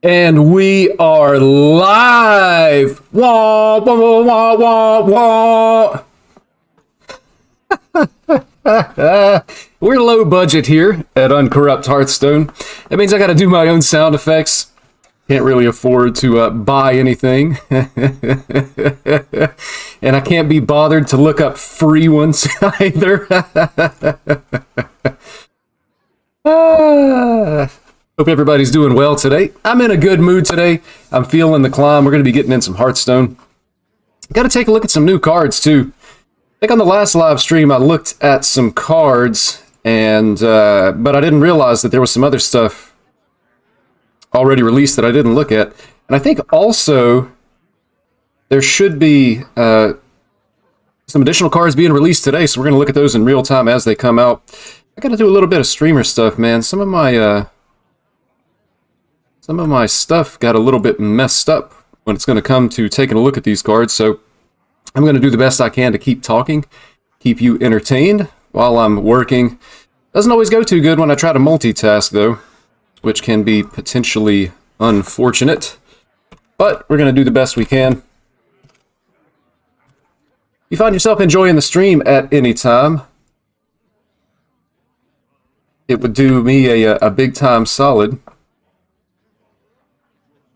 And we are live! Wah, wah, wah, wah, wah. We're low budget here at Uncorrupt Hearthstone. That means I gotta do my own sound effects. Can't really afford to buy anything. And I can't be bothered to look up free ones either. Hope everybody's doing well today. I'm in a good mood today. I'm feeling the climb. We're going to be getting in some Hearthstone. Got to take a look at some new cards too. I think on the last live stream I looked at some cards, and but I didn't realize that there was some other stuff already released that I didn't look at. And I think also there should be some additional cards being released today, so we're going to look at those in real time as they come out. I got to do a little bit of streamer stuff, man. Some of my stuff got a little bit messed up when it's going to come to taking a look at these cards, so I'm going to do the best I can to keep talking, keep you entertained while I'm working. Doesn't always go too good when I try to multitask, though, which can be potentially unfortunate, but we're going to do the best we can. If you find yourself enjoying the stream at any time, it would do me a big time solid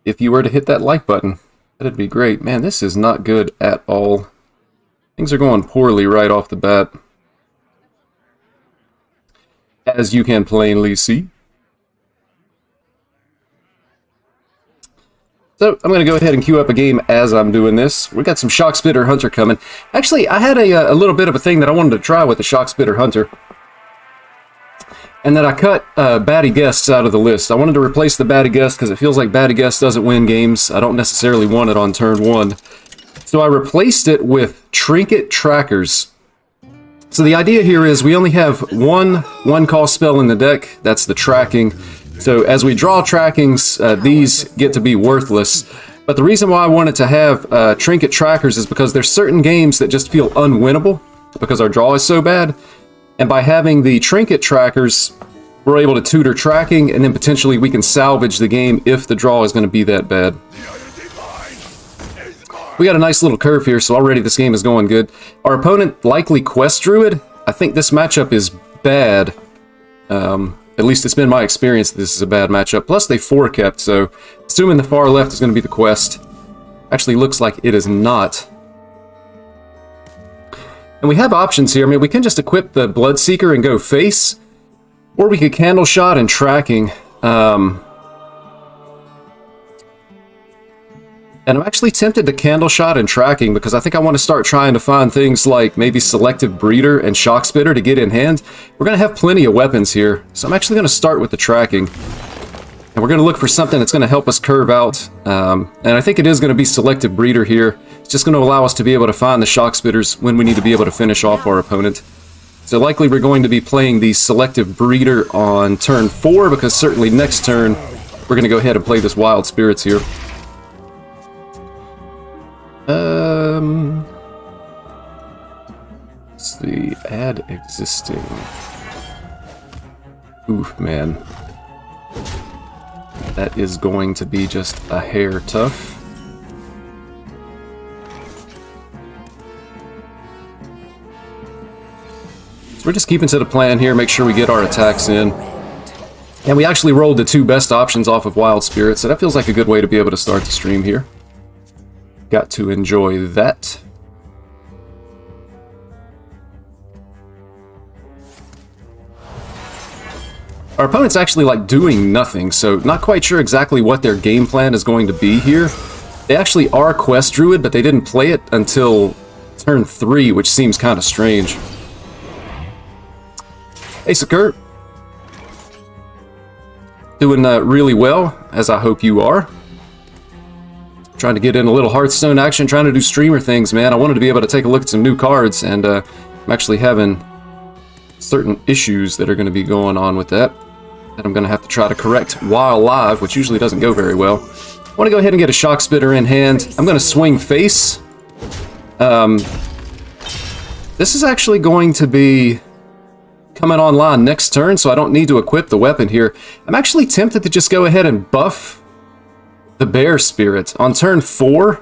if you were to hit that like button. That'd be great. Man, this is not good at all. Things are going poorly right off the bat, as you can plainly see. So I'm going to go ahead and queue up a game as I'm doing this. We got some Shock Spitter Hunter coming. Actually, I had a little bit of a thing that I wanted to try with the Shock Spitter Hunter, and then I cut Batty Guests out of the list. I wanted to replace the Batty Guest because it feels like Batty Guest doesn't win games. I don't necessarily want it on turn one. So I replaced it with Trinket Trackers. So the idea here is we only have one cost spell in the deck. That's the tracking. So as we draw trackings, these get to be worthless. But the reason why I wanted to have Trinket Trackers is because there's certain games that just feel unwinnable because our draw is so bad. And by having the Trinket Trackers, we're able to tutor tracking, and then potentially we can salvage the game if the draw is going to be that bad. We got a nice little curve here, so already this game is going good. Our opponent likely Quest Druid. I think this matchup is bad. At least it's been my experience that this is a bad matchup. Plus they 4-kept, so assuming the far left is going to be the Quest. Actually looks like it is not. And we have options here. I mean, we can just equip the Bloodseeker and go face, or we could Candle Shot and tracking. And I'm actually tempted to Candle Shot and tracking because I think I want to start trying to find things like maybe Selective Breeder and Shock Spitter to get in hand. We're going to have plenty of weapons here, so I'm actually going to start with the tracking. And we're going to look for something that's going to help us curve out. And I think it is going to be Selective Breeder here. It's just going to allow us to be able to find the Shock Spitters when we need to be able to finish off our opponent. So likely we're going to be playing the Selective Breeder on turn 4, because certainly next turn we're going to go ahead and play this Wild Spirits here. Let's see, add existing. Oof, man. That is going to be just a hair tough. So we're just keeping to the plan here, make sure we get our attacks in. And we actually rolled the 2 best options off of Wild Spirits, so that feels like a good way to be able to start the stream here. Got to enjoy that. Our opponent's actually like doing nothing, so not quite sure exactly what their game plan is going to be here. They actually are Quest Druid, but they didn't play it until turn 3, which seems kind of strange. Hey, Sakur. Doing really well, as I hope you are. Trying to get in a little Hearthstone action, trying to do streamer things, man. I wanted to be able to take a look at some new cards, and I'm actually having certain issues that are going to be going on with that I'm going to have to try to correct while live, which usually doesn't go very well. I want to go ahead and get a Shock Spitter in hand. I'm going to swing face. This is actually going to be coming online next turn, so I don't need to equip the weapon here. I'm actually tempted to just go ahead and buff the Bear Spirit. On turn 4,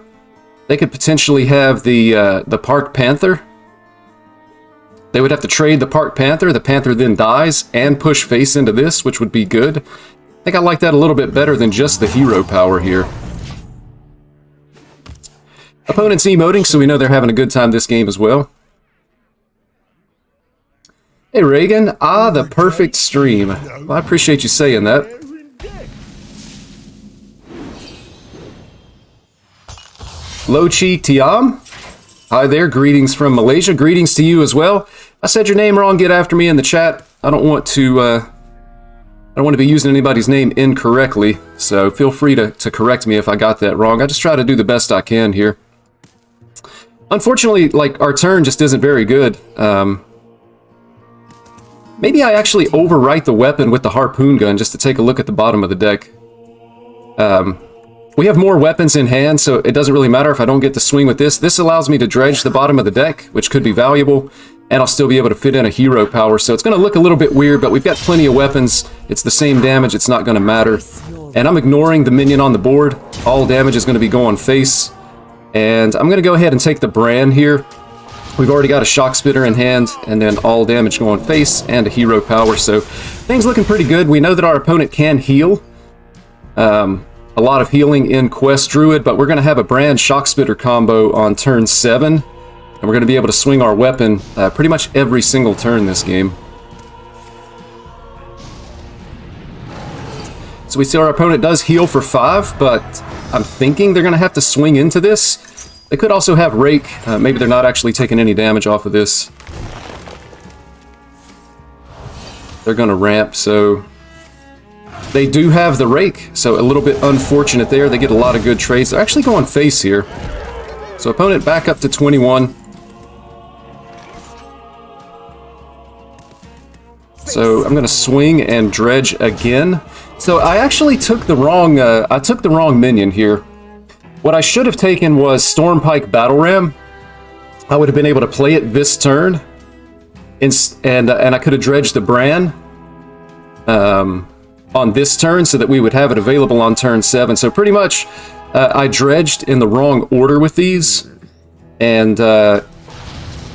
they could potentially have the Park Panther. They would have to trade the Park Panther. The Panther then dies and push face into this, which would be good. I think I like that a little bit better than just the hero power here. Opponents emoting, so we know they're having a good time this game as well. Hey Reagan, the perfect stream. Well, I appreciate you saying that. Lochi Tiam. Hi there, greetings from Malaysia. Greetings to you as well. I said your name wrong, get after me in the chat. I don't want to be using anybody's name incorrectly, so feel free to correct me if I got that wrong. I just try to do the best I can here. Unfortunately, like, our turn just isn't very good. Maybe I actually overwrite the weapon with the harpoon gun just to take a look at the bottom of the deck. We have more weapons in hand, so it doesn't really matter if I don't get to swing with this. This allows me to dredge the bottom of the deck, which could be valuable, and I'll still be able to fit in a hero power. So it's going to look a little bit weird, but we've got plenty of weapons. It's the same damage. It's not going to matter. And I'm ignoring the minion on the board. All damage is going to be going face. And I'm going to go ahead and take the Bran here. We've already got a Shock Spitter in hand, and then all damage going face, and a hero power. So things looking pretty good. We know that our opponent can heal. A lot of healing in Quest Druid, but we're going to have a Bran Shock Spitter combo on turn 7, and we're going to be able to swing our weapon pretty much every single turn this game. So we see our opponent does heal for 5, but I'm thinking they're going to have to swing into this. They could also have Rake. Maybe they're not actually taking any damage off of this. They're going to ramp, so they do have the Rake, so a little bit unfortunate there. They get a lot of good trades. They're actually going face here. So opponent back up to 21. So I'm going to swing and dredge again. So I actually took the wrong minion here. What I should have taken was Stormpike Battle Ram. I would have been able to play it this turn, and I could have dredged the Bran on this turn so that we would have it available on turn 7. So pretty much I dredged in the wrong order with these, and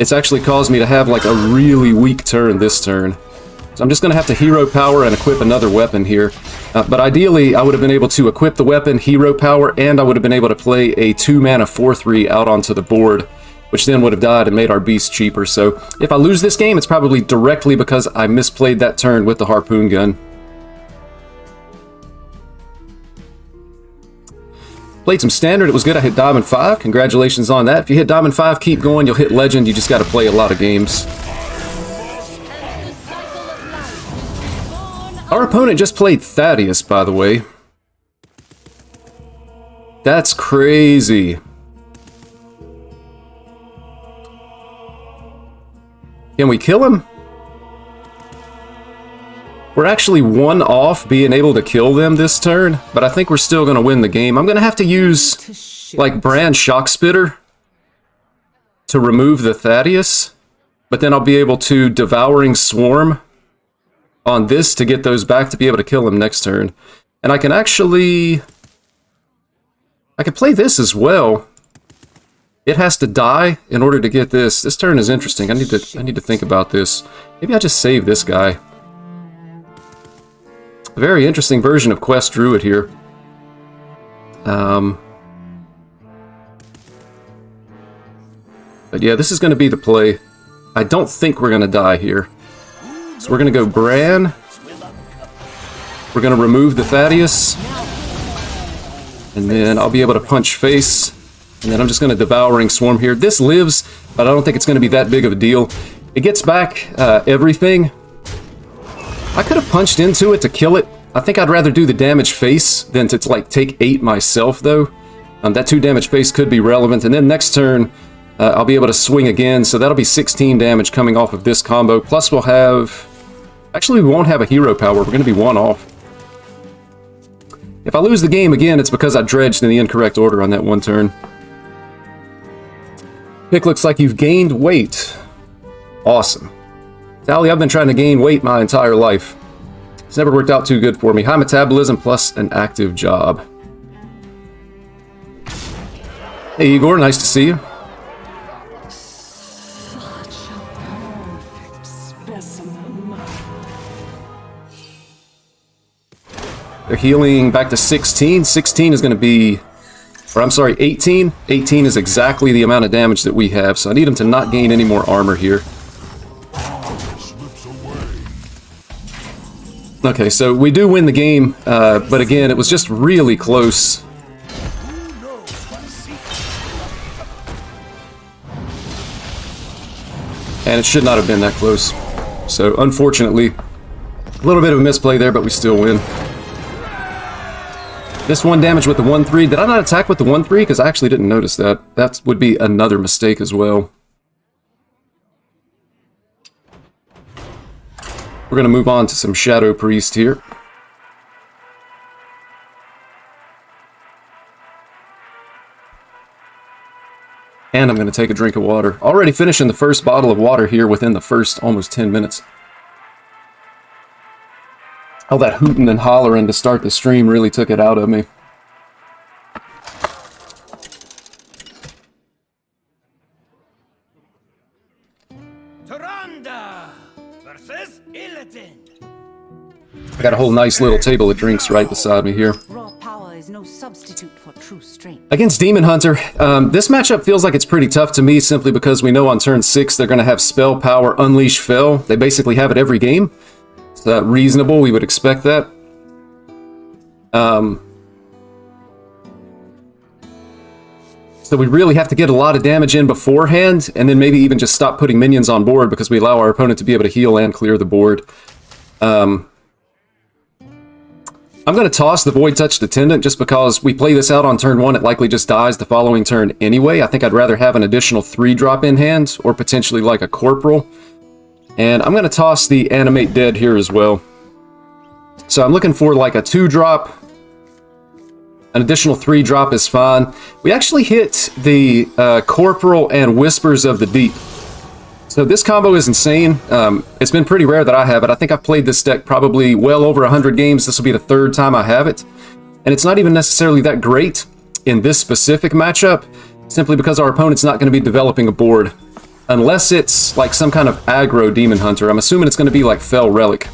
it's actually caused me to have like a really weak turn this turn. So I'm just going to have to hero power and equip another weapon here. But ideally, I would have been able to equip the weapon, hero power, and I would have been able to play a 2-mana 4/3 out onto the board, which then would have died and made our beast cheaper. So if I lose this game, it's probably directly because I misplayed that turn with the harpoon gun. Played some Standard, it was good. I hit Diamond 5, congratulations on that. If you hit Diamond 5, keep going, you'll hit Legend, you just got to play a lot of games. Our opponent just played Thaddeus, by the way. That's crazy. Can we kill him? We're actually 1 off being able to kill them this turn, but I think we're still going to win the game. I'm going to have to use, like, Bran Shock Spitter to remove the Thaddeus, but then I'll be able to Devouring Swarm on this to get those back to be able to kill him next turn. And I can actually... I can play this as well. It has to die in order to get this. This turn is interesting. I need to think about this. Maybe I just save this guy. A very interesting version of Quest Druid here. But yeah, this is going to be the play. I don't think we're going to die here. So we're going to go Bran. We're going to remove the Thaddeus. And then I'll be able to punch face. And then I'm just going to Devouring Swarm here. This lives, but I don't think it's going to be that big of a deal. It gets back everything. I could have punched into it to kill it. I think I'd rather do the damage face than to like take 8 myself, though. That 2 damage face could be relevant. And then next turn, I'll be able to swing again. So that'll be 16 damage coming off of this combo. Plus we'll have... Actually, we won't have a hero power. We're going to be 1 off. If I lose the game again, it's because I dredged in the incorrect order on that 1 turn. Pick looks like you've gained weight. Awesome. Tally, I've been trying to gain weight my entire life. It's never worked out too good for me. High metabolism plus an active job. Hey Igor, nice to see you. Such a perfect specimen. They're healing back to 16. 16 is going to be, or I'm sorry, 18. 18 is exactly the amount of damage that we have, so I need them to not gain any more armor here. Okay, so we do win the game, but again, it was just really close. And it should not have been that close. So, unfortunately, a little bit of a misplay there, but we still win. This one damage with the 1-3. Did I not attack with the 1-3? Because I actually didn't notice that. That would be another mistake as well. We're going to move on to some Shadow Priest here. And I'm going to take a drink of water. Already finishing the first bottle of water here within the first almost 10 minutes. All that hooting and hollering to start the stream really took it out of me. I got a whole nice little table of drinks right beside me here. Raw power is no substitute for true strength. Against Demon Hunter, this matchup feels like it's pretty tough to me simply because we know on turn 6 they're going to have Spell Power, Unleash Fel. They basically have it every game. It's reasonable, we would expect that. So we really have to get a lot of damage in beforehand, and then maybe even just stop putting minions on board because we allow our opponent to be able to heal and clear the board. I'm going to toss the Void Touch Attendant just because we play this out on turn 1, it likely just dies the following turn anyway. I think I'd rather have an additional 3-drop in hand, or potentially like a Corporal. And I'm going to toss the Animate Dead here as well. So I'm looking for like a 2-drop. An additional 3-drop is fine. We actually hit the Corporal and Whispers of the Deep. So this combo is insane. It's been pretty rare that I have it. I think I've played this deck probably well over 100 games. This will be the 3rd time I have it. And it's not even necessarily that great in this specific matchup, simply because our opponent's not going to be developing a board. Unless it's like some kind of aggro Demon Hunter. I'm assuming it's going to be like Fel Relic.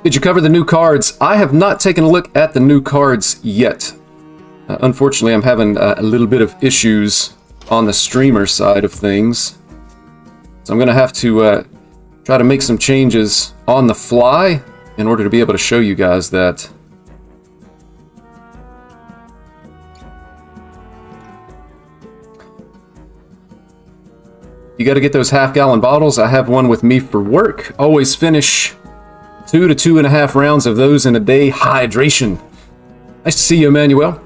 Did you cover the new cards? I have not taken a look at the new cards yet. Unfortunately, I'm having a little bit of issues on the streamer side of things. So I'm going to have to try to make some changes on the fly in order to be able to show you guys that. You got to get those half-gallon bottles. I have one with me for work. Always finish 2 to 2.5 rounds of those in a day. Hydration. Nice to see you, Emmanuel.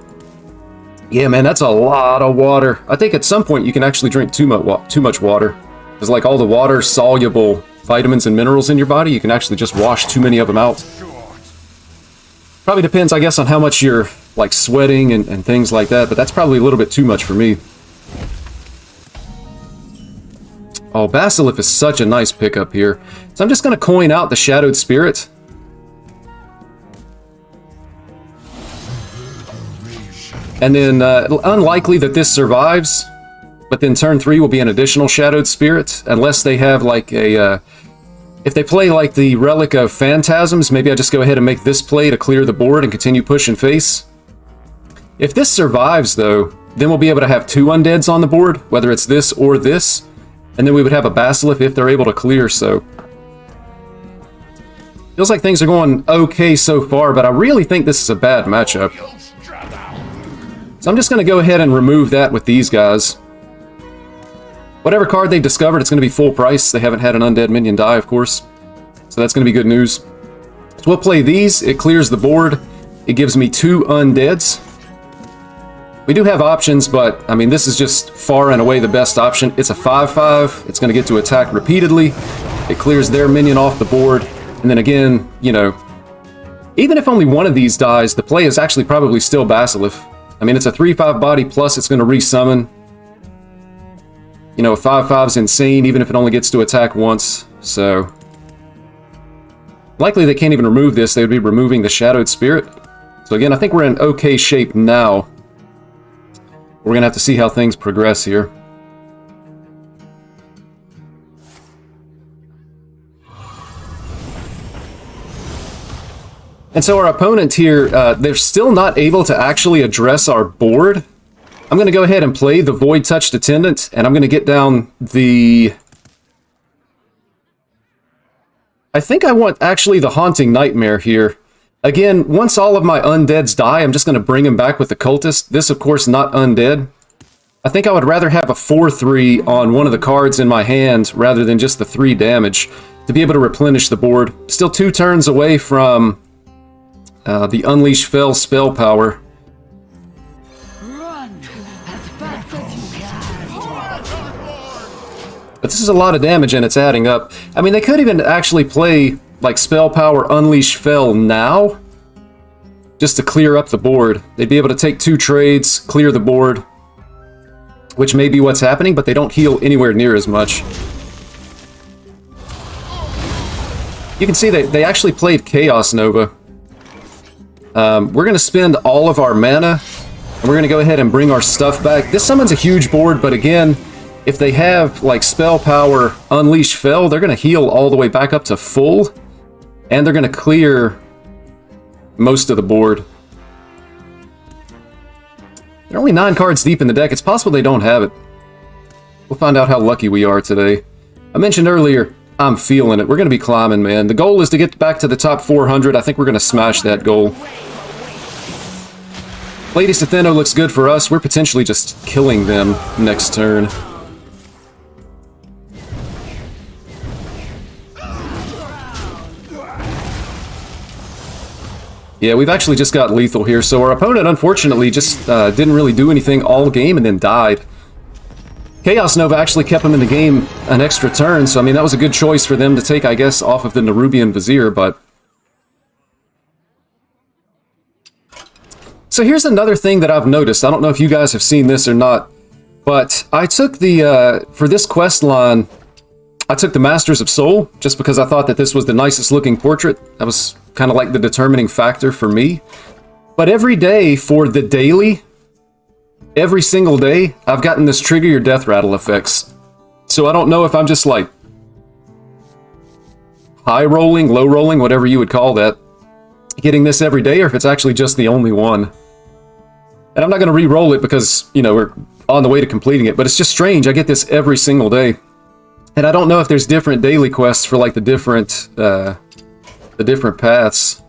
Yeah, man, that's a lot of water. I think at some point you can actually drink too much water. Because like all the water-soluble vitamins and minerals in your body, you can actually just wash too many of them out. Probably depends, I guess, on how much you're like sweating and things like that, but that's probably a little bit too much for me. Oh, Basilisk is such a nice pickup here. So I'm just going to coin out the Shadowed Spirit. And then, unlikely that this survives, but then turn 3 will be an additional Shadowed Spirit, unless they have like a, if they play like the Relic of Phantasms, maybe I just go ahead and make this play to clear the board and continue pushing face. If this survives though, then we'll be able to have 2 undeads on the board, whether it's this or this, and then we would have a Basilisk if they're able to clear, so. Feels like things are going okay so far, but I really think this is a bad matchup. So I'm just going to go ahead and remove that with these guys. Whatever card they discovered, it's going to be full price. They haven't had an undead minion die, of course. So that's going to be good news. So we'll play these. It clears the board. It gives me 2 undeads. We do have options, but, I mean, this is just far and away the best option. It's a 5/5. It's going to get to attack repeatedly. It clears their minion off the board. And then again, you know, even if only one of these dies, the play is actually probably still Basilisk. I mean, it's a 3/5 body, plus it's going to resummon. You know, a 5/5 is insane, even if it only gets to attack once. So, likely they can't even remove this. They would be removing the Shadowed Spirit. So again, I think we're in okay shape now. We're going to have to see how things progress here. And so our opponent here, they're still not able to actually address our board. I'm going to go ahead and play the Void Touched Attendant, and I'm going to get down the... I think I want actually the Haunting Nightmare here. Again, once all of my undeads die, I'm just going to bring them back with the Cultist. This, of course, not undead. I think I would rather have a 4/3 on one of the cards in my hand rather than just the 3 damage to be able to replenish the board. Still 2 turns away from the Unleash Fell spell power. Run as fast as you can. But this is a lot of damage and it's adding up. I mean, they could even actually play like spell power Unleash Fell now just to clear up the board. They'd be able to take 2 trades, clear the board, which may be what's happening, but they don't heal anywhere near as much. You can see they actually played Chaos Nova. We're going to spend all of our mana, and we're going to go ahead and bring our stuff back. This summons a huge board, but again, if they have like spell power Unleash Fell, they're going to heal all the way back up to full, and they're going to clear most of the board. They're only 9 cards deep in the deck. It's possible they don't have it. We'll find out how lucky we are today. I mentioned earlier, I'm feeling it. We're going to be climbing, man. The goal is to get back to the top 400. I think we're going to smash that goal. Lady Setheno looks good for us. We're potentially just killing them next turn. Yeah, we've actually just got lethal here, so our opponent unfortunately just didn't really do anything all game and then died. Chaos Nova actually kept him in the game an extra turn, so I mean that was a good choice for them to take, I guess, off of the Nerubian Vizier, but... So here's another thing that I've noticed. I don't know if you guys have seen this or not, but I took the, for this quest line, I took the Masters of Soul, just because I thought that this was the nicest looking portrait. That was kind of like the determining factor for me. But every day for the daily, every single day, I've gotten this trigger your death rattle effects. So I don't know if I'm just like high rolling, low rolling, whatever you would call that, getting this every day, or if it's actually just the only one. And I'm not going to re-roll it because, you know, we're on the way to completing it, but it's just strange. I get this every single day. And I don't know if there's different daily quests for like the different paths.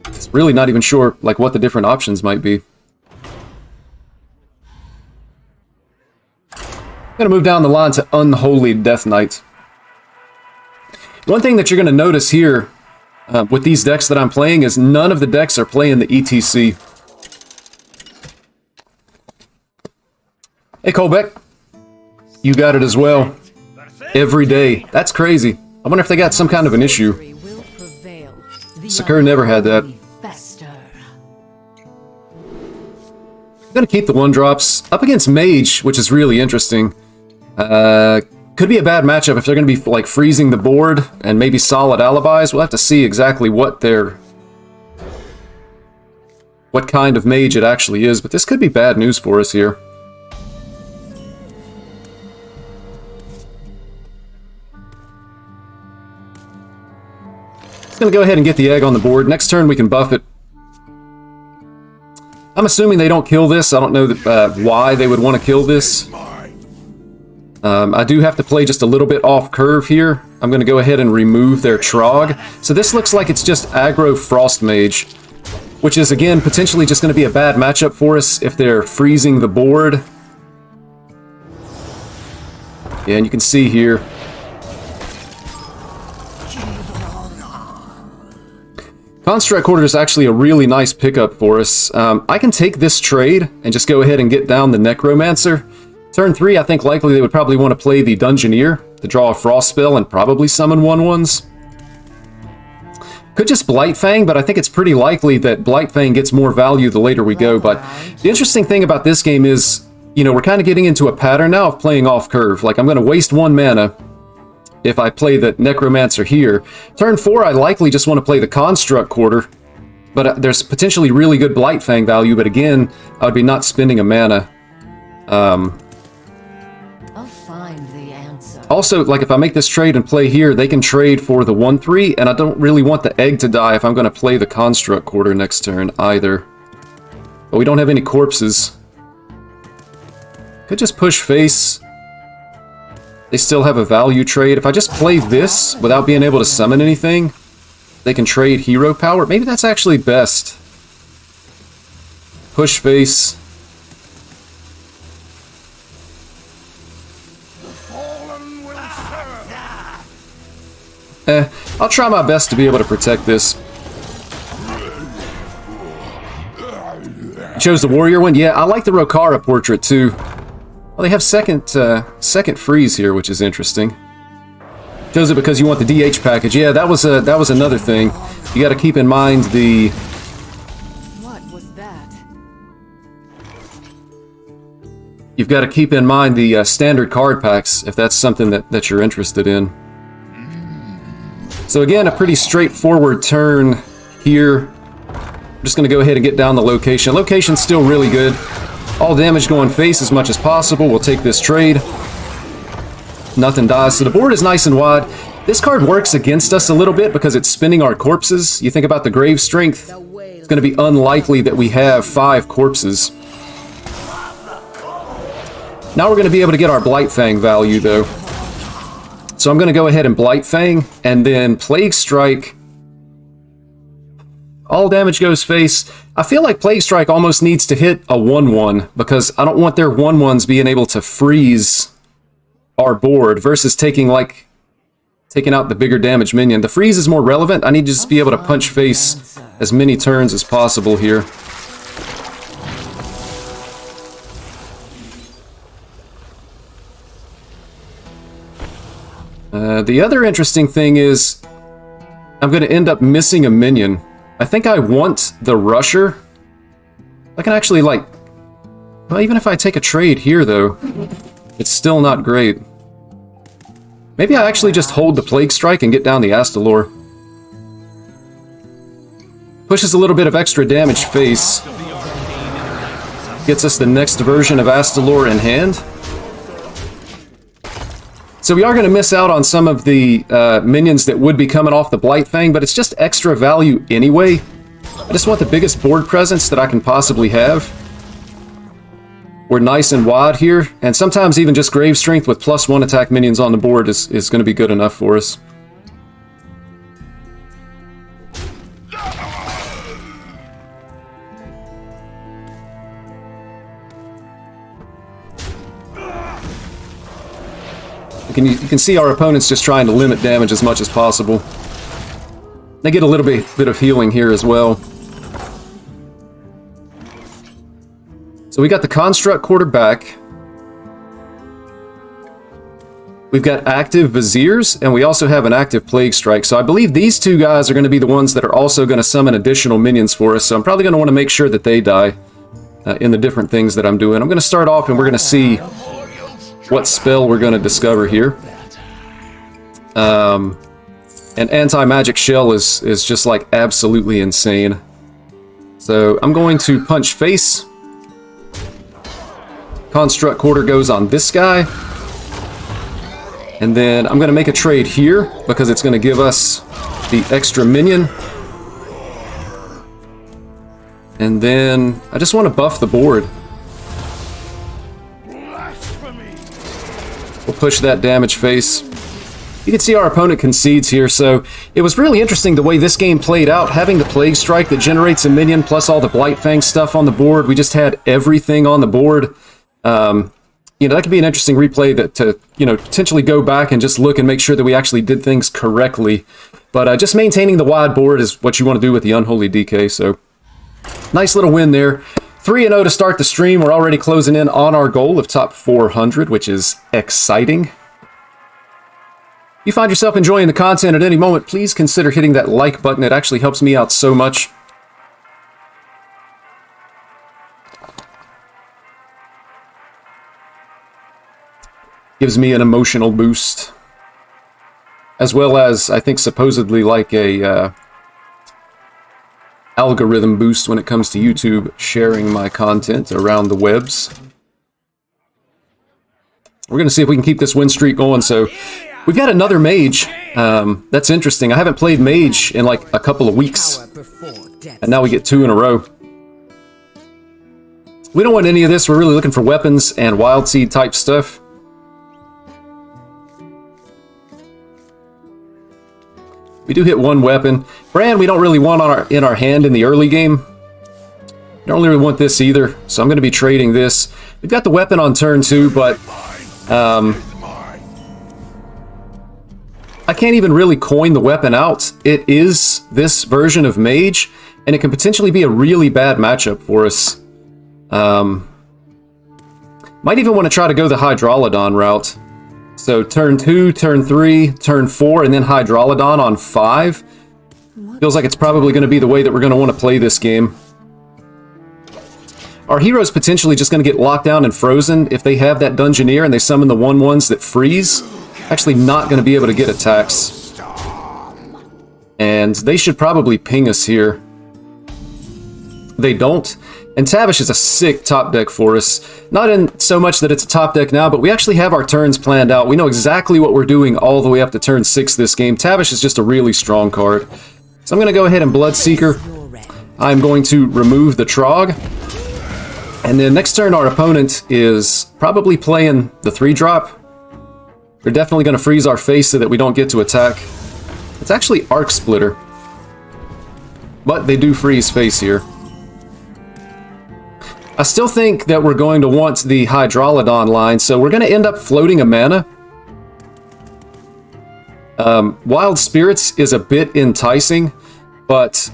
It's really not even sure like what the different options might be. I'm gonna move down the line to Unholy Death Knight. One thing that you're gonna notice here with these decks that I'm playing is none of the decks are playing the ETC. Hey Colbeck, you got it as well. Every day. That's crazy. I wonder if they got some kind of an issue. Sakura never had that. I'm gonna keep the 1-drops. Up against Mage, which is really interesting. Could be a bad matchup if they're gonna be like freezing the board and maybe solid alibis. We'll have to see exactly what kind of mage it actually is, but this could be bad news for us here. Gonna go ahead and get the egg on the board. Next turn we can buff it. I'm assuming they don't kill this. I don't know why they would want to kill this. I do have to play just a little bit off curve here. I'm going to go ahead and remove their Trog. So this looks like it's just aggro Frost Mage, which is again potentially just going to be a bad matchup for us if they're freezing the board. Yeah, and you can see here. Construct Quarter is actually a really nice pickup for us. I can take this trade and just go ahead and get down the Necromancer. Turn 3, I think likely they would probably want to play the Dungeoneer to draw a Frost spell and probably summon 1/1s. Could just Blightfang, but I think it's pretty likely that Blightfang gets more value the later we go. But the interesting thing about this game is, you know, we're kind of getting into a pattern now of playing off curve. Like, I'm going to waste 1 mana if I play the Necromancer here. Turn 4, I likely just want to play the Construct Quarter, but there's potentially really good Blight Fang value, but again, I would be not spending a mana. I'll find the answer. Also, like if I make this trade and play here, they can trade for the 1/3, and I don't really want the egg to die if I'm going to play the Construct Quarter next turn either. But we don't have any corpses. Could just push face. They still have a value trade. If I just play this without being able to summon anything, they can trade hero power. Maybe that's actually best. Push face. I'll try my best to be able to protect this. You chose the warrior one? Yeah, I like the Rokara portrait too. Well, they have second freeze here, which is interesting. Chose it because you want the DH package. Yeah, that was another thing. You got to keep in mind the. What was that? You've got to keep in mind the standard card packs if that's something that you're interested in. So again, a pretty straightforward turn here. I'm just going to go ahead and get down the location. Location's still really good. All damage going face as much as possible. We'll take this trade. Nothing dies. So the board is nice and wide. This card works against us a little bit because it's spinning our corpses. You think about the grave strength. It's going to be unlikely that we have 5 corpses. Now we're going to be able to get our Blight Fang value though. So I'm going to go ahead and Blight Fang and then Plague Strike. All damage goes face. I feel like Plague Strike almost needs to hit a 1/1 because I don't want their 1/1s being able to freeze our board versus taking out the bigger damage minion. The freeze is more relevant. I need to just be able to punch face as many turns as possible here. The other interesting thing is I'm going to end up missing a minion. I think I want the Rusher. I can actually well, even if I take a trade here though, it's still not great. Maybe I actually just hold the Plague Strike and get down the Astalor. Pushes a little bit of extra damage face. Gets us the next version of Astalor in hand. So we are going to miss out on some of the minions that would be coming off the Blight Fang, but it's just extra value anyway. I just want the biggest board presence that I can possibly have. We're nice and wide here, and sometimes even just Grave Strength with +1 attack minions on the board is going to be good enough for us. You can see our opponents just trying to limit damage as much as possible. They get a little bit of healing here as well. So we got the Construct Quarter back. We've got active Viziers, and we also have an active Plague Strike. So I believe these two guys are going to be the ones that are also going to summon additional minions for us. So I'm probably going to want to make sure that they die in the different things that I'm doing. I'm going to start off and we're going to see what spell we're going to discover here. An anti-magic shell is just like absolutely insane. So I'm going to punch face. Construct Quarter goes on this guy. And then I'm going to make a trade here because it's going to give us the extra minion. And then I just want to buff the board. We'll push that damage face. You can see our opponent concedes here, so it was really interesting the way this game played out. Having the Plague Strike that generates a minion plus all the Blight Fang stuff on the board. We just had everything on the board. That could be an interesting replay to potentially go back and just look and make sure that we actually did things correctly. But just maintaining the wide board is what you want to do with the Unholy DK, so nice little win there. 3-0 to start the stream. We're already closing in on our goal of top 400, which is exciting. If you find yourself enjoying the content at any moment, please consider hitting that like button. It actually helps me out so much. Gives me an emotional boost. As well as, I think, supposedly like a algorithm boost when it comes to YouTube sharing my content around the webs. We're going to see if we can keep this win streak going. So we've got another mage. That's interesting. I haven't played mage in like a couple of weeks. And now we get 2 in a row. We don't want any of this. We're really looking for weapons and wild seed type stuff. We do hit 1 weapon. Brand we don't really want in our hand in the early game. Don't really want this either, so I'm going to be trading this. We've got the weapon on turn 2, but I can't even really coin the weapon out. It is this version of mage, and it can potentially be a really bad matchup for us. Might even want to try to go the Hydralodon route. So turn 2, turn 3, turn 4, and then Hydralodon on 5. Feels like it's probably going to be the way that we're going to want to play this game. Our hero's potentially just going to get locked down and frozen if they have that Dungeoneer and they summon the 1/1s that freeze. Actually not going to be able to get attacks. And they should probably ping us here. They don't. And Tavish is a sick top deck for us. Not in so much that it's a top deck now, but we actually have our turns planned out. We know exactly what we're doing all the way up to turn 6 this game. Tavish is just a really strong card. So I'm going to go ahead and Bloodseeker. I'm going to remove the Trog. And then next turn our opponent is probably playing the 3-drop. They're definitely going to freeze our face so that we don't get to attack. It's actually Arc Splitter. But they do freeze face here. I still think that we're going to want the Hydralodon line, so we're going to end up floating a mana. Wild Spirits is a bit enticing, but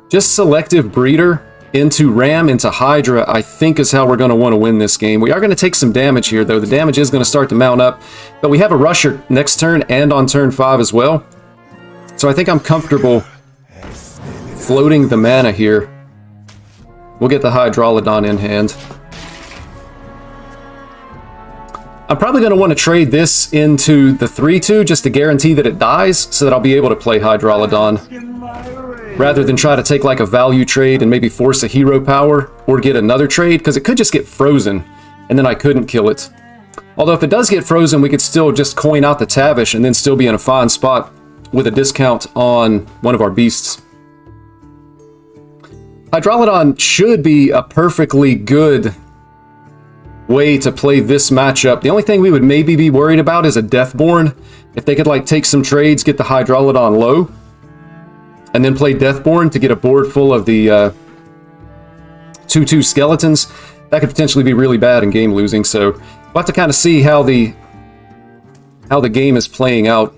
just Selective Breeder into Ram, into Hydra, I think is how we're going to want to win this game. We are going to take some damage here, though. The damage is going to start to mount up, but we have a Rusher next turn and on turn 5 as well. So I think I'm comfortable floating the mana here. We'll get the Hydralodon in hand. I'm probably going to want to trade this into the 3/2 just to guarantee that it dies so that I'll be able to play Hydralodon. Rather than try to take like a value trade and maybe force a hero power or get another trade, because it could just get frozen and then I couldn't kill it. Although if it does get frozen, we could still just coin out the Tavish and then still be in a fine spot with a discount on one of our beasts. Hydralodon should be a perfectly good way to play this matchup. The only thing we would maybe be worried about is a Deathborn. If they could like take some trades, get the Hydralodon low, and then play Deathborn to get a board full of the 2/2 skeletons, that could potentially be really bad in game losing. So we'll have to kind of see how the game is playing out.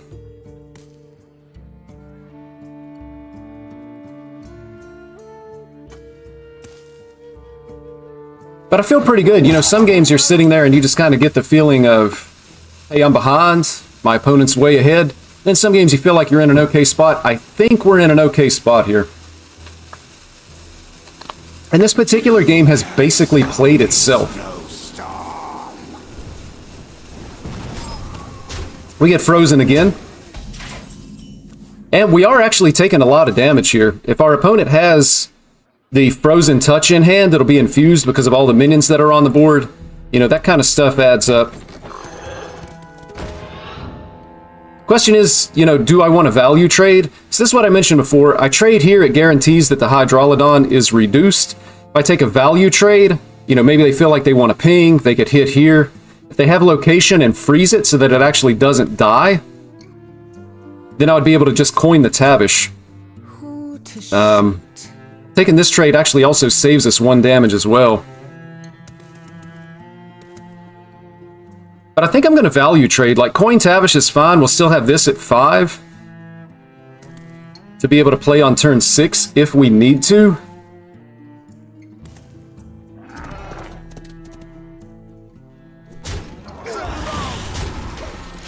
But I feel pretty good. You know, some games you're sitting there and you just kind of get the feeling of, hey, I'm behind, my opponent's way ahead. Then some games you feel like you're in an okay spot. I think we're in an okay spot here. And this particular game has basically played itself. We get frozen again. And we are actually taking a lot of damage here. If our opponent has the Frozen Touch in hand, it'll be infused because of all the minions that are on the board. You know, that kind of stuff adds up. Question is, you know, do I want a value trade? So this is what I mentioned before. I trade here, it guarantees that the Hydralodon is reduced. If I take a value trade, you know, maybe they feel like they want to ping, they get hit here. If they have location and freeze it so that it actually doesn't die, then I would be able to just coin the Tavish. Taking this trade actually also saves us 1 damage as well. But I think I'm going to value trade. Like, coin Tavish is fine. We'll still have this at 5 to be able to play on turn 6 if we need to.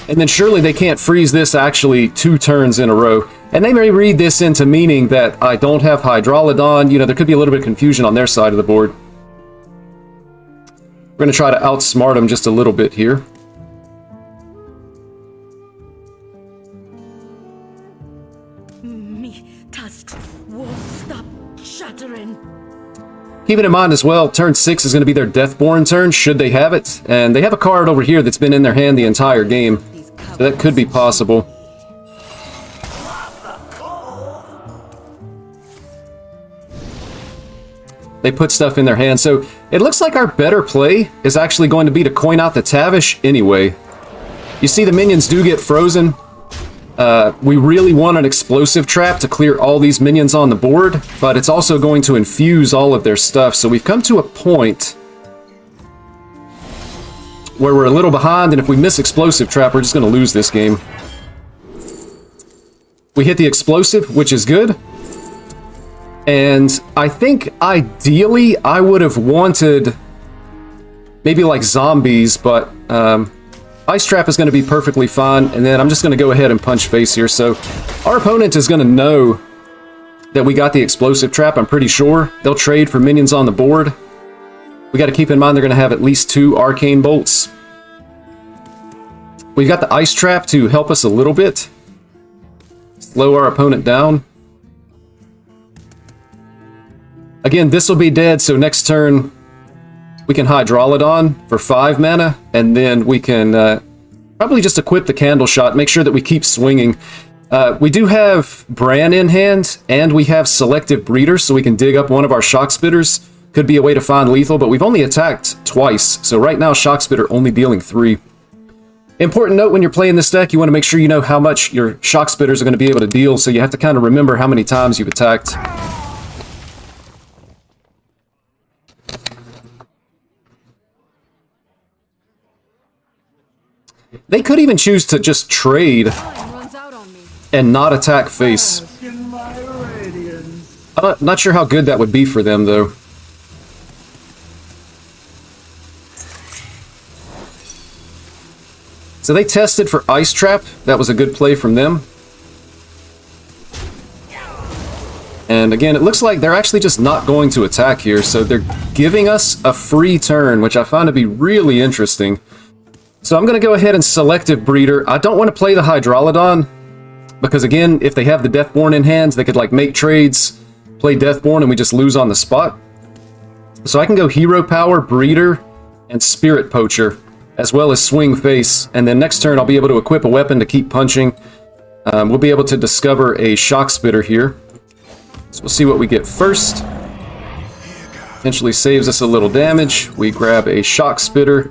And then surely they can't freeze this actually 2 turns in a row. And they may read this into meaning that I don't have Hydralodon. You know, there could be a little bit of confusion on their side of the board. We're going to try to outsmart them just a little bit here. Me tasks won't stop Shattering. Keeping in mind as well, turn 6 is going to be their Deathborn turn, should they have it. And they have a card over here that's been in their hand the entire game. So that could be possible. They put stuff in their hand. So it looks like our better play is actually going to be to coin out the Tavish anyway. You see the minions do get frozen. We really want an explosive trap to clear all these minions on the board, but it's also going to infuse all of their stuff. So we've come to a point where we're a little behind, and if we miss explosive trap, we're just going to lose this game. We hit the explosive, which is good. And I think ideally I would have wanted maybe like zombies, but Ice Trap is going to be perfectly fine. And then I'm just going to go ahead and punch face here. So our opponent is going to know that we got the explosive trap, I'm pretty sure. They'll trade for minions on the board. We got to keep in mind they're going to have at least 2 arcane bolts. We've got the Ice Trap to help us a little bit. Slow our opponent down. Again, this will be dead, so next turn we can Hydralodon for 5 mana, and then we can probably just equip the Candle Shot, make sure that we keep swinging. We do have Bran in hand, and we have Selective Breeder, so we can dig up one of our Shock Spitters. Could be a way to find lethal, but we've only attacked twice, so right now Shock Spitter only dealing 3. Important note, when you're playing this deck, you want to make sure you know how much your Shock Spitters are going to be able to deal, so you have to kind of remember how many times you've attacked. They could even choose to just trade and not attack face. I'm not sure how good that would be for them, though. So they tested for Ice Trap. That was a good play from them. And again, it looks like they're actually just not going to attack here, so they're giving us a free turn, which I find to be really interesting. So I'm going to go ahead and Selective Breeder. I don't want to play the Hydralodon, because again, if they have the Deathborn in hand, they could like make trades, play Deathborn, and we just lose on the spot. So I can go Hero Power, Breeder, and Spirit Poacher, as well as Swing Face, and then next turn I'll be able to equip a weapon to keep punching. We'll be able to discover a Shock Spitter here. So we'll see what we get first. Potentially saves us a little damage. We grab a Shock Spitter.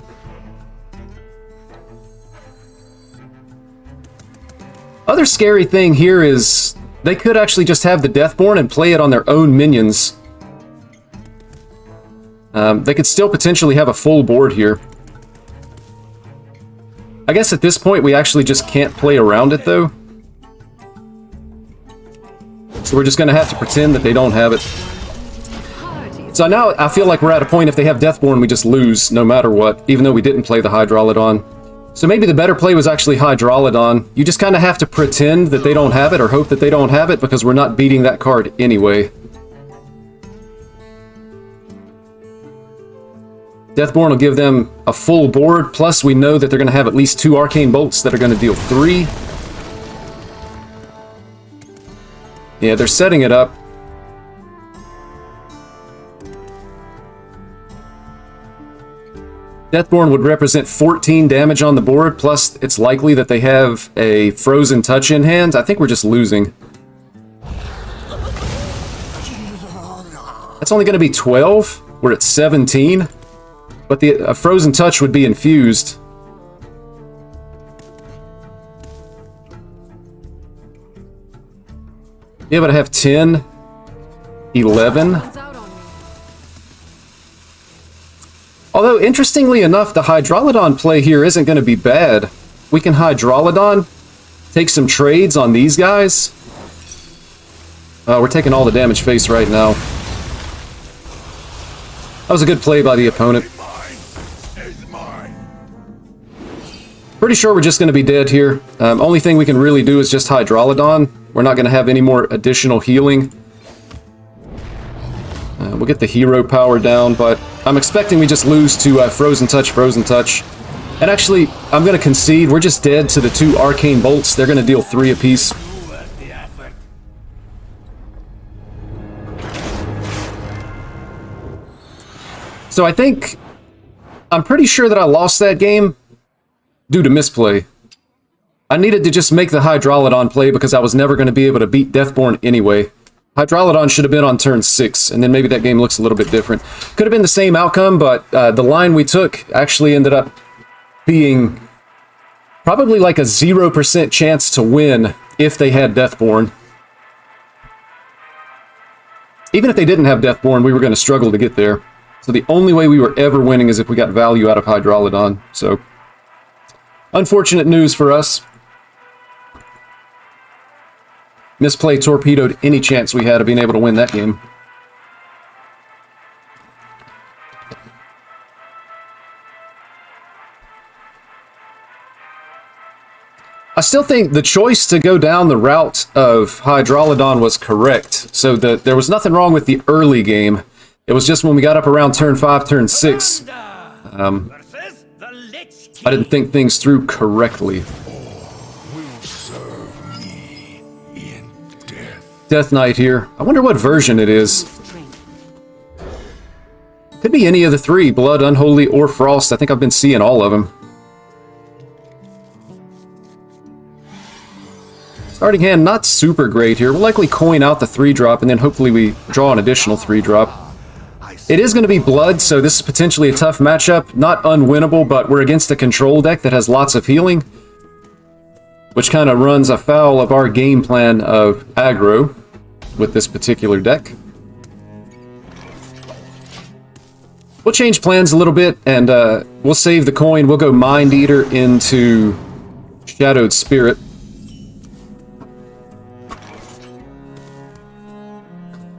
Other scary thing here is they could actually just have the Deathborn and play it on their own minions. They could still potentially have a full board here. I guess at this point we actually just can't play around it though. So we're just going to have to pretend that they don't have it. So now I feel like we're at a point if they have Deathborn we just lose no matter what, even though we didn't play the Hydralodon. So maybe the better play was actually Hydralodon. You just kind of have to pretend that they don't have it or hope that they don't have it because we're not beating that card anyway. Deathborn will give them a full board, plus we know that they're going to have at least 2 Arcane Bolts that are going to deal 3. Yeah, they're setting it up. Deathborn would represent 14 damage on the board, plus it's likely that they have a Frozen Touch in hand. I think we're just losing. That's only going to be 12. We're at 17. But a Frozen Touch would be infused. Be able to have 10, 11. Although, interestingly enough, the Hydralodon play here isn't going to be bad. We can Hydralodon, take some trades on these guys. We're taking all the damage face right now. That was a good play by the opponent. Pretty sure we're just going to be dead here. Only thing we can really do is just Hydralodon. We're not going to have any more additional healing. We'll get the hero power down, but I'm expecting we just lose to Frozen Touch, Frozen Touch. And actually, I'm going to concede. We're just dead to the 2 Arcane Bolts. They're going to deal 3 apiece. So I'm pretty sure that I lost that game due to misplay. I needed to just make the Hydrolodon play because I was never going to be able to beat Deathborn anyway. Hydrolodon should have been on turn 6, and then maybe that game looks a little bit different. Could have been the same outcome, but the line we took actually ended up being probably like a 0% chance to win if they had Deathborn. Even if they didn't have Deathborn, we were going to struggle to get there. So the only way we were ever winning is if we got value out of Hydrolodon. So, unfortunate news for us. Misplay torpedoed any chance we had of being able to win that game. I still think the choice to go down the route of Hydrolodon was correct. So there was nothing wrong with the early game. It was just when we got up around turn 5, turn 6, I didn't think things through correctly. Death Knight here. I wonder what version it is. Could be any of the 3, Blood, Unholy, or Frost. I think I've been seeing all of them. Starting hand, not super great here. We'll likely coin out the 3-drop, and then hopefully we draw an additional 3-drop. It is going to be Blood, so this is potentially a tough matchup. Not unwinnable, but we're against a control deck that has lots of healing, which kind of runs afoul of our game plan of aggro with this particular deck. We'll change plans a little bit, and we'll save the coin. We'll go Mind Eater into Shadowed Spirit.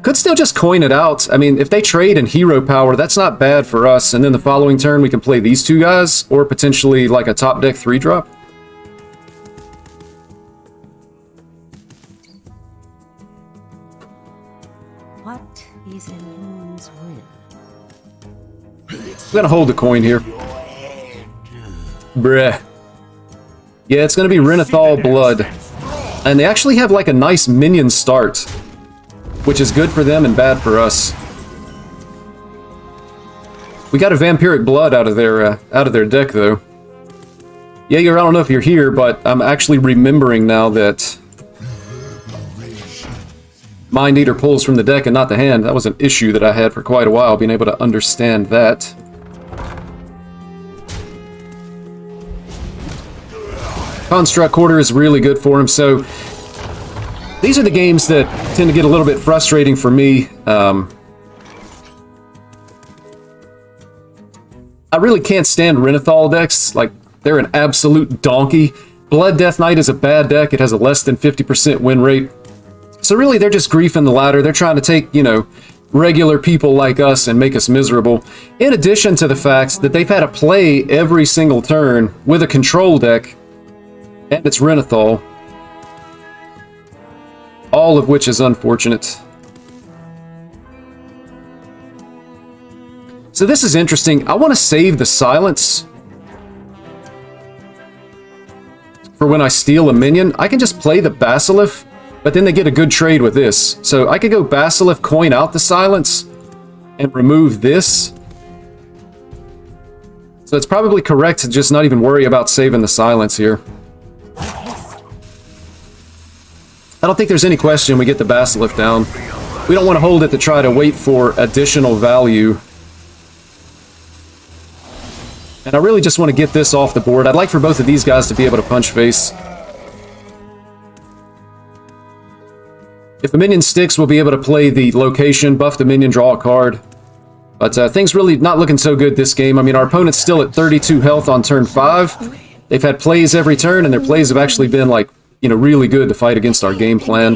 Could still just coin it out. I mean, if they trade in hero power, that's not bad for us. And then the following turn, we can play these 2 guys, or potentially like a top deck 3-drop. What is in Moon's will? I'm gonna hold the coin here. Bruh. Yeah, it's gonna be Renathal Blood. And they actually have like a nice minion start, which is good for them and bad for us. We got a Vampiric Blood out of their deck, though. Yeah, I don't know if you're here, but I'm actually remembering now that Mind Eater pulls from the deck and not the hand. That was an issue that I had for quite a while, being able to understand that. Construct Quarter is really good for him, so these are the games that tend to get a little bit frustrating for me. I really can't stand Renathal decks. Like, they're an absolute donkey. Blood Death Knight is a bad deck. It has a less than 50% win rate. So really, they're just griefing the ladder. They're trying to take, you know, regular people like us and make us miserable. In addition to the fact that they've had to play every single turn with a control deck, and it's Renathal. All of which is unfortunate. So this is interesting. I want to save the silence for when I steal a minion. I can just play the Basilisk, but then they get a good trade with this. So I could go Basilisk, coin out the silence, and remove this. So it's probably correct to just not even worry about saving the silence here. I don't think there's any question we get the Basilisk down. We don't want to hold it to try to wait for additional value. And I really just want to get this off the board. I'd like for both of these guys to be able to punch face. If the minion sticks, we'll be able to play the location, buff the minion, draw a card. But things really not looking so good this game. I mean, our opponent's still at 32 health on turn 5. They've had plays every turn, and their plays have actually been, like, you know, really good to fight against our game plan.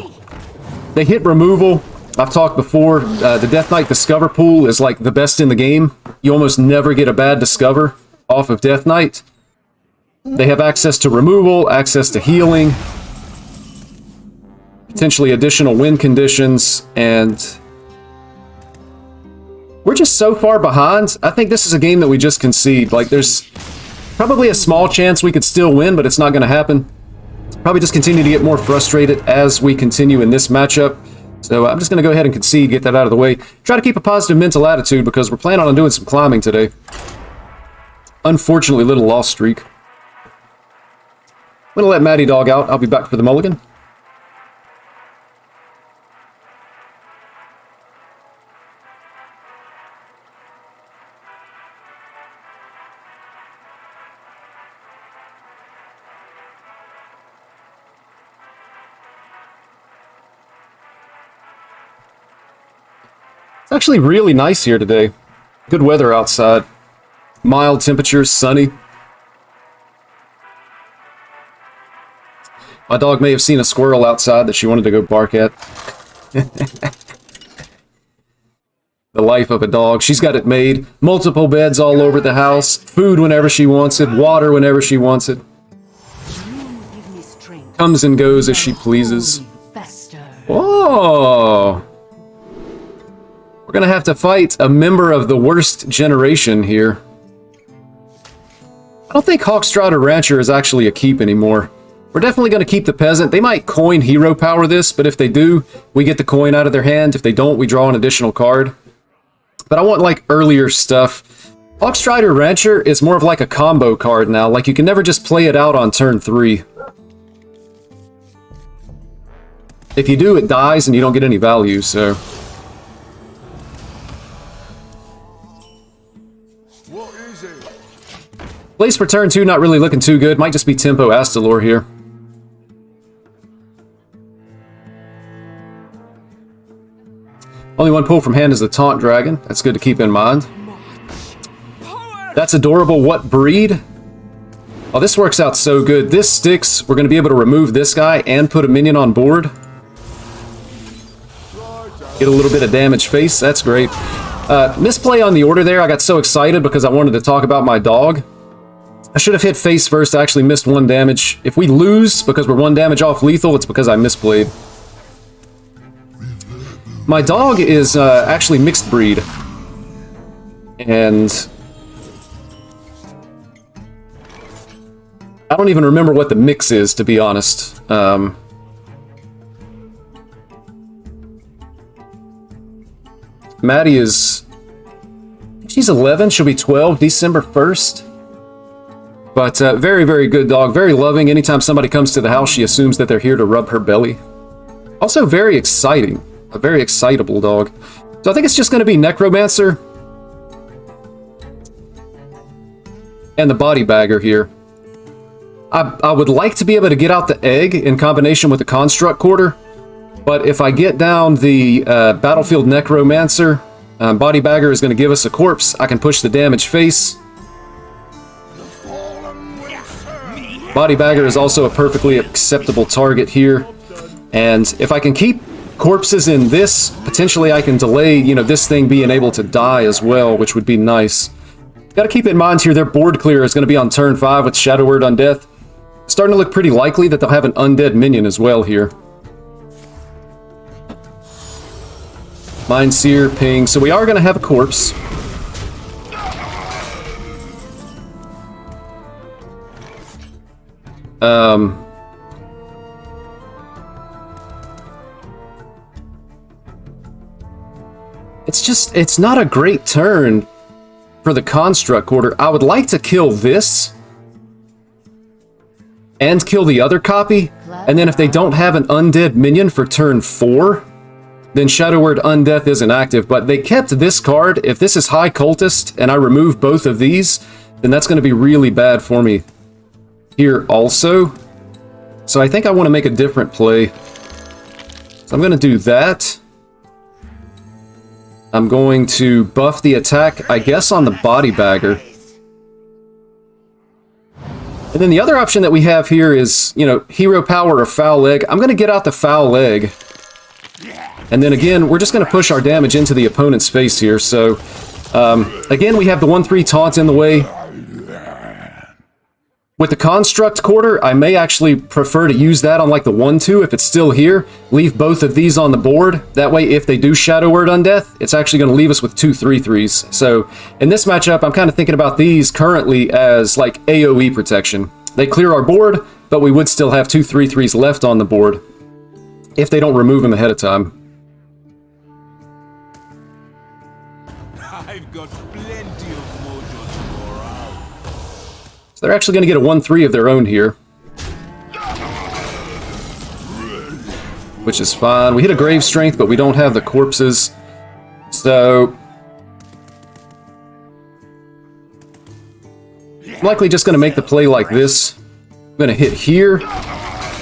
They hit removal. I've talked before, the Death Knight Discover pool is like the best in the game. You almost never get a bad Discover off of Death Knight. They have access to removal, access to healing, potentially additional win conditions, and we're just so far behind. I think this is a game that we just concede. Like, there's probably a small chance we could still win, but it's not going to happen. Probably just continue to get more frustrated as we continue in this matchup. So I'm just going to go ahead and concede, get that out of the way. Try to keep a positive mental attitude because we're planning on doing some climbing today. Unfortunately, little loss streak. I'm going to let Matty Dog out. I'll be back for the mulligan. It's actually really nice here today. Good weather outside. Mild temperatures, sunny. My dog may have seen a squirrel outside that she wanted to go bark at. The life of a dog. She's got it made. Multiple beds all over the house. Food whenever she wants it. Water whenever she wants it. Comes and goes as she pleases. Oh! We're gonna have to fight a member of the worst generation here. I don't think Hawkstrider Rancher is actually a keep anymore. We're definitely going to keep the Peasant. They might coin hero power this, but if they do, we get the coin out of their hand. If they don't, we draw an additional card. But I want, like, earlier stuff. Hawkstrider Rancher is more of like a combo card now. Like, you can never just play it out on turn 3. If you do, it dies and you don't get any value, so... Place for turn 2, not really looking too good. Might just be Tempo Astalor here. Only one pull from hand is the Taunt Dragon. That's good to keep in mind. That's adorable. What breed? Oh, this works out so good. This sticks. We're going to be able to remove this guy and put a minion on board. Get a little bit of damage face. That's great. Misplay on the order there. I got so excited because I wanted to talk about my dog. I should have hit face first. I actually missed 1 damage. If we lose because we're 1 damage off lethal, it's because I misplayed. My dog is actually mixed breed. And... I don't even remember what the mix is, to be honest. Maddie is... She's 11, she'll be 12 December 1st. But very, very good dog. Very loving. Anytime somebody comes to the house, she assumes that they're here to rub her belly. Also very exciting. A very excitable dog. So I think it's just going to be Necromancer. And the Body Bagger here. I would like to be able to get out the egg in combination with the Construct Quarter. But if I get down the Battlefield Necromancer, Body Bagger is going to give us a corpse. I can push the damage face. Body Bagger is also a perfectly acceptable target here. And if I can keep corpses in this, potentially I can delay, you know, this thing being able to die as well, which would be nice. Got to keep in mind here, their board clear is going to be on turn 5 with Shadow Word Undeath. Starting to look pretty likely that they'll have an undead minion as well here. Mindseer, ping. So we are going to have a corpse. It's not a great turn for the Construct Quarter. I would like to kill this and kill the other copy, and then if they don't have an undead minion for turn 4, then Shadow Word Undeath isn't active. But they kept this card. If this is High Cultist and I remove both of these, then that's going to be really bad for me here also. So I think I want to make a different play. So I'm going to do that. I'm going to buff the attack, I guess, on the Body Bagger. And then the other option that we have here is, you know, Hero Power or Foul Leg. I'm going to get out the Foul Leg. And then again, we're just going to push our damage into the opponent's face here. So, again, we have the 1-3 taunt in the way. With the Construct Quarter, I may actually prefer to use that on like the 1-2 if it's still here. Leave both of these on the board. That way, if they do Shadow Word Undeath, it's actually going to leave us with 2 3-3s. So, in this matchup, I'm kind of thinking about these currently as like AoE protection. They clear our board, but we would still have 2 3-3s left on the board if they don't remove them ahead of time. got plenty of mojo to go around. So they're actually going to get a 1/3 of their own here. Which is fine. We hit a grave strength, but we don't have the corpses. So I'm likely just going to make the play like this. I'm going to hit here.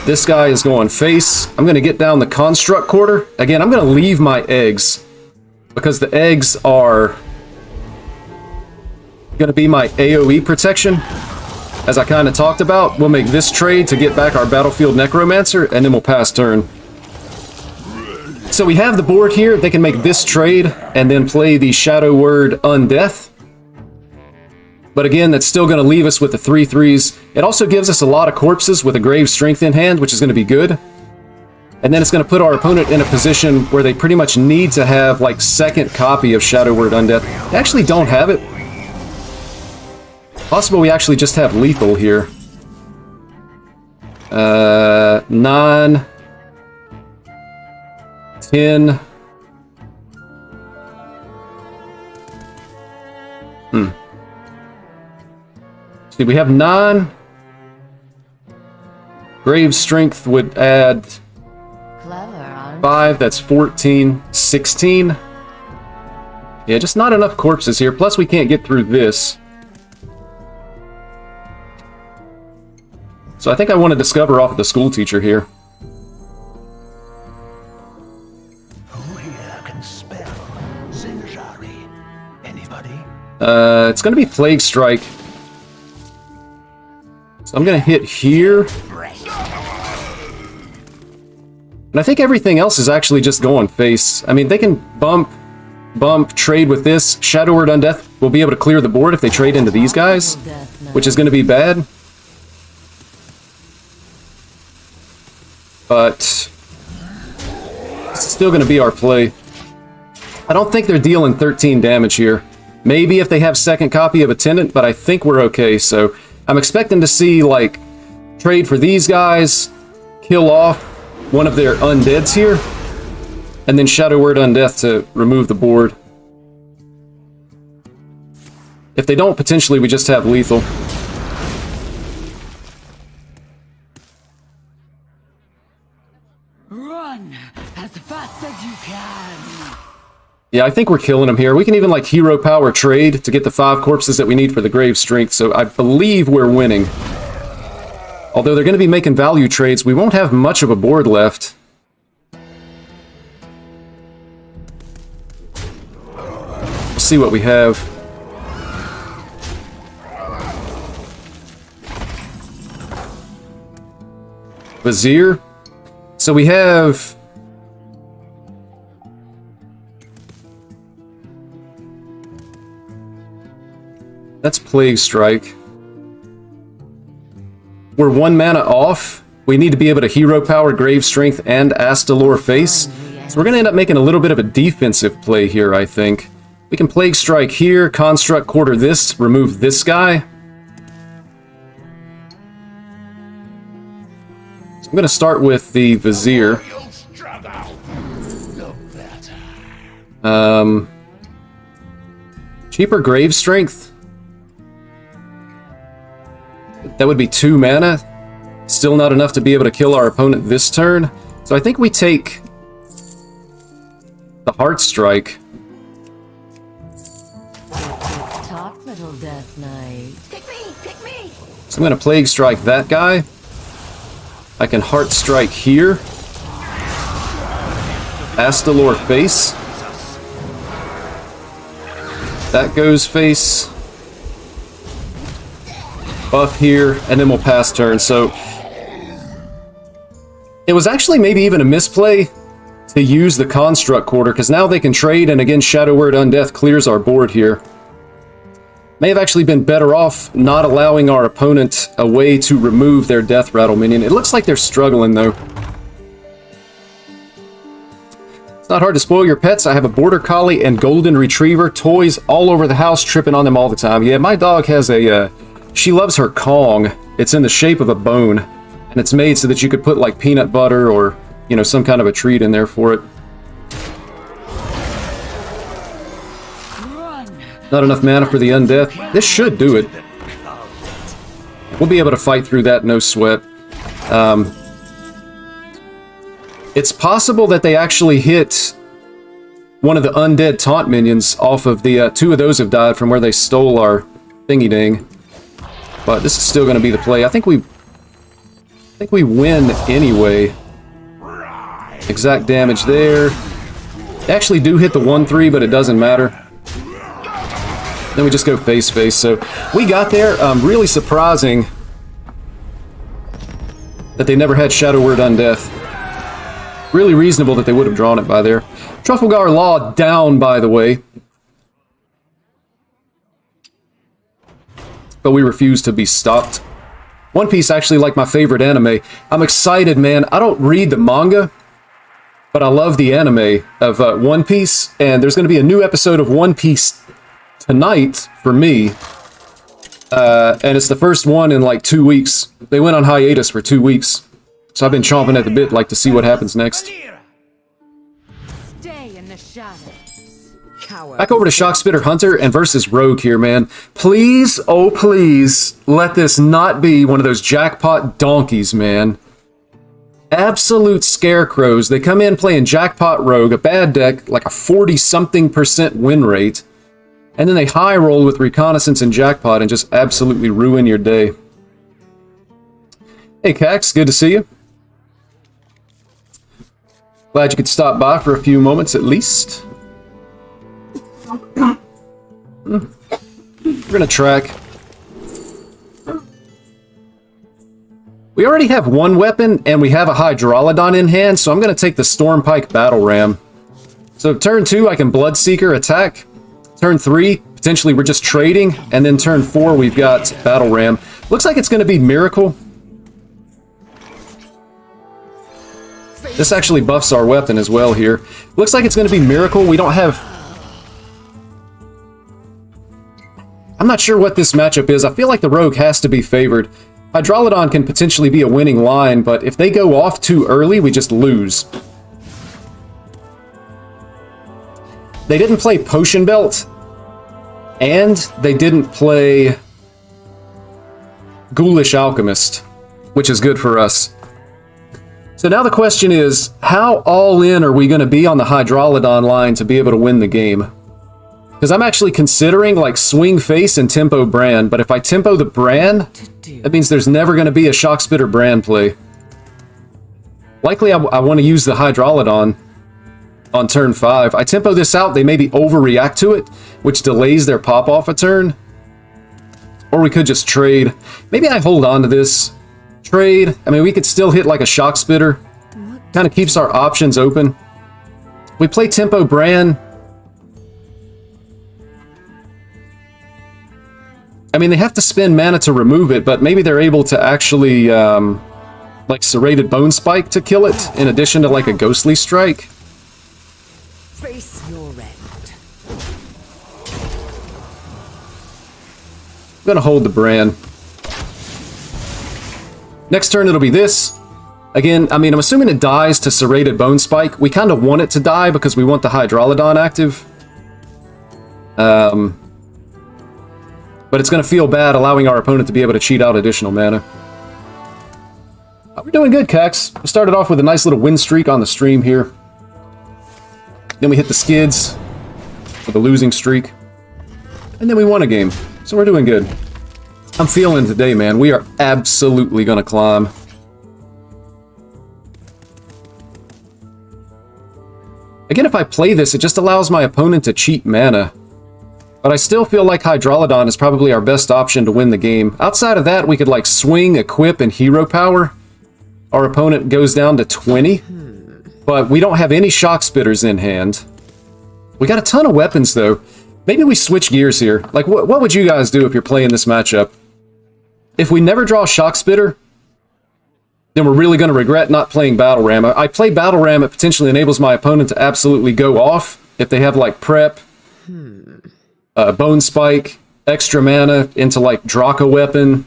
This guy is going face. I'm going to get down the construct quarter. Again, I'm going to leave my eggs because the eggs are going to be my AoE protection. As I kind of talked about, we'll make this trade to get back our Battlefield Necromancer, and then we'll pass turn. So we have the board here. They can make this trade and then play the Shadow Word Undeath. But again, that's still going to leave us with the 3/3s. It also gives us a lot of corpses with a Grave Strength in hand, which is going to be good. And then it's going to put our opponent in a position where they pretty much need to have, like, second copy of Shadow Word Undeath. They actually don't have it. Possible we actually just have lethal here. 9... 10. See, we have 9. Grave Strength would add Clever, aren't 5. That's 14. 16. Yeah, just not enough corpses here. Plus, we can't get through this. So I think I want to discover off of the school teacher here. It's going to be Plague Strike. So I'm going to hit here. And I think everything else is actually just going face. I mean, they can bump, trade with this. Shadow Word Undeath will be able to clear the board if they trade into these guys, which is going to be bad. But it's still going to be our play. I don't think they're dealing 13 damage here. Maybe if they have second copy of Attendant, but I think we're okay. So I'm expecting to see, like, trade for these guys, kill off one of their undeads here, and then Shadow Word Undeath to remove the board. If they don't, potentially we just have lethal. Run as fast as you can. Yeah, I think we're killing them here. We can even, like, hero power trade to get the 5 corpses that we need for the Grave Strength, so I believe we're winning. Although they're going to be making value trades, we won't have much of a board left. We'll see what we have. Vizier. So we have... That's Plague Strike. We're 1 mana off. We need to be able to hero power, Grave Strength, and Astalor face. So we're going to end up making a little bit of a defensive play here, I think. We can Plague Strike here, Construct Quarter this, remove this guy. So I'm going to start with the Vizier. Cheaper Grave Strength. That would be 2 mana. Still not enough to be able to kill our opponent this turn. So I think we take the Heart Strike. Talk, little Death Knight. Pick me! So I'm going to Plague Strike that guy. I can Heart Strike here. Astalor face. That goes face. Buff here, and then we'll pass turn. So it was actually maybe even a misplay to use the Construct Quarter, because now they can trade, and again, Shadow Word Undeath clears our board here. May have actually been better off not allowing our opponent a way to remove their Death Rattle minion. It looks like they're struggling, though. It's not hard to spoil your pets. I have a Border Collie and Golden Retriever. Toys all over the house, tripping on them all the time. Yeah, my dog has a... she loves her Kong. It's in the shape of a bone. And it's made so that you could put, like, peanut butter or, you know, some kind of a treat in there for it. Not enough mana for the undeath. This should do it. We'll be able to fight through that, no sweat. It's possible that they actually hit one of the undead taunt minions off of the... two of those have died from where they stole our thingy-ding. But this is still going to be the play. I think we win anyway. Exact damage there. They actually do hit the 1-3, but it doesn't matter. Then we just go face-face. So we got there. Really surprising that they never had Shadow Word Undeath. Really reasonable that they would have drawn it by there. Trafalgar Law down, by the way. But we refuse to be stopped. One Piece actually like my favorite anime. I'm excited, man. I don't read the manga, but I love the anime of One Piece. And there's going to be a new episode of One Piece tonight for me. And it's the first one in like 2 weeks. They went on hiatus for 2 weeks. So I've been chomping at the bit like to see what happens next. Stay in the shadows. Coward. Back over to Shockspitter Hunter and versus Rogue here, man. Please, oh please, let this not be one of those jackpot donkeys, man. Absolute scarecrows. They come in playing Jackpot Rogue, a bad deck, like a 40-something% win rate. And then they high roll with Reconnaissance and Jackpot and just absolutely ruin your day. Hey Cax, good to see you. Glad you could stop by for a few moments at least. We're gonna track. We already have one weapon and we have a Hydralodon in hand, so I'm gonna take the Stormpike Battle Ram. So turn 2 I can Bloodseeker attack. Turn 3, potentially we're just trading, and then turn 4 we've got Battle Ram. Looks like it's gonna be Miracle. This actually buffs our weapon as well here. Looks like it's going to be Miracle. We don't have... I'm not sure what this matchup is. I feel like the Rogue has to be favored. Hydralodon can potentially be a winning line, but if they go off too early, we just lose. They didn't play Potion Belt, and they didn't play Ghoulish Alchemist, which is good for us. So now the question is, how all in are we going to be on the Hydralodon line to be able to win the game? Because I'm actually considering like Swing Face and Tempo Brand, but if I tempo the Brand, that means there's never going to be a Shockspitter Brand play. Likely I want to use the Hydralodon on turn 5. I tempo this out, they maybe overreact to it, which delays their pop-off a turn. Or we could just trade. Maybe I hold on to this. Trade. I mean, we could still hit like a Shockspitter. Kind of keeps our options open. We play Tempo Brand. I mean, they have to spend mana to remove it, but maybe they're able to actually, like, Serrated Bone Spike to kill it, in addition to, like, a Ghostly Strike. Face your end. I'm gonna hold the Brand. Next turn it'll be this. Again, I mean, I'm assuming it dies to Serrated Bone Spike. We kind of want it to die because we want the Hydralodon active. But it's going to feel bad allowing our opponent to be able to cheat out additional mana. We're doing good, Cax. We started off with a nice little win streak on the stream here. Then we hit the skids with a losing streak. And then we won a game. So we're doing good. I'm feeling today, man. We are absolutely going to climb. Again, if I play this, it just allows my opponent to cheat mana. But I still feel like Hydralodon is probably our best option to win the game. Outside of that, we could like swing, equip, and hero power. Our opponent goes down to 20. But we don't have any Shockspitters in hand. We got a ton of weapons, though. Maybe we switch gears here. Like, what would you guys do if you're playing this matchup? If we never draw Shockspitter, then we're really going to regret not playing Battle Ram. I play Battle Ram, it potentially enables my opponent to absolutely go off. If they have, like, Prep, Bone Spike, extra mana into, like, Draco Weapon.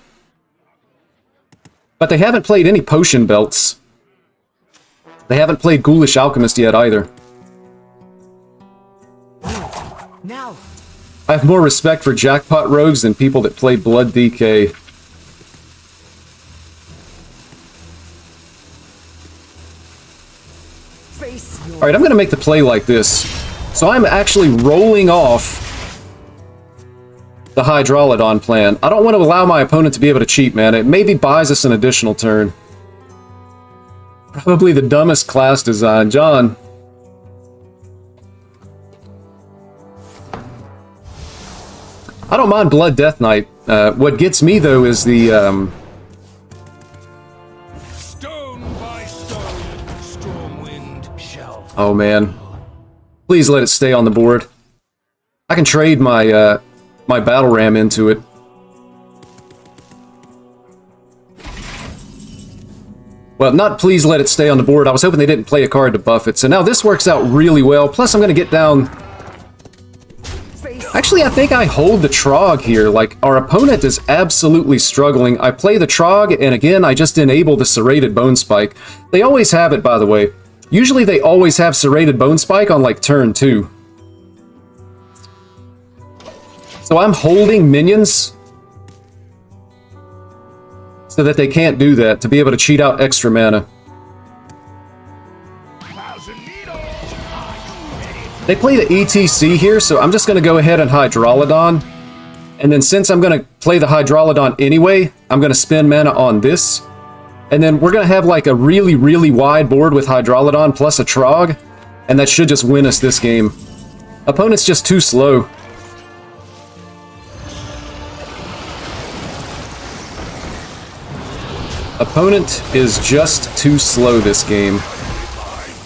But they haven't played any Potion Belts. They haven't played Ghoulish Alchemist yet, either. Now. I have more respect for jackpot rogues than people that play Blood DK. Alright, I'm going to make the play like this. So I'm actually rolling off the Hydralodon plan. I don't want to allow my opponent to be able to cheat, man. It maybe buys us an additional turn. Probably the dumbest class design. John. I don't mind Blood Death Knight. What gets me, though, is the... Stone by stone, Stormwind shall... Oh, man. Please let it stay on the board. I can trade my, my Battle Ram into it. Well, not please let it stay on the board. I was hoping they didn't play a card to buff it. So now this works out really well. Plus, I'm going to get down... Actually, I think I hold the Trog here. Like, our opponent is absolutely struggling. I play the Trog, and again, I just enable the Serrated Bone Spike. They always have it, by the way. Usually they always have Serrated Bone Spike on, like, turn 2. So I'm holding minions so that they can't do that, to be able to cheat out extra mana. They play the ETC here, so I'm just going to go ahead and Hydralodon. And then since I'm going to play the Hydralodon anyway, I'm going to spend mana on this. And then we're going to have like a really, really wide board with Hydralodon plus a Trog. And that should just win us this game. Opponent's just too slow. Opponent is just too slow this game.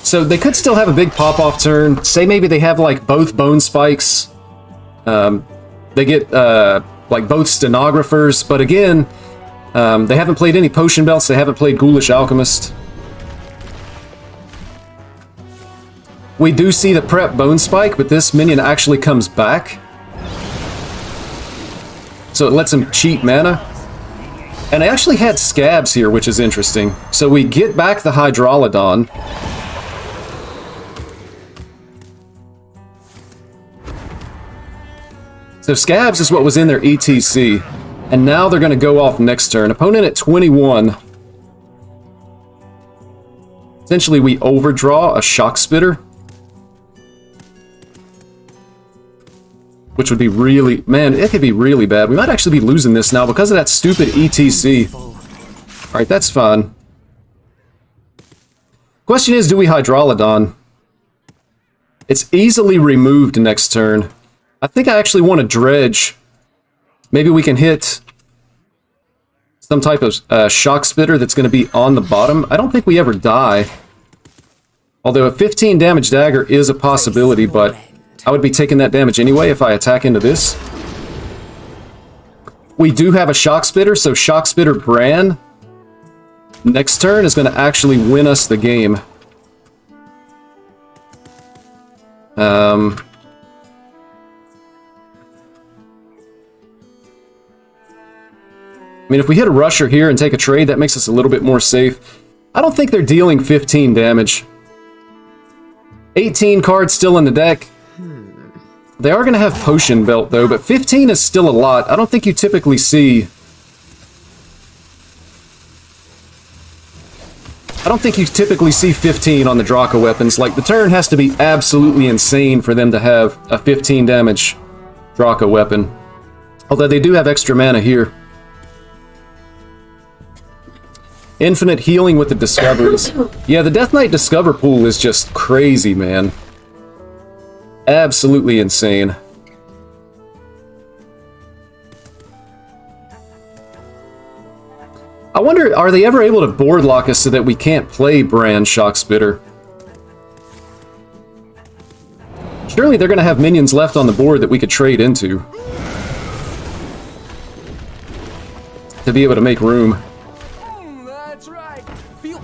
So they could still have a big pop-off turn. Say maybe they have like both Bone Spikes. They get like both Stenographers. But again, they haven't played any Potion Belts. They haven't played Ghoulish Alchemist. We do see the prep Bone Spike, but this minion actually comes back. So it lets him cheat mana. And I actually had Scabs here, which is interesting. So we get back the Hydralodon. So Scabs is what was in their ETC. And now they're going to go off next turn. Opponent at 21. Essentially, we overdraw a Shock Spitter. Which would be really... Man, it could be really bad. We might actually be losing this now because of that stupid ETC. Alright, that's fine. Question is, do we Hydralodon? It's easily removed next turn. I think I actually want to Dredge. Maybe we can hit some type of Shock Spitter that's going to be on the bottom. I don't think we ever die. Although a 15 damage dagger is a possibility, but I would be taking that damage anyway if I attack into this. We do have a Shock Spitter, so Shock Spitter Bran next turn is going to actually win us the game. I mean, if we hit a Rusher here and take a trade, that makes us a little bit more safe. I don't think they're dealing 15 damage. 18 cards still in the deck. They are going to have Potion Belt, though, but 15 is still a lot. I don't think you typically see... I don't think you typically see 15 on the Draka weapons. Like, the turn has to be absolutely insane for them to have a 15 damage Draka weapon. Although they do have extra mana here. Infinite healing with the discoveries. Yeah, the Death Knight Discover pool is just crazy, man. Absolutely insane. I wonder, are they ever able to board lock us so that we can't play Bran Shock Spitter? Surely they're going to have minions left on the board that we could trade into. To be able to make room.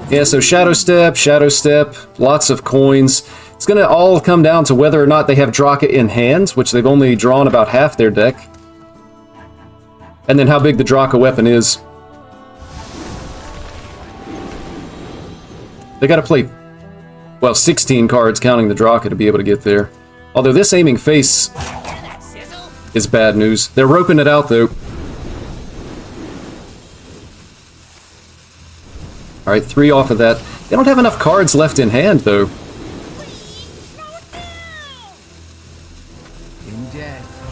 Yeah, so Shadow Step, lots of coins. It's going to all come down to whether or not they have Draka in hand, which they've only drawn about half their deck. And then how big the Draka weapon is. They got to play, well, 16 cards counting the Draka to be able to get there. Although this aiming face is bad news. They're roping it out, though. Alright, 3 off of that. They don't have enough cards left in hand, though.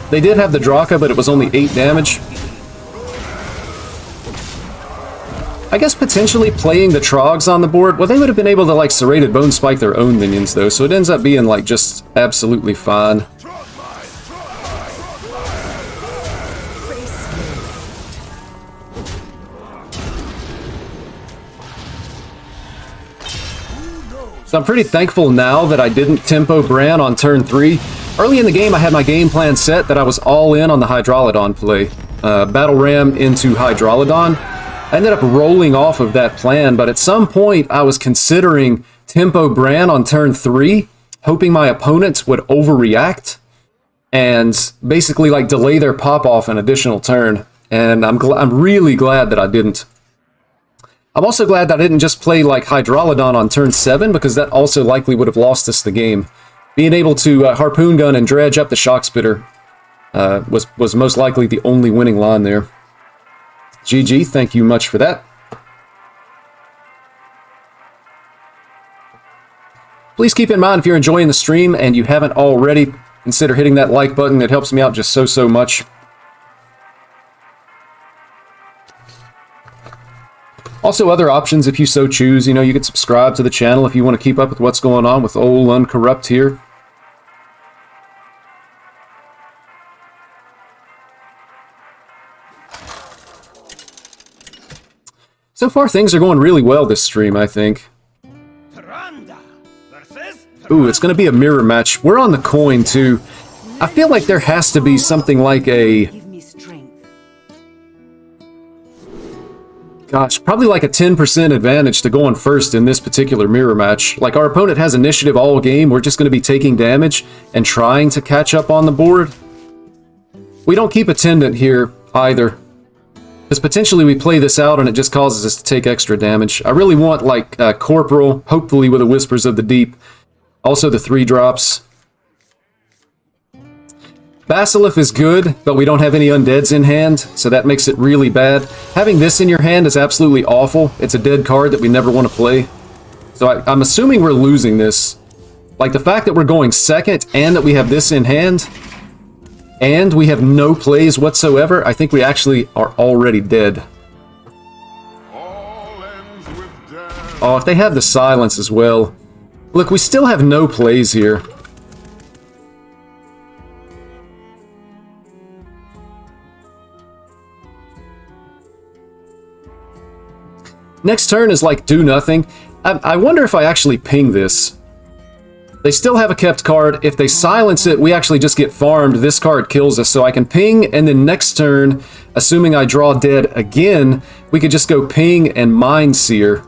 They did have the Draka, but it was only 8 damage. I guess potentially playing the Trogs on the board, well, they would have been able to, like, Serrated Bone Spike their own minions, though, so it ends up being, like, just absolutely fine. So I'm pretty thankful now that I didn't tempo Bran on turn 3. Early in the game, I had my game plan set that I was all in on the Hydralodon play. Battle Ram into Hydralodon. I ended up rolling off of that plan, but at some point I was considering tempo Bran on turn 3, hoping my opponents would overreact and basically like delay their pop-off an additional turn. And I'm really glad that I didn't. I'm also glad that I didn't just play like Hydralodon on turn 7, because that also likely would have lost us the game. Being able to Harpoon Gun and dredge up the Shock Spitter was most likely the only winning line there. GG, thank you much for that. Please keep in mind, if you're enjoying the stream and you haven't already, consider hitting that like button. It helps me out just so much. Also, other options if you so choose. You know, you can subscribe to the channel if you want to keep up with what's going on with old Uncorrupt here. So far, things are going really well this stream, I think. Ooh, it's going to be a mirror match. We're on the coin, too. I feel like there has to be something like a... Gosh, probably like a 10% advantage to going first in this particular mirror match. Like, our opponent has initiative all game. We're just going to be taking damage and trying to catch up on the board. We don't keep Attendant here, either. Because potentially we play this out and it just causes us to take extra damage. I really want, like, Corporal, hopefully with a Whispers of the Deep. Also the 3-drops. Basilisk is good, but we don't have any undeads in hand, so that makes it really bad. Having this in your hand is absolutely awful. It's a dead card that we never want to play. So I'm assuming we're losing this. Like, the fact that we're going second and that we have this in hand... and we have no plays whatsoever, I think we actually are already dead. Oh, if they have the silence as well. Look, we still have no plays here. Next turn is like do nothing. I wonder if I actually ping this. They still have a kept card. If they silence it, we actually just get farmed. This card kills us. So I can ping, and then next turn, assuming I draw dead again, we could just go ping and Mind Seer.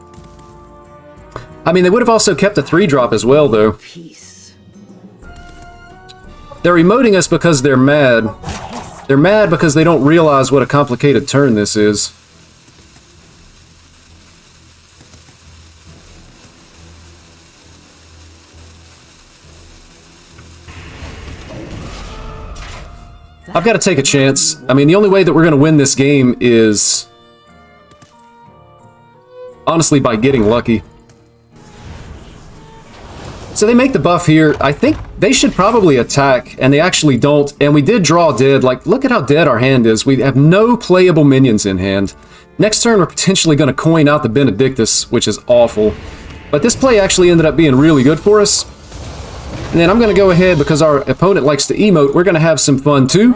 I mean, they would have also kept a 3-drop as well, though. They're emoting us because they're mad. They're mad because they don't realize what a complicated turn this is. I've got to take a chance. I mean, the only way that we're going to win this game is... honestly, by getting lucky. So they make the buff here. I think they should probably attack, and they actually don't. And we did draw dead. Like, look at how dead our hand is. We have no playable minions in hand. Next turn, we're potentially going to coin out the Benedictus, which is awful. But this play actually ended up being really good for us. And then I'm going to go ahead, because our opponent likes to emote, we're going to have some fun too.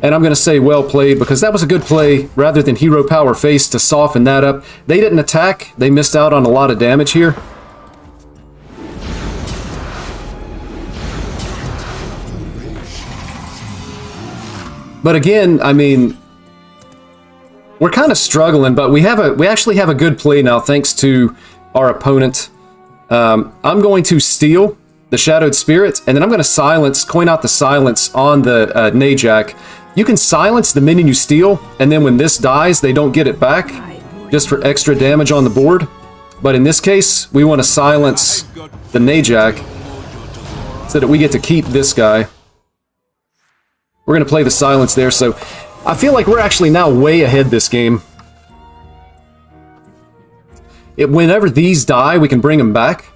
And I'm going to say well played, because that was a good play, rather than Hero Power Face to soften that up. They didn't attack. They missed out on a lot of damage here. But again, I mean, we're kind of struggling, but we actually have a good play now, thanks to our opponent. I'm going to steal the Shadowed Spirit, and then I'm going to coin out the silence on the Najak. You can silence the minion you steal, and then when this dies, they don't get it back, just for extra damage on the board. But in this case, we want to silence the Najak, so that we get to keep this guy. We're going to play the silence there, so I feel like we're actually now way ahead this game. Whenever these die, we can bring them back.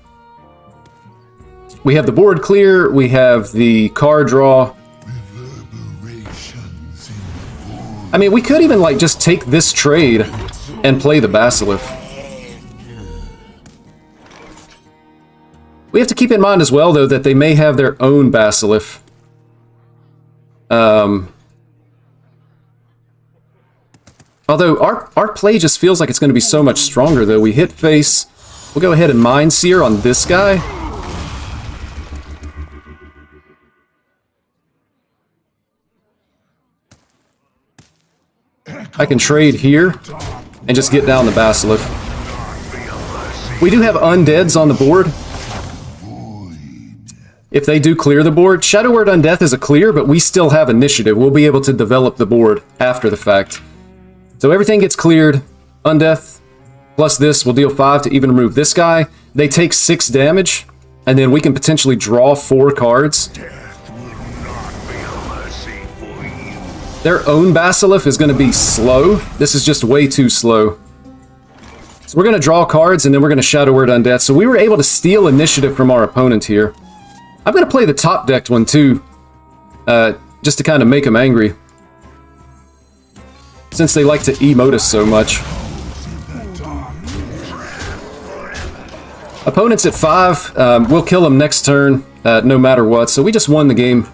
We have the board clear, we have the card draw. I mean, we could even, like, just take this trade and play the Basilisk. We have to keep in mind as well, though, that they may have their own Basilisk. Although, our play just feels like it's going to be so much stronger, though. We hit face. We'll go ahead and Mind Seer on this guy. I can trade here and just get down the Basilisk. We do have undeads on the board. If they do clear the board, Shadow Word Undeath is a clear, but we still have initiative. We'll be able to develop the board after the fact. So everything gets cleared. Undeath plus this will deal 5 to even remove this guy. They take 6 damage, and then we can potentially draw 4 cards. Their own Basilisk is going to be slow. This is just way too slow. So we're going to draw cards, and then we're going to Shadow Word Undeath. So we were able to steal initiative from our opponent here. I'm going to play the top decked one too, just to kind of make them angry. Since they like to emote us so much. Opponent's at 5. We'll kill him next turn, no matter what. So we just won the game.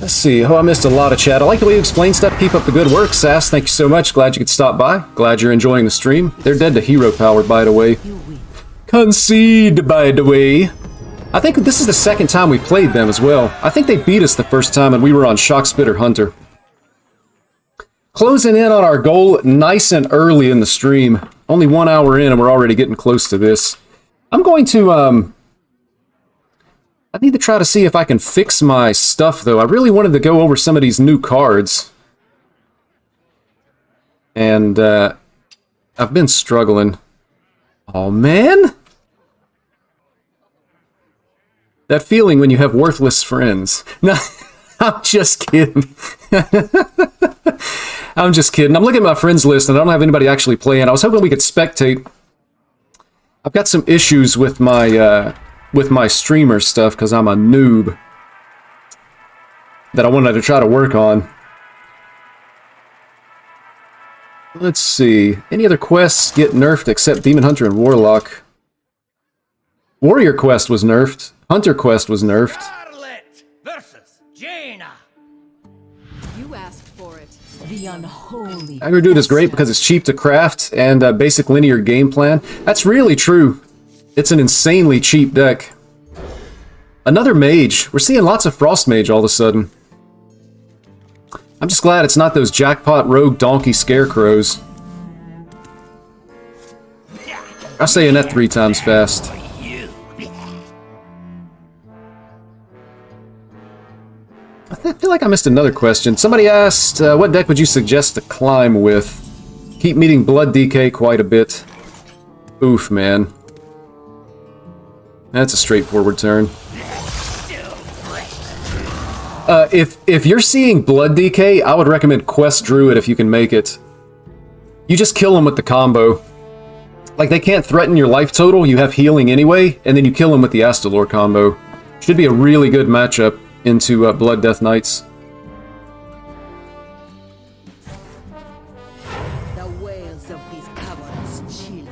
Let's see. Oh, I missed a lot of chat. I like the way you explain stuff. Keep up the good work. Sass, thank you so much. Glad you could stop by. Glad you're enjoying the stream. They're dead to hero power, by the way. Concede, by the way. I think this is the second time we played them as well. I think they beat us the first time and we were on Shockspitter Hunter. Closing in on our goal nice and early in the stream. Only 1 hour in and we're already getting close to this. I'm going to, I need to try to see if I can fix my stuff, though. I really wanted to go over some of these new cards. And, I've been struggling. Oh, man! That feeling when you have worthless friends. No, I'm just kidding. I'm just kidding. I'm looking at my friends list, and I don't have anybody actually playing. I was hoping we could spectate. I've got some issues with my streamer stuff because I'm a noob that I wanted to try to work on. Let's see. Any other quests get nerfed except Demon Hunter and Warlock? Warrior Quest was nerfed. Hunter Quest was nerfed. Scarlet versus Jaina. You asked for it. The unholy. Agridude is great because it's cheap to craft and a basic linear game plan. That's really true. It's an insanely cheap deck. Another mage. We're seeing lots of Frost Mage all of a sudden. I'm just glad it's not those jackpot rogue donkey scarecrows. I'll say that 3 times fast. I feel like I missed another question. Somebody asked, what deck would you suggest to climb with? Keep meeting Blood DK quite a bit. Oof, man. That's a straightforward turn. If you're seeing Blood DK, I would recommend Quest Druid if you can make it. You just kill them with the combo. Like, they can't threaten your life total, you have healing anyway, and then you kill them with the Astalor combo. Should be a really good matchup into Blood Death Knights. The wails of these cowards chill.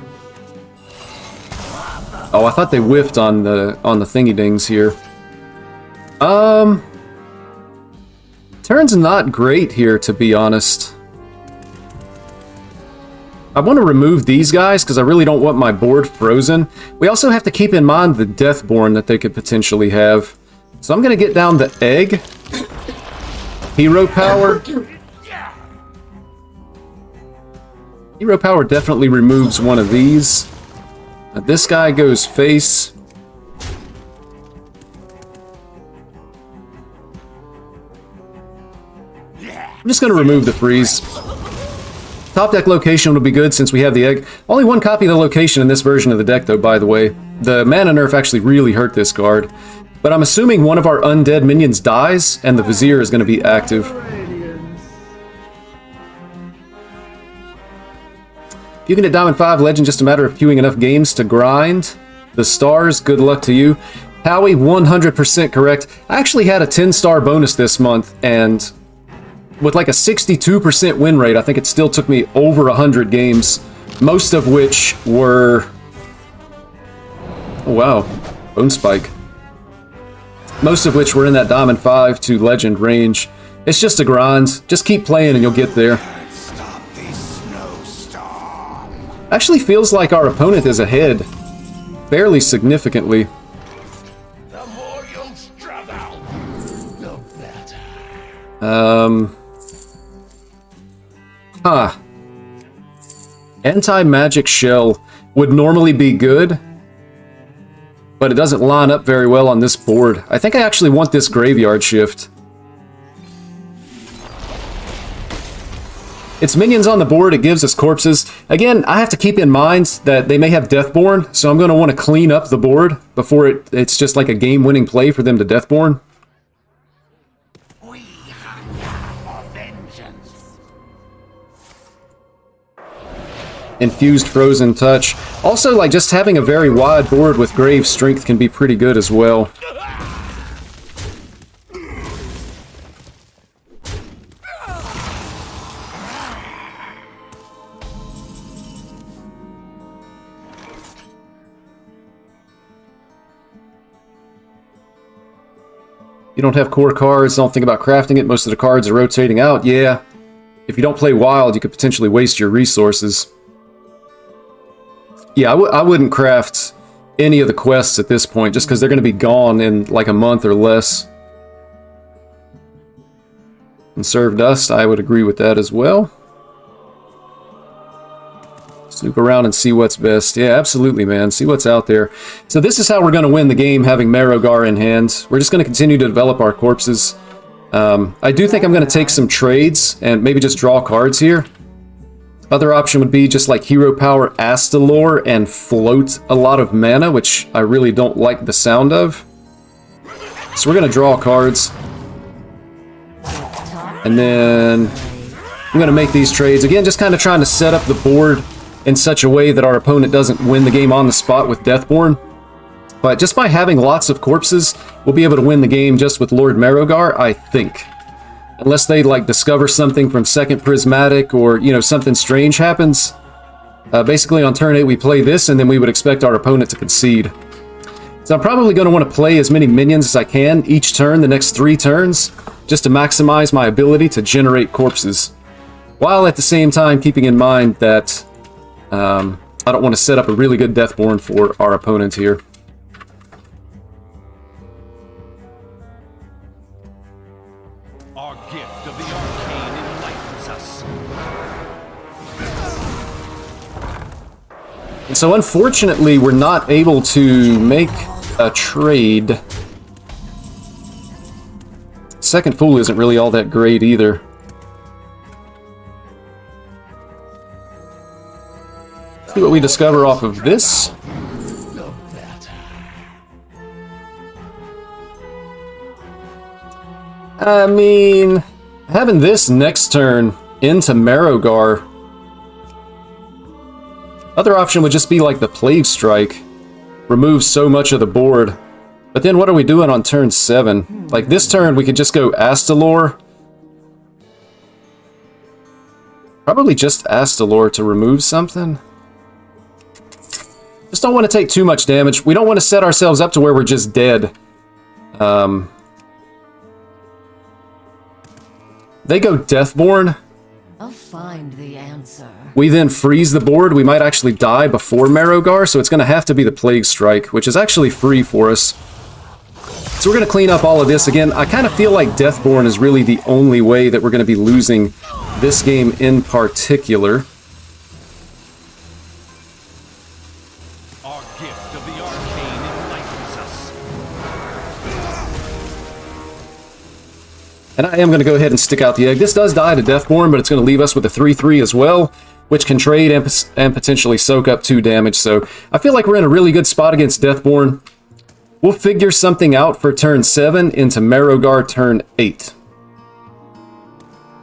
Oh, I thought they whiffed on the thingy dings here. Turn's not great here, to be honest. I want to remove these guys because I really don't want my board frozen. We also have to keep in mind the Deathborn that they could potentially have. So I'm going to get down the egg. Hero power. Hero power definitely removes one of these. This guy goes face. I'm just going to remove the freeze. Top deck location would be good since we have the egg. Only one copy of the location in this version of the deck, though, by the way. The mana nerf actually really hurt this card. But I'm assuming one of our undead minions dies, and the Vizier is going to be active. If you can get Diamond 5 Legend, just a matter of queuing enough games to grind the stars. Good luck to you. Howie, 100% correct. I actually had a 10-star bonus this month, and with like a 62% win rate, I think it still took me over 100 games, most of which were... Oh, wow. Bone Spike. Most of which were in that Diamond 5 to Legend range. It's just a grind. Just keep playing and you'll get there. Actually feels like our opponent is ahead. Fairly significantly. The more you struggle, the better. Anti-magic shell would normally be good, but it doesn't line up very well on this board. I think I actually want this graveyard shift. It's minions on the board, it gives us corpses. Again, I have to keep in mind that they may have Deathborn, so I'm going to want to clean up the board before it's just like a game-winning play for them to Deathborn. We hunger for vengeance. Infused Frozen Touch. Also, like, just having a very wide board with Grave Strength can be pretty good as well. You don't have core cards, don't think about crafting it. Most of the cards are rotating out. Yeah. If you don't play wild, you could potentially waste your resources. Yeah, I wouldn't craft any of the quests at this point, just because they're going to be gone in like a month or less. Conserve Dust, I would agree with that as well. Snoop around and see what's best. Yeah, absolutely, man. See what's out there. So this is how we're going to win the game, having Marogar in hand. We're just going to continue to develop our corpses. I do think I'm going to take some trades and maybe just draw cards here. Other option would be just like Hero Power Astalor and float a lot of mana, which I really don't like the sound of. So we're going to draw cards. And then I'm going to make these trades. Again, just kind of trying to set up the board in such a way that our opponent doesn't win the game on the spot with Deathborn. But just by having lots of corpses, we'll be able to win the game just with Lord Marogar, I think. Unless they, like, discover something from Second Prismatic or, you know, something strange happens. Basically, on turn 8, we play this, and then we would expect our opponent to concede. So I'm probably going to want to play as many minions as I can each turn, the next 3 turns, just to maximize my ability to generate corpses. While at the same time keeping in mind that I don't want to set up a really good Deathborn for our opponent here. Our gift of the arcane enlightens us. And so unfortunately, we're not able to make a trade. Second Fool isn't really all that great either. See what we discover off of this. I mean, having this next turn into Marogar. Other option would just be like the Plague Strike. Remove so much of the board. But then what are we doing on turn 7? Like this turn we could just go Astalor. Probably just Astalor to remove something. Just don't want to take too much damage. We don't want to set ourselves up to where we're just dead. They go Deathborn. I'll find the answer. We then freeze the board. We might actually die before Marogar, so it's going to have to be the Plague Strike, which is actually free for us. So we're going to clean up all of this again. I kind of feel like Deathborn is really the only way that we're going to be losing this game in particular. Our gift of the arcane enlightens us. And I am going to go ahead and stick out the egg. This does die to Deathborn, but it's going to leave us with a 3/3 as well, which can trade and potentially soak up 2 damage. So I feel like we're in a really good spot against Deathborn. We'll figure something out for turn 7 into Marrowgar turn 8.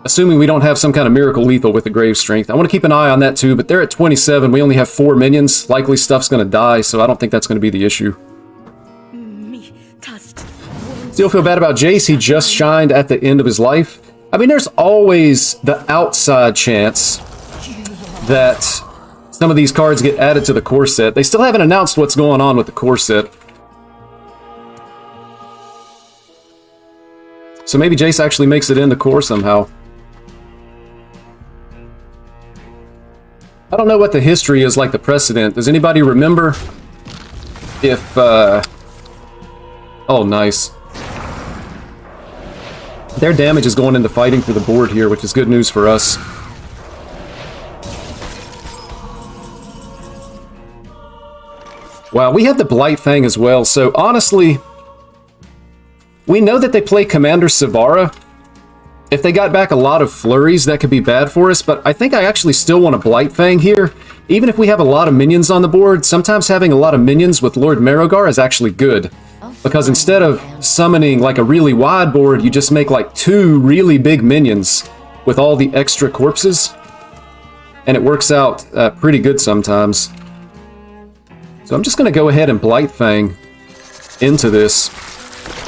Assuming we don't have some kind of miracle lethal with the Grave Strength. I want to keep an eye on that too, but they're at 27. We only have 4 minions. Likely stuff's going to die, so I don't think that's going to be the issue. Still feel bad about Jace. He just shined at the end of his life. I mean, there's always the outside chance that some of these cards get added to the core set. They still haven't announced what's going on with the core set. So maybe Jace actually makes it in the core somehow. I don't know what the history is like, the precedent. Does anybody remember if... Oh, nice. Their damage is going into fighting for the board here, which is good news for us. Wow, we have the Blight Fang as well, so honestly... We know that they play Commander Savara. If they got back a lot of flurries, that could be bad for us, but I think I actually still want a Blight Fang here. Even if we have a lot of minions on the board, sometimes having a lot of minions with Lord Marrowgar is actually good. Because instead of summoning like a really wide board, you just make like 2 really big minions with all the extra corpses. And it works out pretty good sometimes. So I'm just going to go ahead and Blight Fang into this.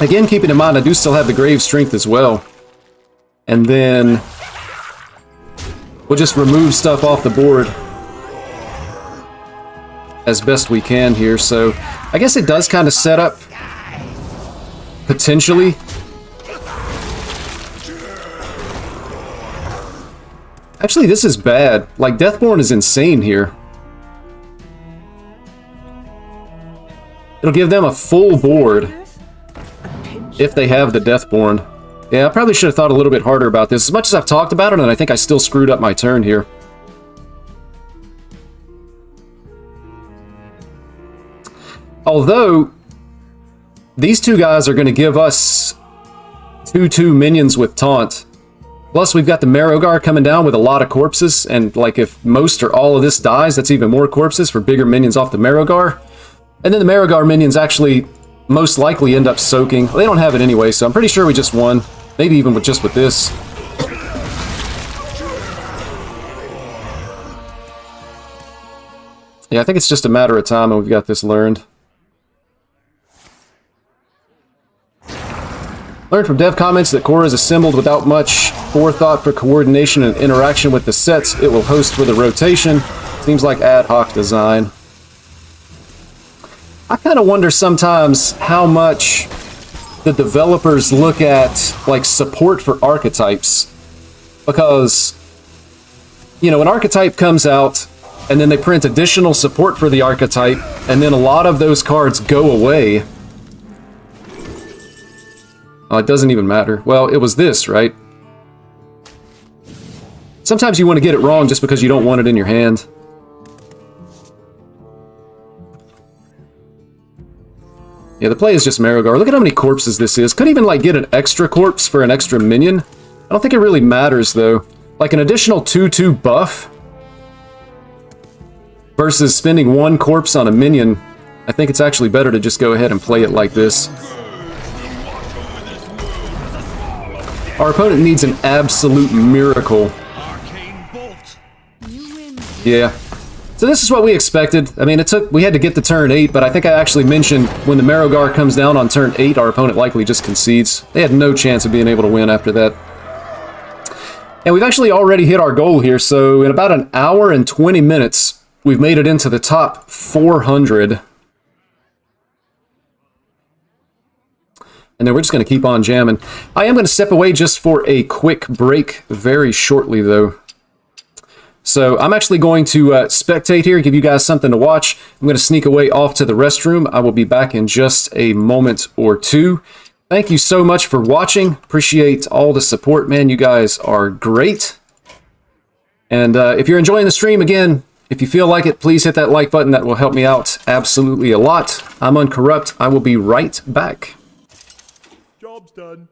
Again, keeping in mind, I do still have the Grave Strength as well. And then we'll just remove stuff off the board as best we can here. So I guess it does kind of set up, potentially, actually this is bad. Like, Deathborn is insane here. It'll give them a full board if they have the Deathborn. Yeah, I probably should have thought a little bit harder about this. As much as I've talked about it, and I think I still screwed up my turn here. Although, these 2 guys are going to give us 2/2 minions with Taunt. Plus, we've got the Marrowgar coming down with a lot of corpses, and like if most or all of this dies, that's even more corpses for bigger minions off the Marrowgar. And then the Marrowgar minions actually most likely end up soaking. They don't have it anyway, so I'm pretty sure we just won. Maybe even with just with this. Yeah, I think it's just a matter of time and we've got this learned. Learned from dev comments that core is assembled without much forethought for coordination and interaction with the sets it will host for the rotation. Seems like ad hoc design. I kind of wonder sometimes how much the developers look at like support for archetypes, because you know, an archetype comes out and then they print additional support for the archetype, and then a lot of those cards go away. Oh, it doesn't even matter. Well, it was this, right? Sometimes you want to get it wrong just because you don't want it in your hand. Yeah, the play is just Marrowgar. Look at how many corpses this is. Could even, like, get an extra corpse for an extra minion. I don't think it really matters, though. Like, an additional 2/2 buff versus spending 1 corpse on a minion. I think it's actually better to just go ahead and play it like this. Our opponent needs an absolute miracle. Yeah. So this is what we expected. I mean, we had to get to turn 8, but I think I actually mentioned when the Marrowgar comes down on turn 8, our opponent likely just concedes. They had no chance of being able to win after that. And we've actually already hit our goal here, so in about an hour and 20 minutes, we've made it into the top 400. And then we're just going to keep on jamming. I am going to step away just for a quick break very shortly, though. So I'm actually going to spectate here, give you guys something to watch. I'm going to sneak away off to the restroom. I will be back in just a moment or two. Thank you so much for watching. Appreciate all the support, man. You guys are great. And if you're enjoying the stream, again, if you feel like it, please hit that like button. That will help me out absolutely a lot. I'm Uncorrupt. I will be right back. Job's done.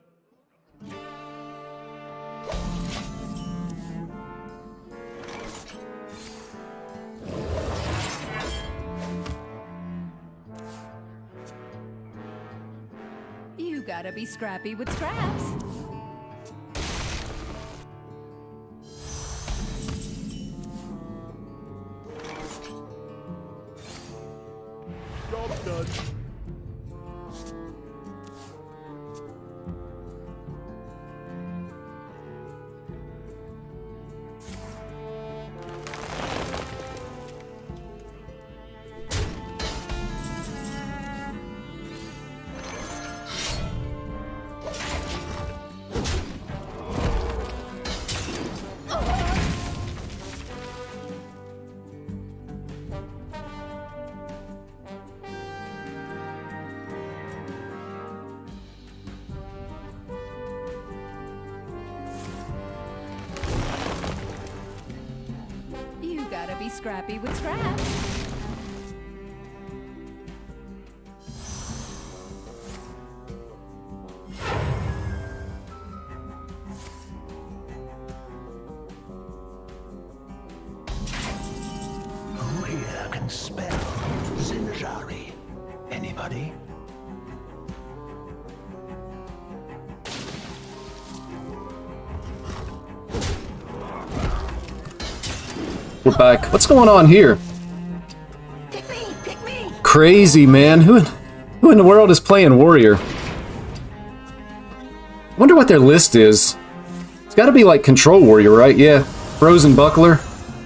gotta be scrappy with scraps. Job done. You gotta be scrappy with scraps. Who here can spell Zinjari? Anybody? We're back. What's going on here? Pick me! Pick me! Crazy, man. Who in the world is playing warrior? Wonder what their list is. It's got to be like control warrior, right? Yeah, frozen buckler.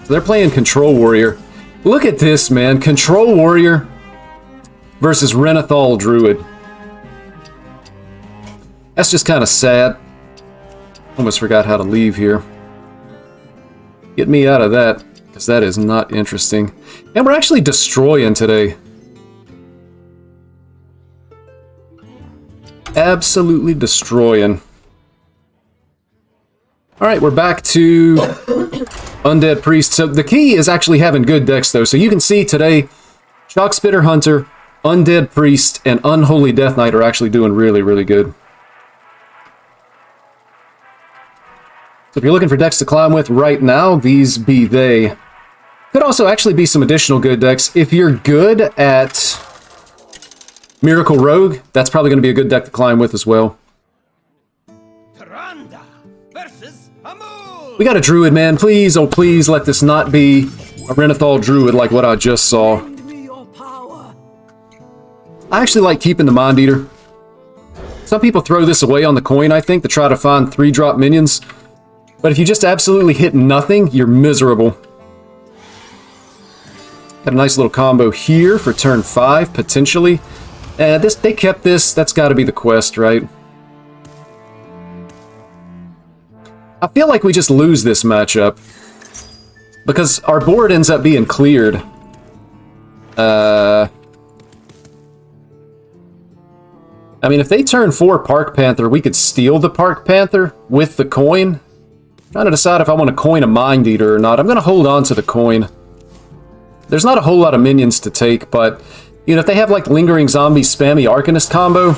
So they're playing control warrior. Look at this, man. Control warrior versus Renathal druid. That's just kind of sad. Almost forgot how to leave here. Get me out of that, because that is not interesting. And we're actually destroying today. Absolutely destroying. Alright, we're back to Undead Priest. So the key is actually having good decks, though. So you can see today, Shock Spitter Hunter, Undead Priest, and Unholy Death Knight are actually doing really, really good. So if you're looking for decks to climb with right now, these be they. Could also actually be some additional good decks. If you're good at Miracle Rogue, that's probably going to be a good deck to climb with as well. Taranda versus Amul. We got a Druid, man. Please, oh please, let this not be a Renathal Druid like what I just saw. Lend me your power. I actually like keeping the Mind Eater. Some people throw this away on the coin, I think, to try to find 3-drop minions. But if you just absolutely hit nothing, you're miserable. Got a nice little combo here for turn 5, potentially. They kept this. That's got to be the quest, right? I feel like we just lose this matchup. Because our board ends up being cleared. I mean, if they turn 4 Park Panther, we could steal the Park Panther with the coin. Trying to decide if I want to coin a Mind Eater or not. I'm going to hold on to the coin. There's not a whole lot of minions to take, but, you know, if they have, like, Lingering Zombie Spammy Arcanist combo,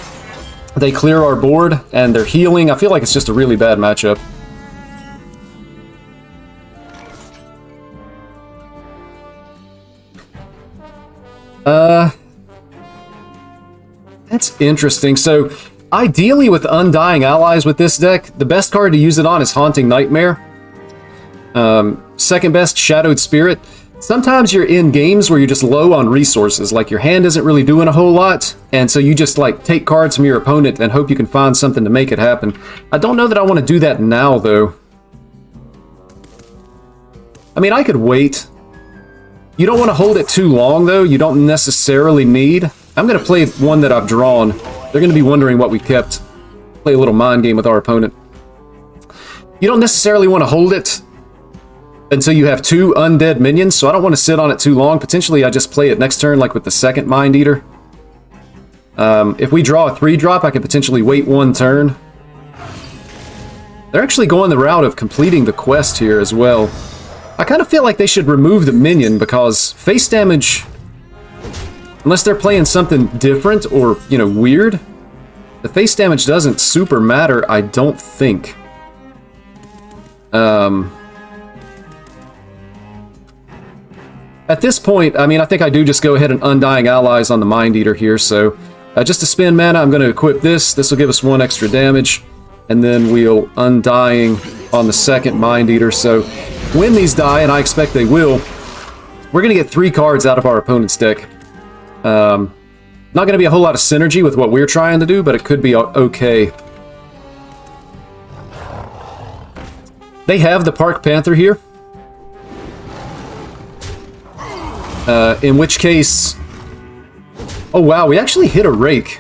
they clear our board, and they're healing. I feel like it's just a really bad matchup. That's interesting. So, ideally with Undying Allies with this deck, the best card to use it on is Haunting Nightmare. Second best, Shadowed Spirit. Sometimes you're in games where you're just low on resources, like your hand isn't really doing a whole lot, and so you just like take cards from your opponent and hope you can find something to make it happen. I don't know that I want to do that now, though. I mean, I could wait. You don't want to hold it too long, though. You don't necessarily need. I'm going to play one that I've drawn. They're going to be wondering what we kept. Play a little mind game with our opponent. You don't necessarily want to hold it until you have 2 undead minions, so I don't want to sit on it too long. Potentially, I just play it next turn, like with the second Mind Eater. If we draw a 3-drop, I could potentially wait 1 turn. They're actually going the route of completing the quest here as well. I kind of feel like they should remove the minion, because face damage, unless they're playing something different or, you know, weird, the face damage doesn't super matter, I don't think. At this point, I mean, I think I do just go ahead and Undying Allies on the Mind Eater here, so Just to spend mana, I'm going to equip this. This will give us 1 extra damage. And then we'll Undying on the second Mind Eater. So when these die, and I expect they will, we're going to get 3 cards out of our opponent's deck. Not going to be a whole lot of synergy with what we're trying to do, but it could be okay. They have the Park Panther here. In which case... Oh wow, we actually hit a Rake.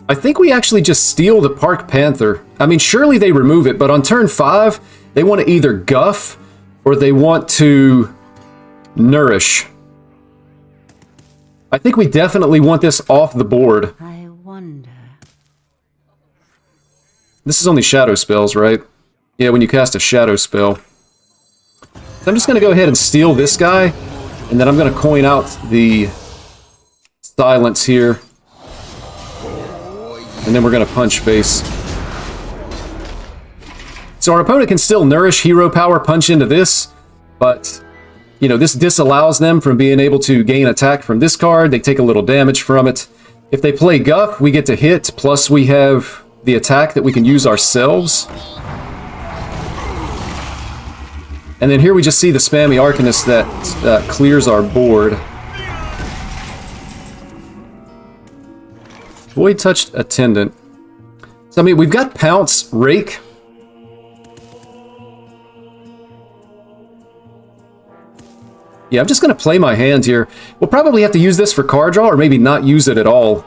I think we actually just steal the Park Panther. I mean, surely they remove it, but on turn 5, they want to either guff or they want to nourish. I think we definitely want this off the board. I wonder. This is only shadow spells, right? Yeah, when you cast a shadow spell. So I'm just going to go ahead and steal this guy, and then I'm going to coin out the silence here. And then we're going to punch face. So our opponent can still nourish hero power, punch into this, but, you know, this disallows them from being able to gain attack from this card. They take a little damage from it. If they play guff, we get to hit, plus we have the attack that we can use ourselves. And then here we just see the spammy Arcanist that clears our board. Void Touched Attendant. So, I mean, we've got Pounce, Rake. Yeah, I'm just going to play my hand here. We'll probably have to use this for card draw, or maybe not use it at all.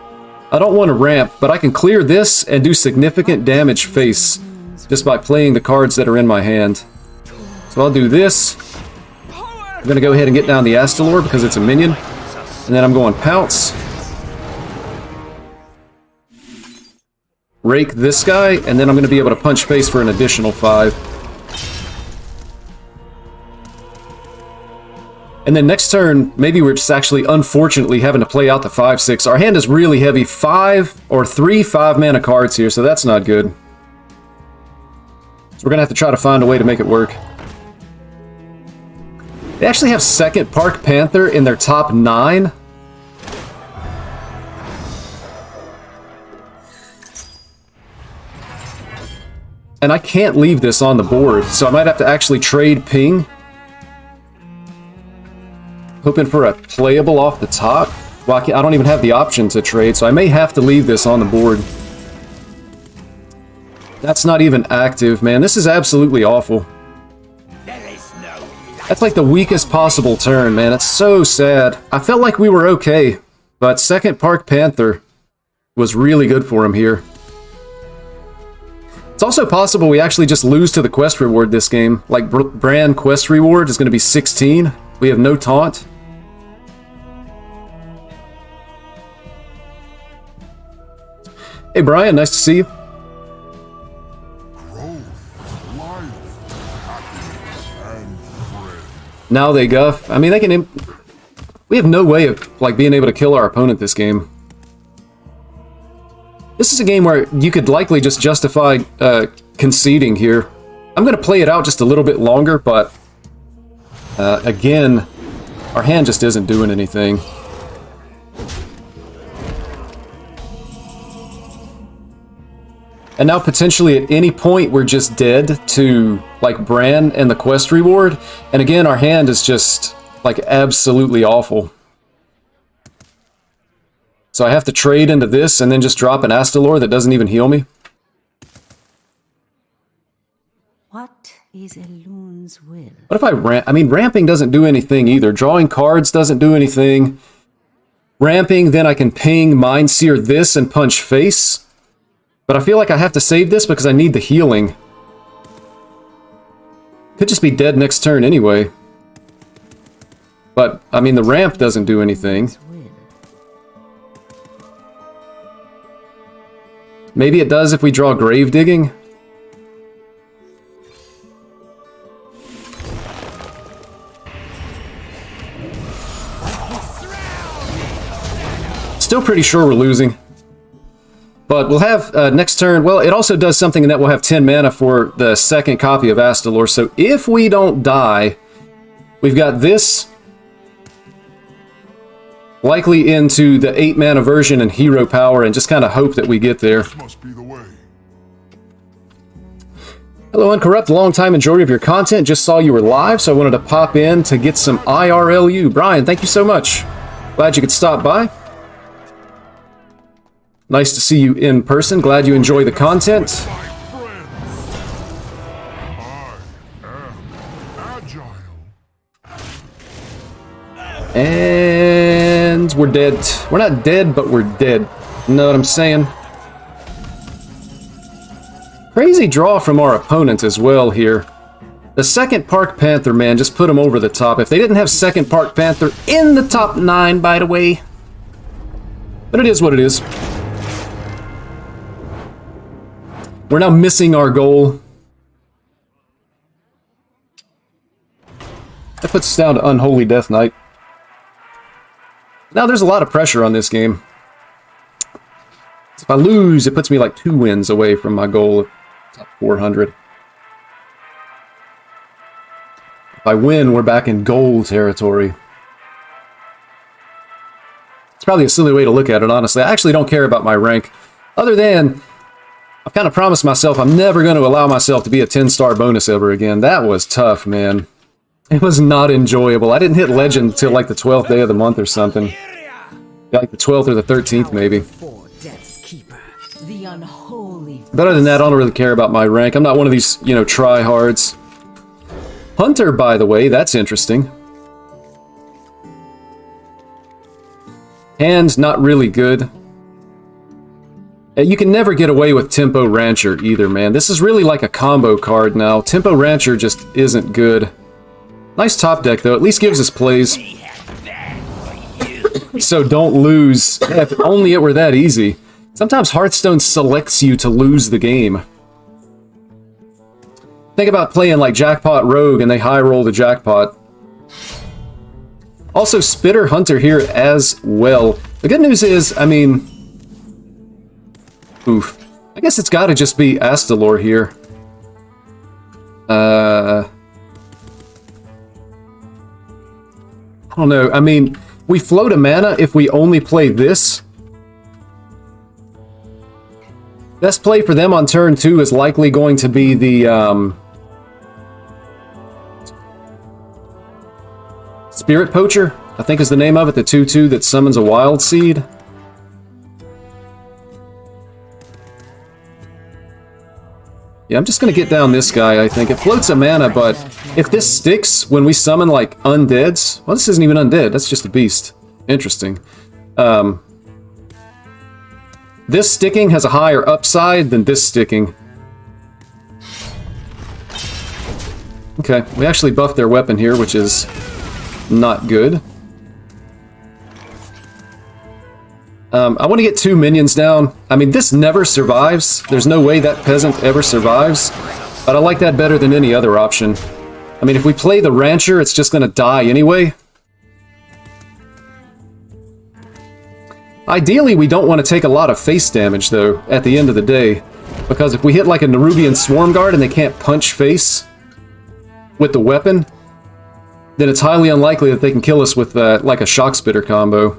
I don't want to ramp, but I can clear this and do significant damage face just by playing the cards that are in my hand. So I'll do this. I'm going to go ahead and get down the Astalor because it's a minion. And then I'm going Pounce. Rake this guy, and then I'm going to be able to punch face for an additional 5. And then next turn, maybe we're just actually unfortunately having to play out the 5/6. Our hand is really heavy. 5 or 3 5-mana cards here, so that's not good. So we're going to have to try to find a way to make it work. They actually have second Park Panther in their top 9. And I can't leave this on the board, so I might have to actually trade ping. Hoping for a playable off the top. Well, I don't even have the option to trade, so I may have to leave this on the board. That's not even active, man. This is absolutely awful. That's like the weakest possible turn, man. It's so sad. I felt like we were okay, but second Park Panther was really good for him here. It's also possible we actually just lose to the quest reward this game. Like, Bran quest reward is going to be 16. We have no taunt. Hey Brian, nice to see you. Now they guff. I mean, they can... We have no way of, like, being able to kill our opponent this game. This is a game where you could likely just justify conceding here. I'm going to play it out just a little bit longer, but... again, our hand just isn't doing anything. And now potentially at any point we're just dead to, like, Bran and the quest reward. And again, our hand is just, like, absolutely awful. So I have to trade into this and then just drop an Astalor that doesn't even heal me. What is Elun's will? What if I ramp? I mean, ramping doesn't do anything either. Drawing cards doesn't do anything. Ramping, then I can ping Mindseer this and punch face. But I feel like I have to save this because I need the healing. Could just be dead next turn anyway. But, I mean, the ramp doesn't do anything. Maybe it does if we draw Grave Digging. Still pretty sure we're losing. But we'll have next turn, well, it also does something in that we'll have 10 mana for the second copy of Astalor. So if we don't die, We've got this. Likely into the 8-mana version and hero power, and just kind of hope that we get there. This must be the way. Hello, Uncorrupt. Long-time enjoyer of your content. Just saw you were live, so I wanted to pop in to get some IRLU. Brian, thank you so much. Glad you could stop by. Nice to see you in person. Glad you enjoy the content. My friends, I am agile. And we're dead. We're not dead, but we're dead. You know what I'm saying? Crazy draw from our opponent as well here. The second Park Panther, man, just put him over the top. If they didn't have second Park Panther in the top 9, by the way. But it is what it is. We're now missing our goal. That puts us down to Unholy Death Knight. Now there's a lot of pressure on this game. If I lose, it puts me like 2 wins away from my goal of top 400. If I win, we're back in gold territory. It's probably a silly way to look at it, honestly. I actually don't care about my rank. Other than, I've kind of promised myself I'm never going to allow myself to be a 10-star bonus ever again. That was tough, man. It was not enjoyable. I didn't hit Legend till like the 12th day of the month or something. Like the 12th or the 13th, maybe. For Death's Keeper, the unholy. But other than that, I don't really care about my rank. I'm not one of these, you know, tryhards. Hunter, by the way, that's interesting. Hand, not really good. You can never get away with Tempo Rancher either, man. This is really like a combo card now. Tempo Rancher just isn't good. Nice top deck, though. At least gives us plays. So don't lose. Yeah, if only it were that easy. Sometimes Hearthstone selects you to lose the game. Think about playing like Jackpot Rogue and they high roll the jackpot. Also, Spitter Hunter here as well. The good news is, I mean... Oof. I guess it's gotta just be Astalor here. I don't know. I mean, we float a mana if we only play this. Best play for them on turn 2 is likely going to be the Spirit Poacher, I think is the name of it, the 2/2 that summons a Wild Seed. Yeah, I'm just going to get down this guy, I think. It floats a mana, but if this sticks when we summon, like, undeads... Well, this isn't even undead. That's just a beast. Interesting. This sticking has a higher upside than this sticking. Okay, we actually buffed their weapon here, which is not good. I want to get 2 minions down. I mean, this never survives. There's no way that peasant ever survives. But I like that better than any other option. I mean, if we play the Rancher, it's just going to die anyway. Ideally, we don't want to take a lot of face damage, though, at the end of the day. Because if we hit like a Nerubian Swarm Guard and they can't punch face with the weapon, then it's highly unlikely that they can kill us with like a Shock Spitter combo.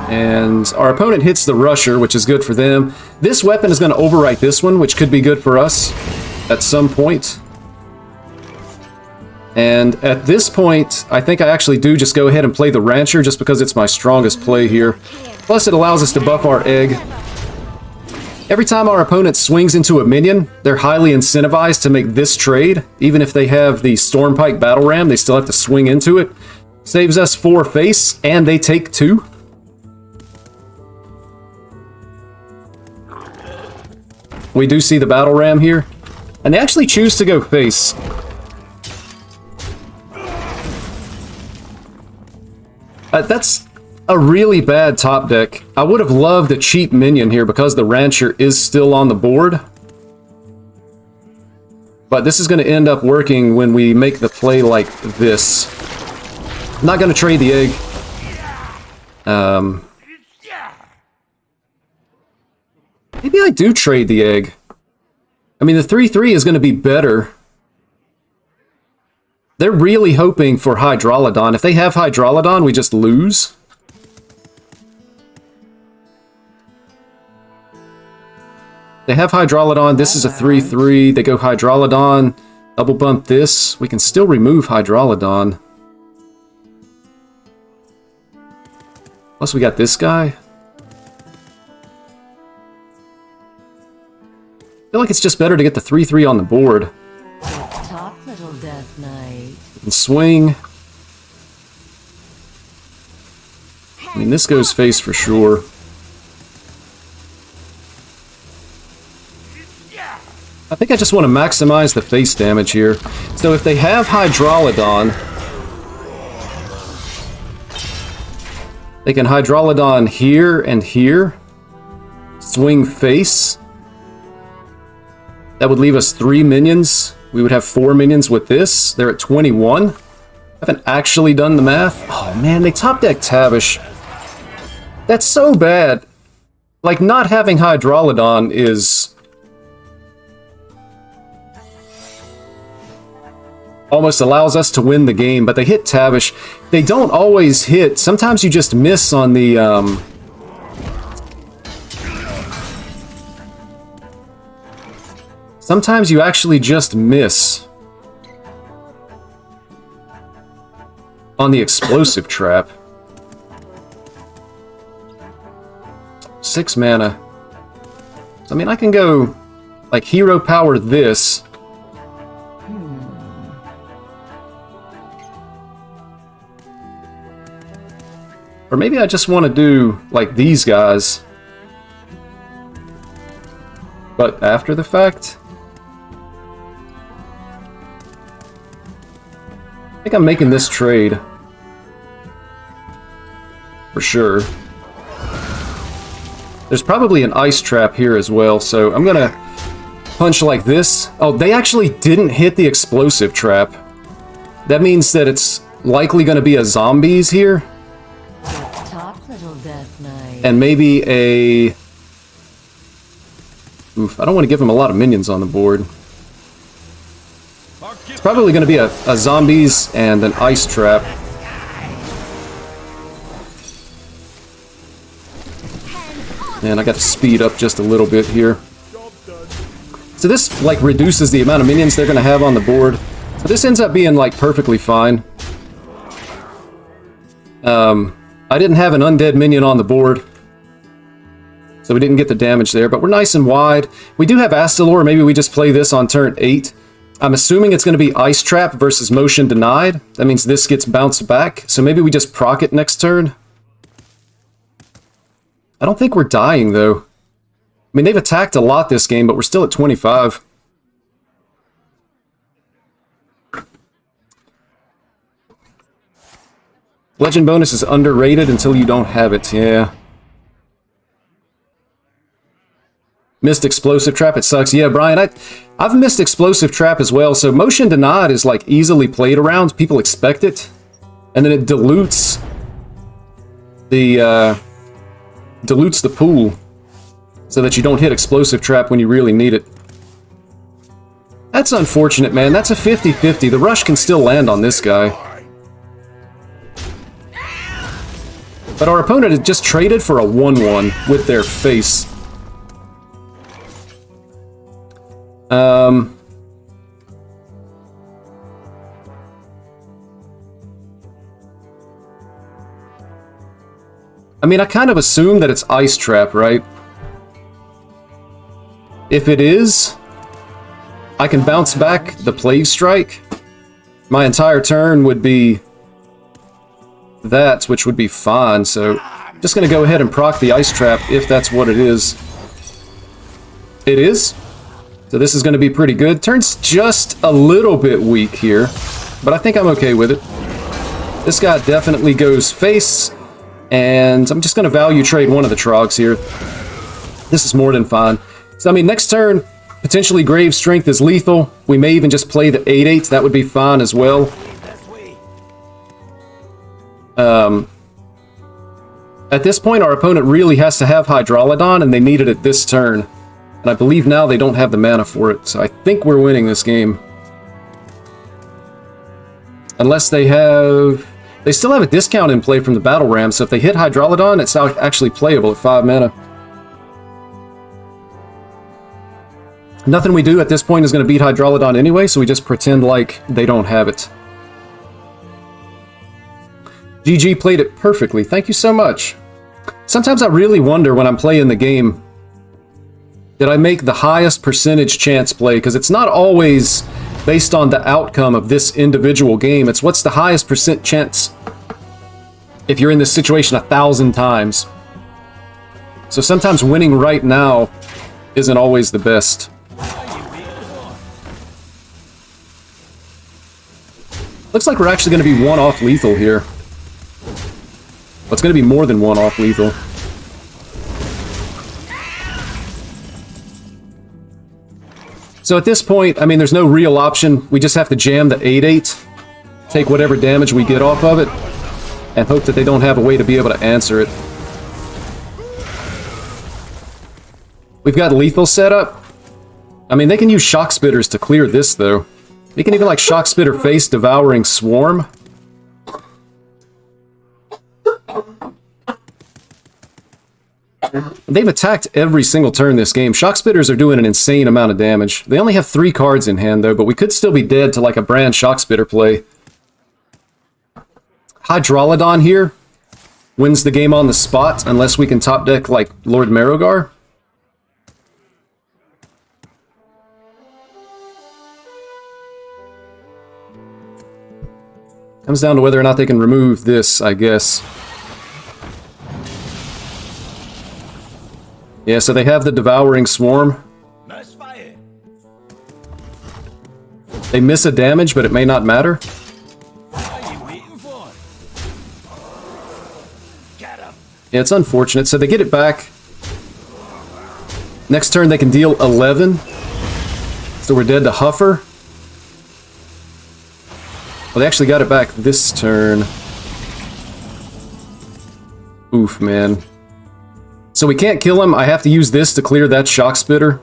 And our opponent hits the Rusher, which is good for them. This weapon is going to overwrite this one, which could be good for us at some point. And at this point, I think I actually do just go ahead and play the Rancher, just because it's my strongest play here. Plus, it allows us to buff our egg. Every time our opponent swings into a minion, they're highly incentivized to make this trade. Even if they have the Stormpike Battle Ram, they still have to swing into it. Saves us 4 face, and they take 2. We do see the Battle Ram here. And they actually choose to go face. That's a really bad top deck. I would have loved a cheap minion here because the Rancher is still on the board. But this is going to end up working when we make the play like this. I'm not going to trade the egg. Maybe I do trade the egg. I mean, the 3/3 is going to be better. They're really hoping for Hydrolodon. If they have Hydrolodon, we just lose. They have Hydrolodon. This is a 3/3. They go Hydrolodon. Double bump this. We can still remove Hydrolodon. Plus we got this guy. I feel like it's just better to get the 3/3 on the board. Talk, little Death Knight. And swing. I mean, this goes face for sure. I think I just want to maximize the face damage here. So if they have Hydrolodon, they can Hydrolodon here and here. Swing face. That would leave us 3 minions. We would have 4 minions with this. They're at 21. I haven't actually done the math. Oh man, they top deck Tavish. That's so bad. Like, not having Hydrolodon is almost allows us to win the game, but they hit Tavish. They don't always hit. Sometimes you just miss on the sometimes you actually just miss on the explosive trap. 6 mana. So, I mean, I can go like hero power this. Or maybe I just want to do like these guys. But after the fact. I think I'm making this trade. For sure. There's probably an ice trap here as well, so I'm gonna punch like this. Oh, they actually didn't hit the explosive trap. That means that it's likely gonna be a zombies here. Talk, little Death Knight. And maybe a... Oof, I don't want to give him a lot of minions on the board. It's probably going to be a zombies and an ice trap. And I got to speed up just a little bit here. So this, like, reduces the amount of minions they're going to have on the board. So this ends up being, like, perfectly fine. I didn't have an undead minion on the board, so we didn't get the damage there, but we're nice and wide. We do have Astalor. Maybe we just play this on turn 8. I'm assuming it's going to be Ice Trap versus Motion Denied. That means this gets bounced back, so maybe we just proc it next turn. I don't think we're dying, though. I mean, they've attacked a lot this game, but we're still at 25. Legend bonus is underrated until you don't have it, yeah. Missed Explosive Trap, it sucks. Yeah, Brian, I've missed Explosive Trap as well, so Motion Denied is like easily played around, people expect it, and then it dilutes the pool so that you don't hit Explosive Trap when you really need it. That's unfortunate, man. That's a 50-50. The rush can still land on this guy. But our opponent had just traded for a 1/1 with their face. I mean, I kind of assume that it's Ice Trap, right? If it is, I can bounce back the Plague Strike. My entire turn would be that, which would be fine, so I'm just going to go ahead and proc the Ice Trap if that's what it is. It is. So this is going to be pretty good. Turn's just a little bit weak here, but I think I'm okay with it. This guy definitely goes face, and I'm just going to value trade one of the Trogs here. This is more than fine. So, I mean, next turn, potentially Grave Strength is lethal. We may even just play the 8/8. That would be fine as well. At this point, our opponent really has to have Hydralodon, and they need it this turn. And I believe now they don't have the mana for it, so I think we're winning this game. Unless they have... They still have a discount in play from the Battle Ram, so if they hit Hydralodon, it's actually playable at 5 mana. Nothing we do at this point is going to beat Hydralodon anyway, so we just pretend like they don't have it. GG played it perfectly. Thank you so much. Sometimes I really wonder when I'm playing the game, did I make the highest percentage chance play? Because it's not always based on the outcome of this individual game. It's what's the highest percent chance if you're in this situation 1,000 times. So sometimes winning right now isn't always the best. Looks like we're actually going to be 1 off lethal here. Well, it's going to be more than 1 off lethal. So at this point, I mean, there's no real option. We just have to jam the 8/8, take whatever damage we get off of it, and hope that they don't have a way to be able to answer it. We've got lethal set up. I mean, they can use Shock Spitters to clear this, though. They can even, like, Shock Spitter face Devouring Swarm. They've attacked every single turn this game. Shock Spitters are doing an insane amount of damage. They only have 3 cards in hand, though, but we could still be dead to, like, a brand Shock Spitter play. Hydralodon here wins the game on the spot, unless we can top deck, like, Lord Marogar. Comes down to whether or not they can remove this, I guess. Yeah, so they have the Devouring Swarm. They miss a damage, but it may not matter. Yeah, it's unfortunate. So they get it back. Next turn they can deal 11. So we're dead to Huffer. Well, they actually got it back this turn. Oof, man. So we can't kill him. I have to use this to clear that Shock Spitter.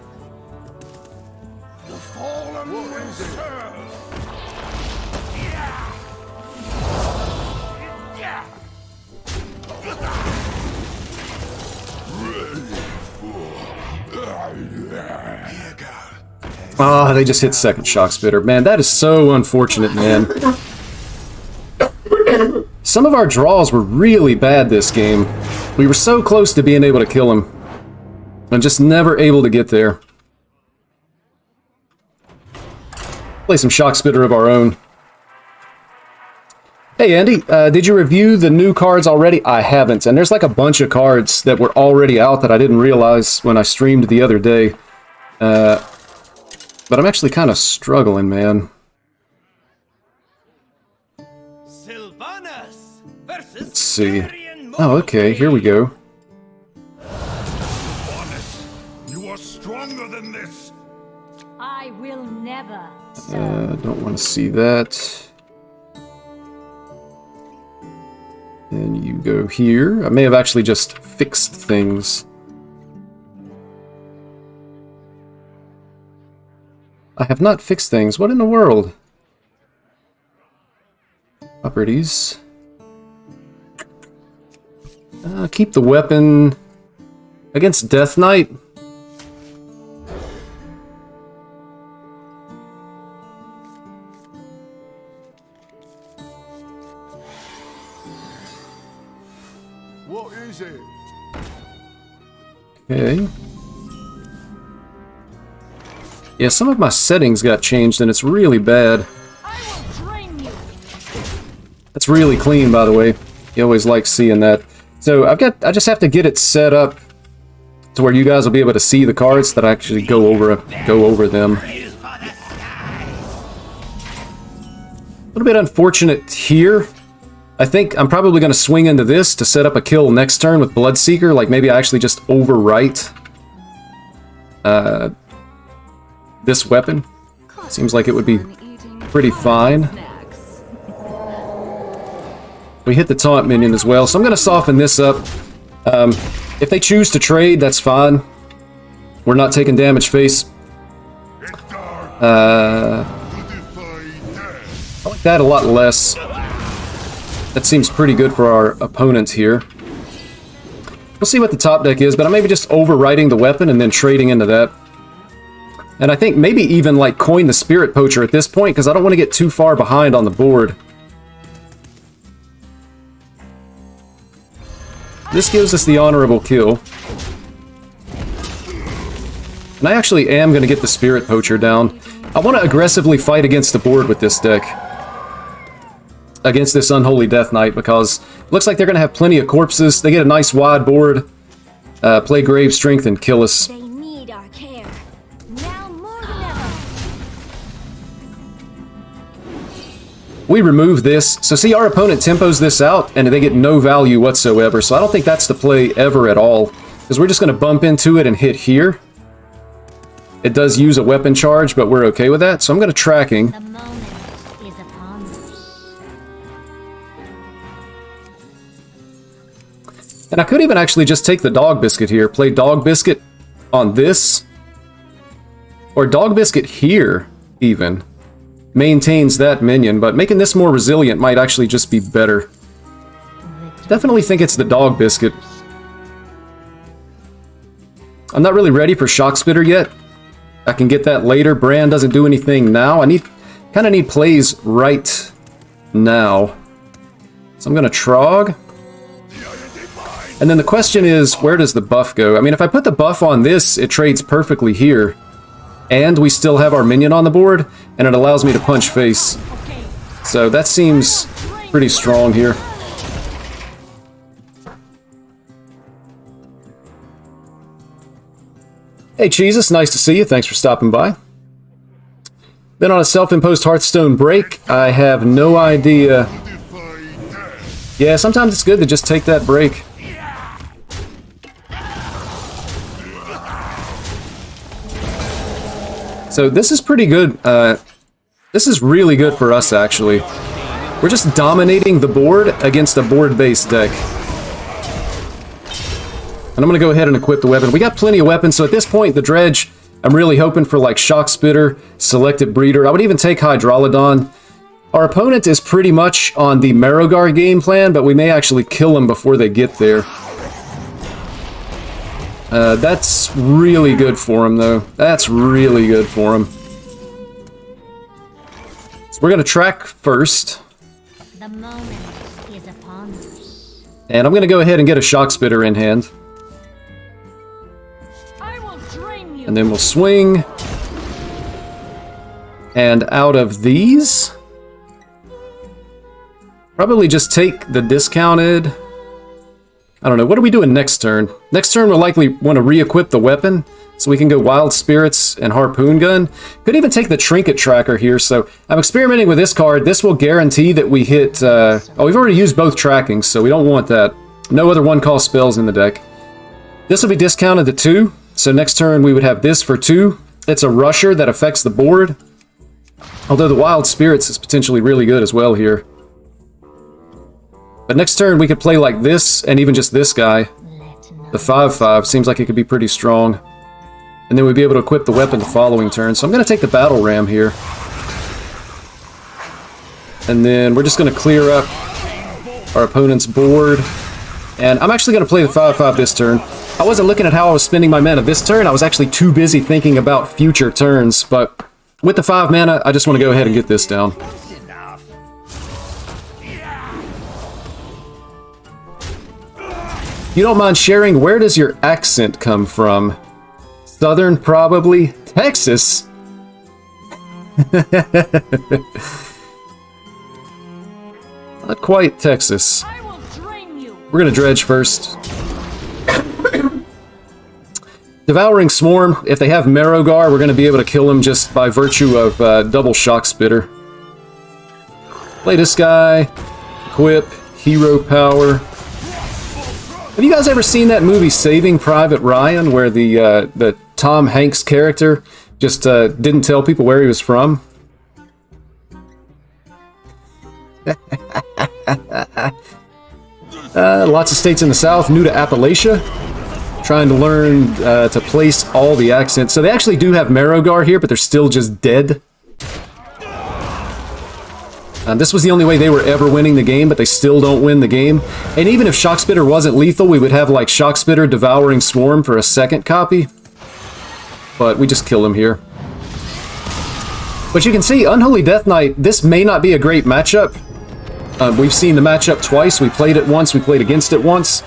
Ah, they just hit second Shock Spitter. Man, that is so unfortunate, man. Some of our draws were really bad this game. We were so close to being able to kill him. And just never able to get there. Play some Shock Spitter of our own. Hey Andy, did you review the new cards already? I haven't, and there's like a bunch of cards that were already out that I didn't realize when I streamed the other day. But I'm actually kind of struggling, man. Let's see. Oh, okay, here we go. You are stronger than this. I will never. Don't want to see that. Then you go here. I may have actually just fixed things. I have not fixed things. What in the world? Properties. Keep the weapon against Death Knight. What is it? Okay. Yeah, some of my settings got changed and it's really bad. I will drain you. That's really clean, by the way. You always like seeing that. So I just have to get it set up to where you guys will be able to see the cards that I actually go over them. A little bit unfortunate here. I think I'm probably going to swing into this to set up a kill next turn with Bloodseeker. Like maybe I actually just overwrite this weapon. Seems like it would be pretty fine. We hit the taunt minion as well, so I'm going to soften this up. If they choose to trade, that's fine. We're not taking damage face. I like that a lot less. That seems pretty good for our opponent here. We'll see what the top deck is, but I'm maybe just overwriting the weapon and then trading into that. And I think maybe even like coin the Spirit Poacher at this point, because I don't want to get too far behind on the board. This gives us the honorable kill. And I actually am going to get the Spirit Poacher down. I want to aggressively fight against the board with this deck. Against this Unholy Death Knight, because it looks like they're going to have plenty of corpses. They get a nice wide board, play Grave Strength, and kill us. They need our care. Now more than ever. We remove this. So see, our opponent tempos this out, and they get no value whatsoever. So I don't think that's the play ever at all, because we're just going to bump into it and hit here. It does use a weapon charge, but we're okay with that. So I'm going to tracking. The moment is upon us. And I could even actually just take the Dog Biscuit here, play Dog Biscuit on this, or Dog Biscuit here, even. Maintains that minion, but making this more resilient might actually just be better. Definitely think it's the Dog Biscuit. I'm not really ready for Shock Spitter yet. I can get that later. Bran doesn't do anything now. I kind of need plays right now. So I'm going to Trog. And then the question is, where does the buff go? I mean, if I put the buff on this, it trades perfectly here. And we still have our minion on the board, and it allows me to punch face. So that seems pretty strong here. Hey Jesus, nice to see you. Thanks for stopping by. Been on a self-imposed Hearthstone break. I have no idea. Yeah, sometimes it's good to just take that break. So this is pretty good. This is really good for us, actually. We're just dominating the board against a board-based deck. And I'm going to go ahead and equip the weapon. We got plenty of weapons, so at this point, the Dredge, I'm really hoping for like Shock Spitter, Selected Breeder. I would even take Hydralodon. Our opponent is pretty much on the Marrowgar game plan, but we may actually kill them before they get there. That's really good for him, though. That's really good for him. So we're going to track first. The moment is upon us. And I'm going to go ahead and get a Shock Spitter in hand. I will drain you. And then we'll swing. And out of these, probably just take the discounted. I don't know, what are we doing next turn? Next turn we'll likely want to re-equip the weapon, so we can go Wild Spirits and Harpoon Gun. Could even take the Trinket Tracker here, so I'm experimenting with this card. This will guarantee that we hit... oh, we've already used both trackings, so we don't want that. No other one-cost spells in the deck. This will be discounted to 2, so next turn we would have this for 2. It's a Rusher that affects the board. Although the Wild Spirits is potentially really good as well here. But next turn we could play like this, and even just this guy. The 5/5 seems like it could be pretty strong. And then we'd be able to equip the weapon the following turn. So I'm going to take the Battle Ram here. And then we're just going to clear up our opponent's board. And I'm actually going to play the 5/5 this turn. I wasn't looking at how I was spending my mana this turn. I was actually too busy thinking about future turns. But with the 5 mana, I just want to go ahead and get this down. You don't mind sharing, where does your accent come from? Southern, probably. Texas? Not quite Texas. We're gonna Dredge first. Devouring Swarm, if they have Marrowgar, we're gonna be able to kill him just by virtue of double Shock Spitter. Play this guy. Equip. Hero Power. Have you guys ever seen that movie Saving Private Ryan, where the Tom Hanks character just didn't tell people where he was from? Lots of states in the South, new to Appalachia. Trying to learn to place all the accents. So they actually do have Marrowgar here, but they're still just dead. This was the only way they were ever winning the game, but they still don't win the game. And even if Shockspitter wasn't lethal, we would have like Shockspitter Devouring Swarm for a second copy. But we just kill him here. But you can see, Unholy Death Knight, this may not be a great matchup. We've seen the matchup twice. We played it once, we played against it once.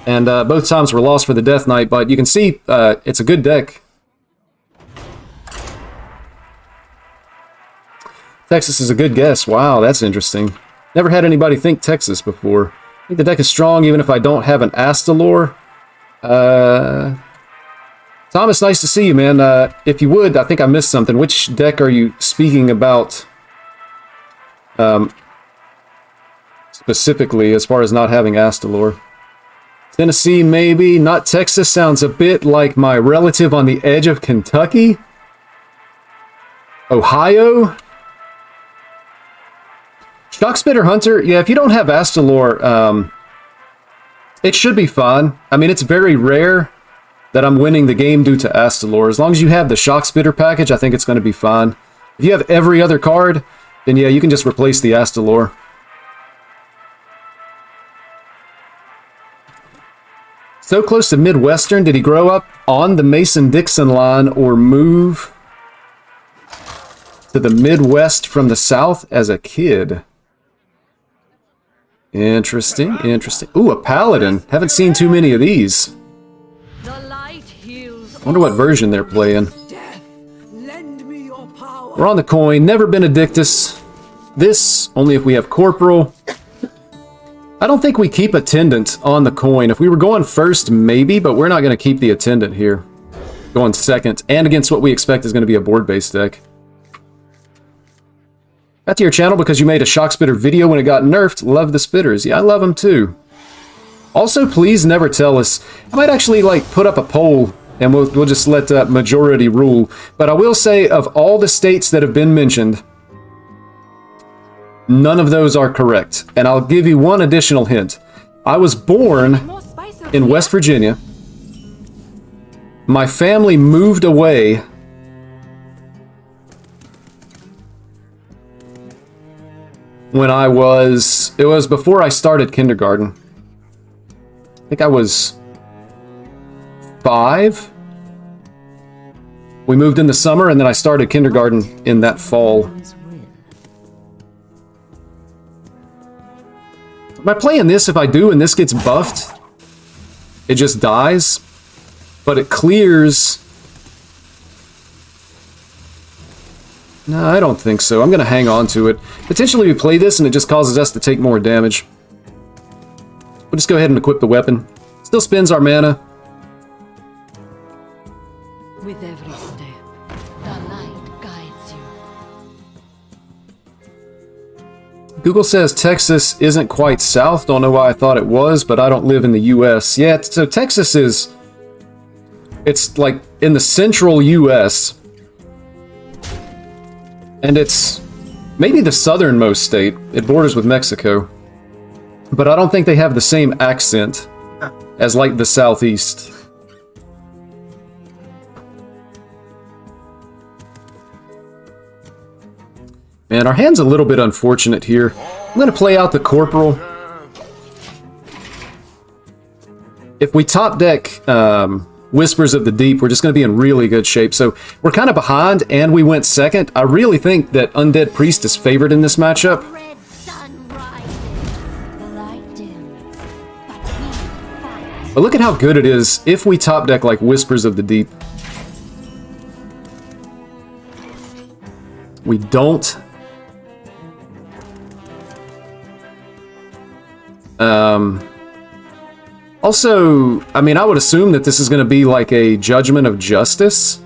And both times were lost for the Death Knight, but you can see it's a good deck. Texas is a good guess. Wow, that's interesting. Never had anybody think Texas before. I think the deck is strong even if I don't have an Astalor. Thomas, nice to see you, man. If you would, I think I missed something. Which deck are you speaking about specifically as far as not having Astalor? Tennessee, maybe. Not Texas. Sounds a bit like my relative on the edge of Kentucky. Ohio. Shockspitter Hunter. Yeah, if you don't have Astalor, it should be fine. I mean, it's very rare that I'm winning the game due to Astalor. As long as you have the Shockspitter package, I think it's going to be fine. If you have every other card, then yeah, you can just replace the Astalor. So close to Midwestern, did he grow up on the Mason-Dixon line or move to the Midwest from the South as a kid? Interesting, interesting. Ooh, a Paladin. Haven't seen too many of these. Wonder what version they're playing. We're on the coin. Never been Addictus. This, only if we have Corporal. I don't think we keep Attendant on the coin. If we were going first, maybe, but we're not going to keep the Attendant here. Going second, and against what we expect is going to be a board-based deck. Got to your channel because you made a Shockspitter video when it got nerfed. Love the spitters. Yeah, I love them too. Also, please never tell us. I might actually like put up a poll and we'll just let majority rule. But I will say, of all the states that have been mentioned, none of those are correct. And I'll give you one additional hint. I was born in West Virginia. My family moved away when it was before I started kindergarten. I think I was 5. We moved in the summer and then I started kindergarten in that fall. Am I playing this? If I do and this gets buffed, it just dies, but it clears. No, I don't think so. I'm going to hang on to it. Potentially we play this and it just causes us to take more damage. We'll just go ahead and equip the weapon. Still spends our mana. With every step, the light guides you. Google says Texas isn't quite south. Don't know why I thought it was, but I don't live in the US. Yeah, so Texas is... It's like in the central US. And it's maybe the southernmost state. It borders with Mexico. But I don't think they have the same accent as like the southeast. Man, our hand's a little bit unfortunate here. I'm going to play out the Corporal. If we top deck Whispers of the Deep, we're just going to be in really good shape. So we're kind of behind, and we went second. I really think that Undead Priest is favored in this matchup. Red sun rises, the light dims, but we fight. But look at how good it is if we top deck like Whispers of the Deep. We don't. Also, I mean, I would assume that this is going to be like a Judgment of Justice.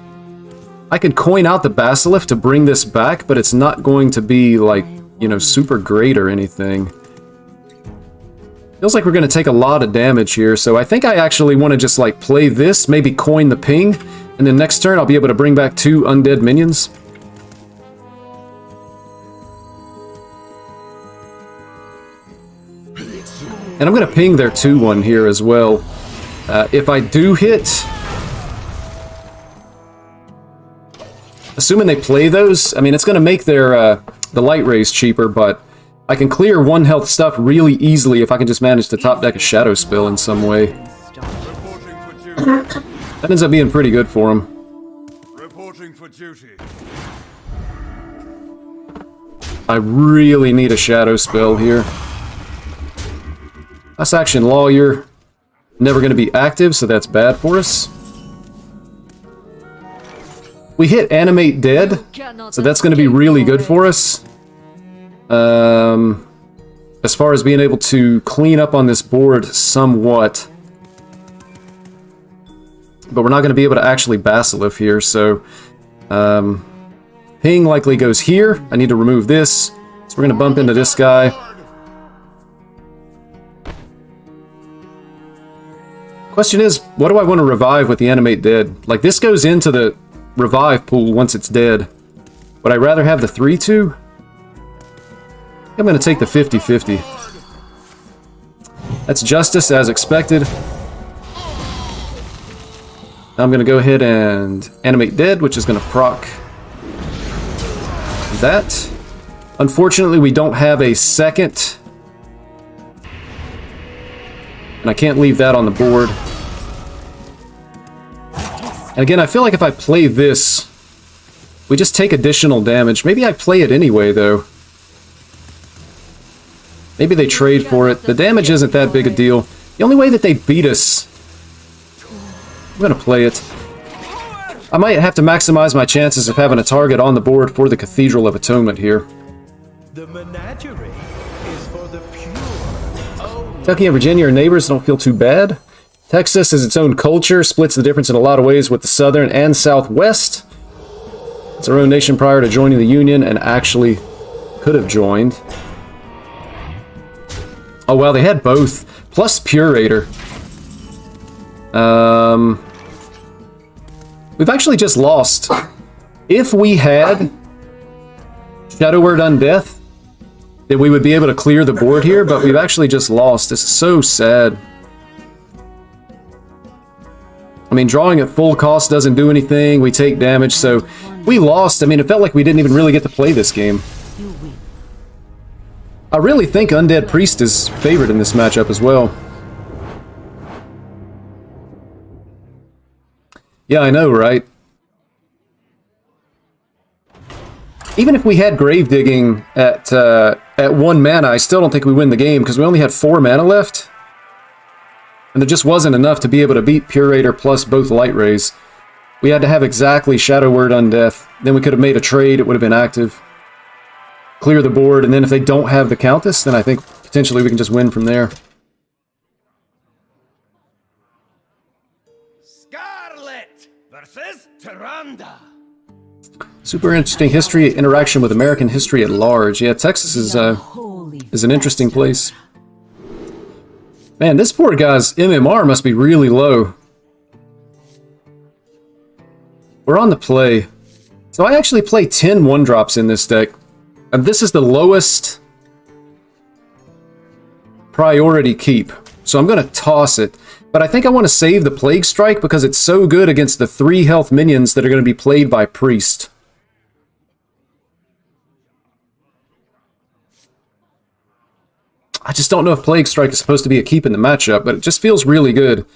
I could coin out the Basilisk to bring this back, but it's not going to be like, you know, super great or anything. Feels like we're going to take a lot of damage here, so I think I actually want to just like play this, maybe coin the ping, and then next turn I'll be able to bring back 2 undead minions. And I'm going to ping their 2-1 here as well. If I do hit... Assuming they play those, I mean, it's going to make their the light rays cheaper, but I can clear 1 health stuff really easily if I can just manage to top deck a Shadow Spell in some way. That ends up being pretty good for him. Reporting for duty. I really need a Shadow Spell here. Class Action Lawyer, never going to be active, so that's bad for us. We hit Animate Dead, so that's going to be really good for us. As far as being able to clean up on this board somewhat. But we're not going to be able to actually Basilisk here, so... Ping likely goes here. I need to remove this. So we're going to bump into this guy. Question is, what do I want to revive with the Animate Dead? Like, this goes into the revive pool once it's dead. Would I rather have the 3-2? I'm going to take the 50-50. That's Justice as expected. Now I'm going to go ahead and Animate Dead, which is going to proc that. Unfortunately, we don't have a second. And I can't leave that on the board. And again, I feel like if I play this, we just take additional damage. Maybe I play it anyway, though. Maybe they trade for it. The damage isn't that big a deal. The only way that they beat us... I'm going to play it. I might have to maximize my chances of having a target on the board for the Cathedral of Atonement here. The menagerie is for the pure. Kentucky and Virginia are neighbors, don't feel too bad. Texas is its own culture, splits the difference in a lot of ways with the Southern and Southwest. It's our own nation prior to joining the Union, and actually could have joined. Oh wow, they had both. Plus Purator. We've actually just lost. If we had Shadow Word Undeath, then we would be able to clear the board here, but we've actually just lost. This is so sad. I mean, drawing at full cost doesn't do anything. We take damage, so we lost. I mean, it felt like we didn't even really get to play this game. I really think Undead Priest is favored in this matchup as well. Yeah, I know, right? Even if we had Grave Digging at 1 mana, I still don't think we win the game, because we only had 4 mana left. And there just wasn't enough to be able to beat Purator plus both Light Rays. We had to have exactly Shadow Word Undeath. Then we could have made a trade, it would have been active. Clear the board, and then if they don't have the Countess, then I think potentially we can just win from there. Scarlet versus Tyrande. Super interesting history, interaction with American history at large. Yeah, Texas is an interesting place. Man, this poor guy's MMR must be really low. We're on the play. So I actually play 10 1-drops in this deck. And this is the lowest priority keep. So I'm going to toss it. But I think I want to save the Plague Strike because it's so good against the 3 health minions that are going to be played by Priest. I just don't know if Plague Strike is supposed to be a keep in the matchup, but it just feels really good.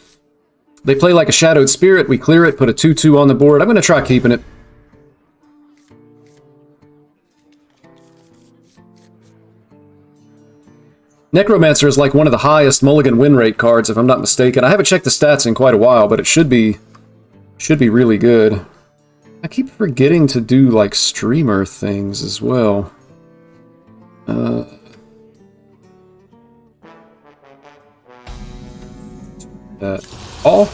They play like a Shadowed Spirit, we clear it, put a 2-2 on the board. I'm going to try keeping it. Necromancer is like one of the highest mulligan win rate cards, if I'm not mistaken. I haven't checked the stats in quite a while, but it should be really good. I keep forgetting to do, like, streamer things as well. All?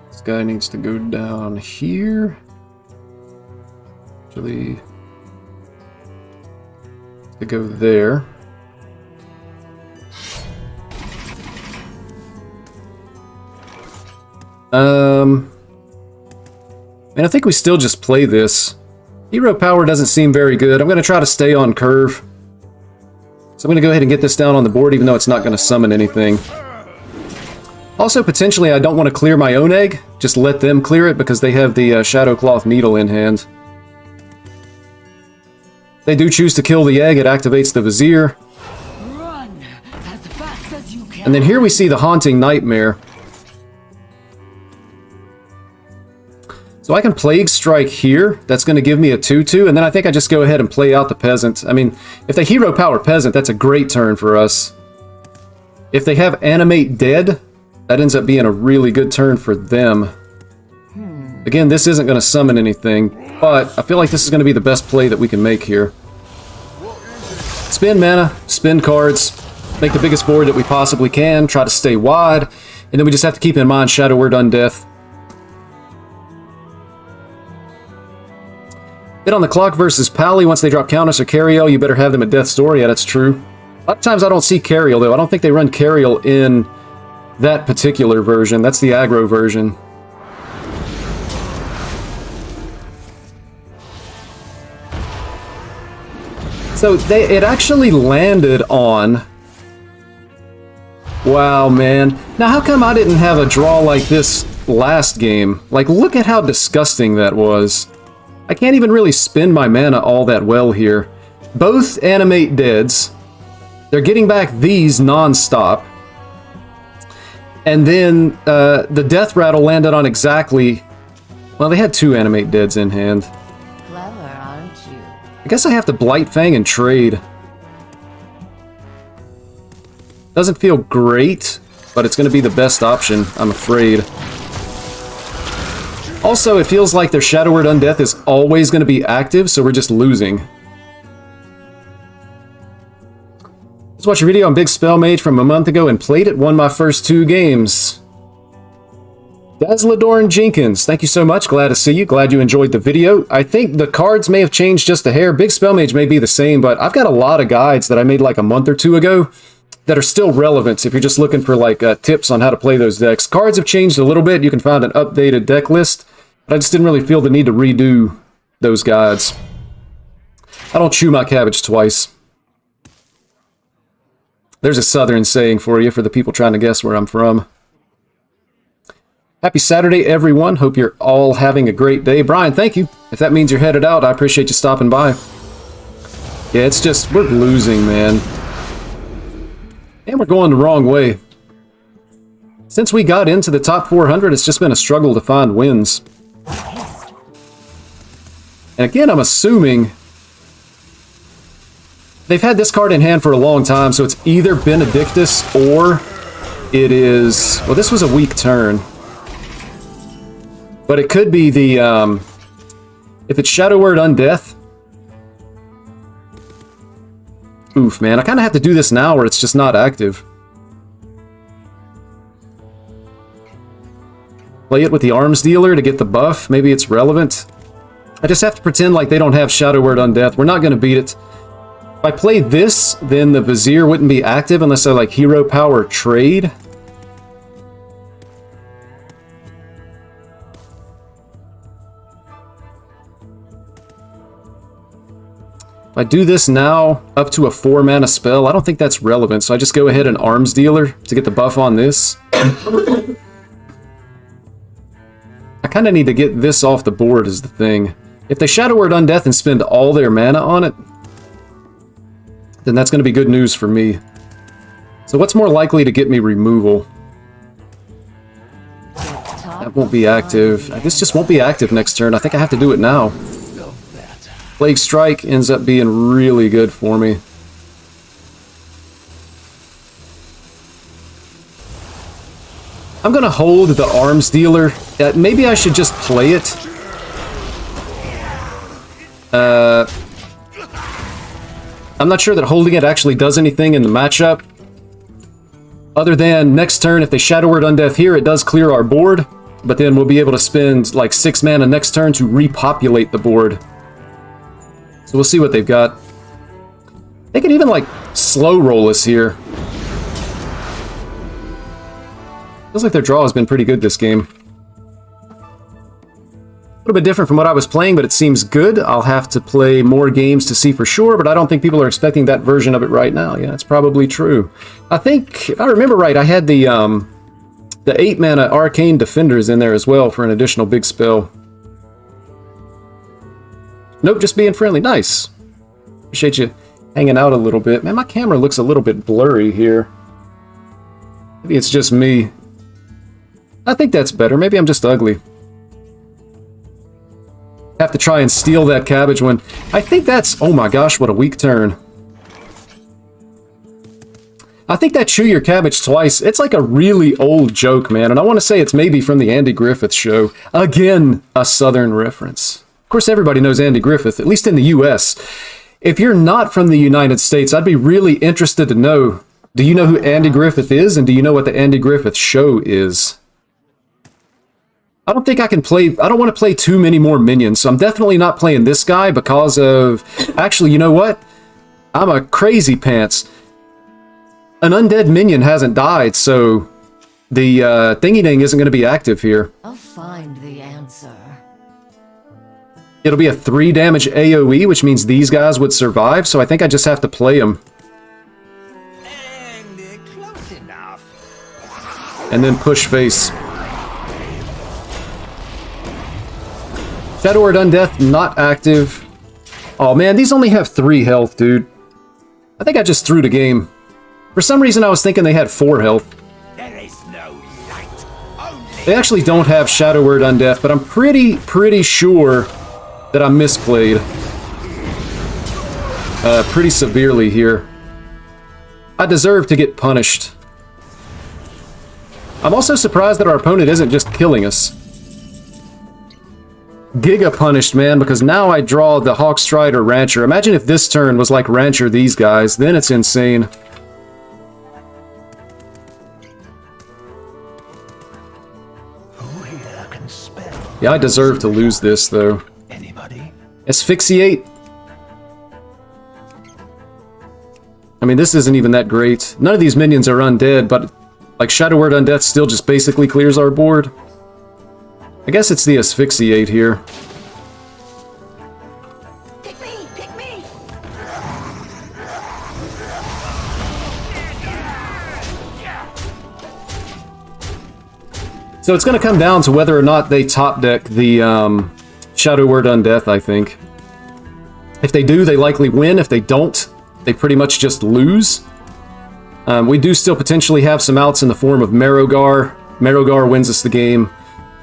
This guy needs to go down here. Actually, to go there. And I think we still just play this. Hero power doesn't seem very good. I'm going to try to stay on curve. So I'm going to go ahead and get this down on the board, even though it's not going to summon anything. Also, potentially, I don't want to clear my own egg. Just let them clear it, because they have the Shadowcloth Needle in hand. They do choose to kill the egg, it activates the Vizier. Run as fast as you can. And then here we see the Haunting Nightmare. So I can Plague Strike here. That's going to give me a 2-2, and then I think I just go ahead and play out the Peasant. I mean, if they Hero Power Peasant, that's a great turn for us. If they have Animate Dead, that ends up being a really good turn for them. Again, this isn't going to summon anything, but I feel like this is going to be the best play that we can make here. Spend mana, spend cards, make the biggest board that we possibly can, try to stay wide, and then we just have to keep in mind Shadow Word Undeath. Bit on the clock versus Pally. Once they drop Countess or Cariel, you better have them at Death's Door. Yeah, that's true. A lot of times I don't see Cariel, though. I don't think they run Cariel in that particular version. That's the aggro version. So it actually landed on... Wow, man. Now, how come I didn't have a draw like this last game? Like, look at how disgusting that was. I can't even really spend my mana all that well here. Both Animate Deads. They're getting back these non-stop. And then the Death Rattle landed on exactly... Well, they had 2 Animate Deads in hand. Clever, aren't you? I guess I have to Blight Fang and trade. Doesn't feel great, but it's going to be the best option, I'm afraid. Also, it feels like their Shadow Word Undeath is always going to be active, so we're just losing. Just watched a video on Big Spell Mage from a month ago and played it, won my first 2 games. Dazzladorn Jenkins, thank you so much, glad to see you, glad you enjoyed the video. I think the cards may have changed just a hair, Big Spell Mage may be the same, but I've got a lot of guides that I made like a month or 2 ago that are still relevant if you're just looking for like tips on how to play those decks. Cards have changed a little bit, you can find an updated deck list, but I just didn't really feel the need to redo those guides. I don't chew my cabbage twice. There's a southern saying for you, for the people trying to guess where I'm from. Happy Saturday, everyone. Hope you're all having a great day. Brian, thank you. If that means you're headed out, I appreciate you stopping by. Yeah, it's just, we're losing, man. And we're going the wrong way. Since we got into the top 400, it's just been a struggle to find wins. And again, I'm assuming they've had this card in hand for a long time, so it's either Benedictus or it is... Well, this was a weak turn. But it could be the... if it's Shadow Word Undeath... Oof, man. I kind of have to do this now or it's just not active. Play it with the Arms Dealer to get the buff. Maybe it's relevant. I just have to pretend like they don't have Shadow Word Undeath. We're not going to beat it. If I play this, then the Vizier wouldn't be active unless I like Hero Power Trade. If I do this now, up to a 4-mana spell, I don't think that's relevant, so I just go ahead and Arms Dealer to get the buff on this. I kind of need to get this off the board is the thing. If they Shadow Word Undeath and spend all their mana on it, then that's going to be good news for me. So what's more likely to get me removal? That won't be active. This just won't be active next turn. I think I have to do it now. Plague Strike ends up being really good for me. I'm going to hold the Arms Dealer. Maybe I should just play it. I'm not sure that holding it actually does anything in the matchup. Other than next turn, if they Shadow Word Undeath here, it does clear our board. But then we'll be able to spend like 6 mana next turn to repopulate the board. So we'll see what they've got. They can even like slow roll us here. Feels like their draw has been pretty good this game. little bit different from what I was playing, but it seems good. I'll have to play more games to see for sure, but I don't think people are expecting that version of it right now. Yeah, that's probably true. I think, if I remember right, I had the 8-mana Arcane Defenders in there as well for an additional big spell. Nope, just being friendly. Nice. Appreciate you hanging out a little bit. Man, my camera looks a little bit blurry here. Maybe it's just me. I think that's better. Maybe I'm just ugly. Have to try and steal that cabbage when... I think that's... Oh my gosh, what a weak turn. I think that chew your cabbage twice, it's like a really old joke, man. And I want to say it's maybe from the Andy Griffith Show. Again, a Southern reference. Of course, everybody knows Andy Griffith, at least in the U.S. If you're not from the United States, I'd be really interested to know, do you know who Andy Griffith is? And do you know what the Andy Griffith Show is? I don't think I can play... I don't want to play too many more minions, so I'm definitely not playing this guy because of... Actually, you know what? I'm a crazy pants. An undead minion hasn't died, so the thingy-ding isn't going to be active here. I'll find the answer. It'll be a 3 damage AoE, which means these guys would survive, so I think I just have to play them. And they're close enough. And then push face. Shadow Word Undeath, not active. Oh man, these only have 3 health, dude. I think I just threw the game. For some reason I was thinking they had 4 health. There is no light. Only They actually don't have Shadow Word Undeath, but I'm pretty sure that I misplayed. Pretty severely here. I deserve to get punished. I'm also surprised that our opponent isn't just killing us. Giga punished, man, because now I draw the Hawkstride or Rancher. Imagine if this turn was like Rancher these guys, then it's insane. Who here can spell? Yeah, I deserve to lose this, though. Anybody? Asphyxiate. I mean, this isn't even that great. None of these minions are undead, but like Shadow Word Undeath still just basically clears our board. I guess it's the Asphyxiate here. Pick me! Pick me! So it's going to come down to whether or not they top deck the Shadow Word Undeath, I think. If they do, they likely win. If they don't, they pretty much just lose. We do still potentially have some outs in the form of Marrowgar. Marrowgar wins us the game.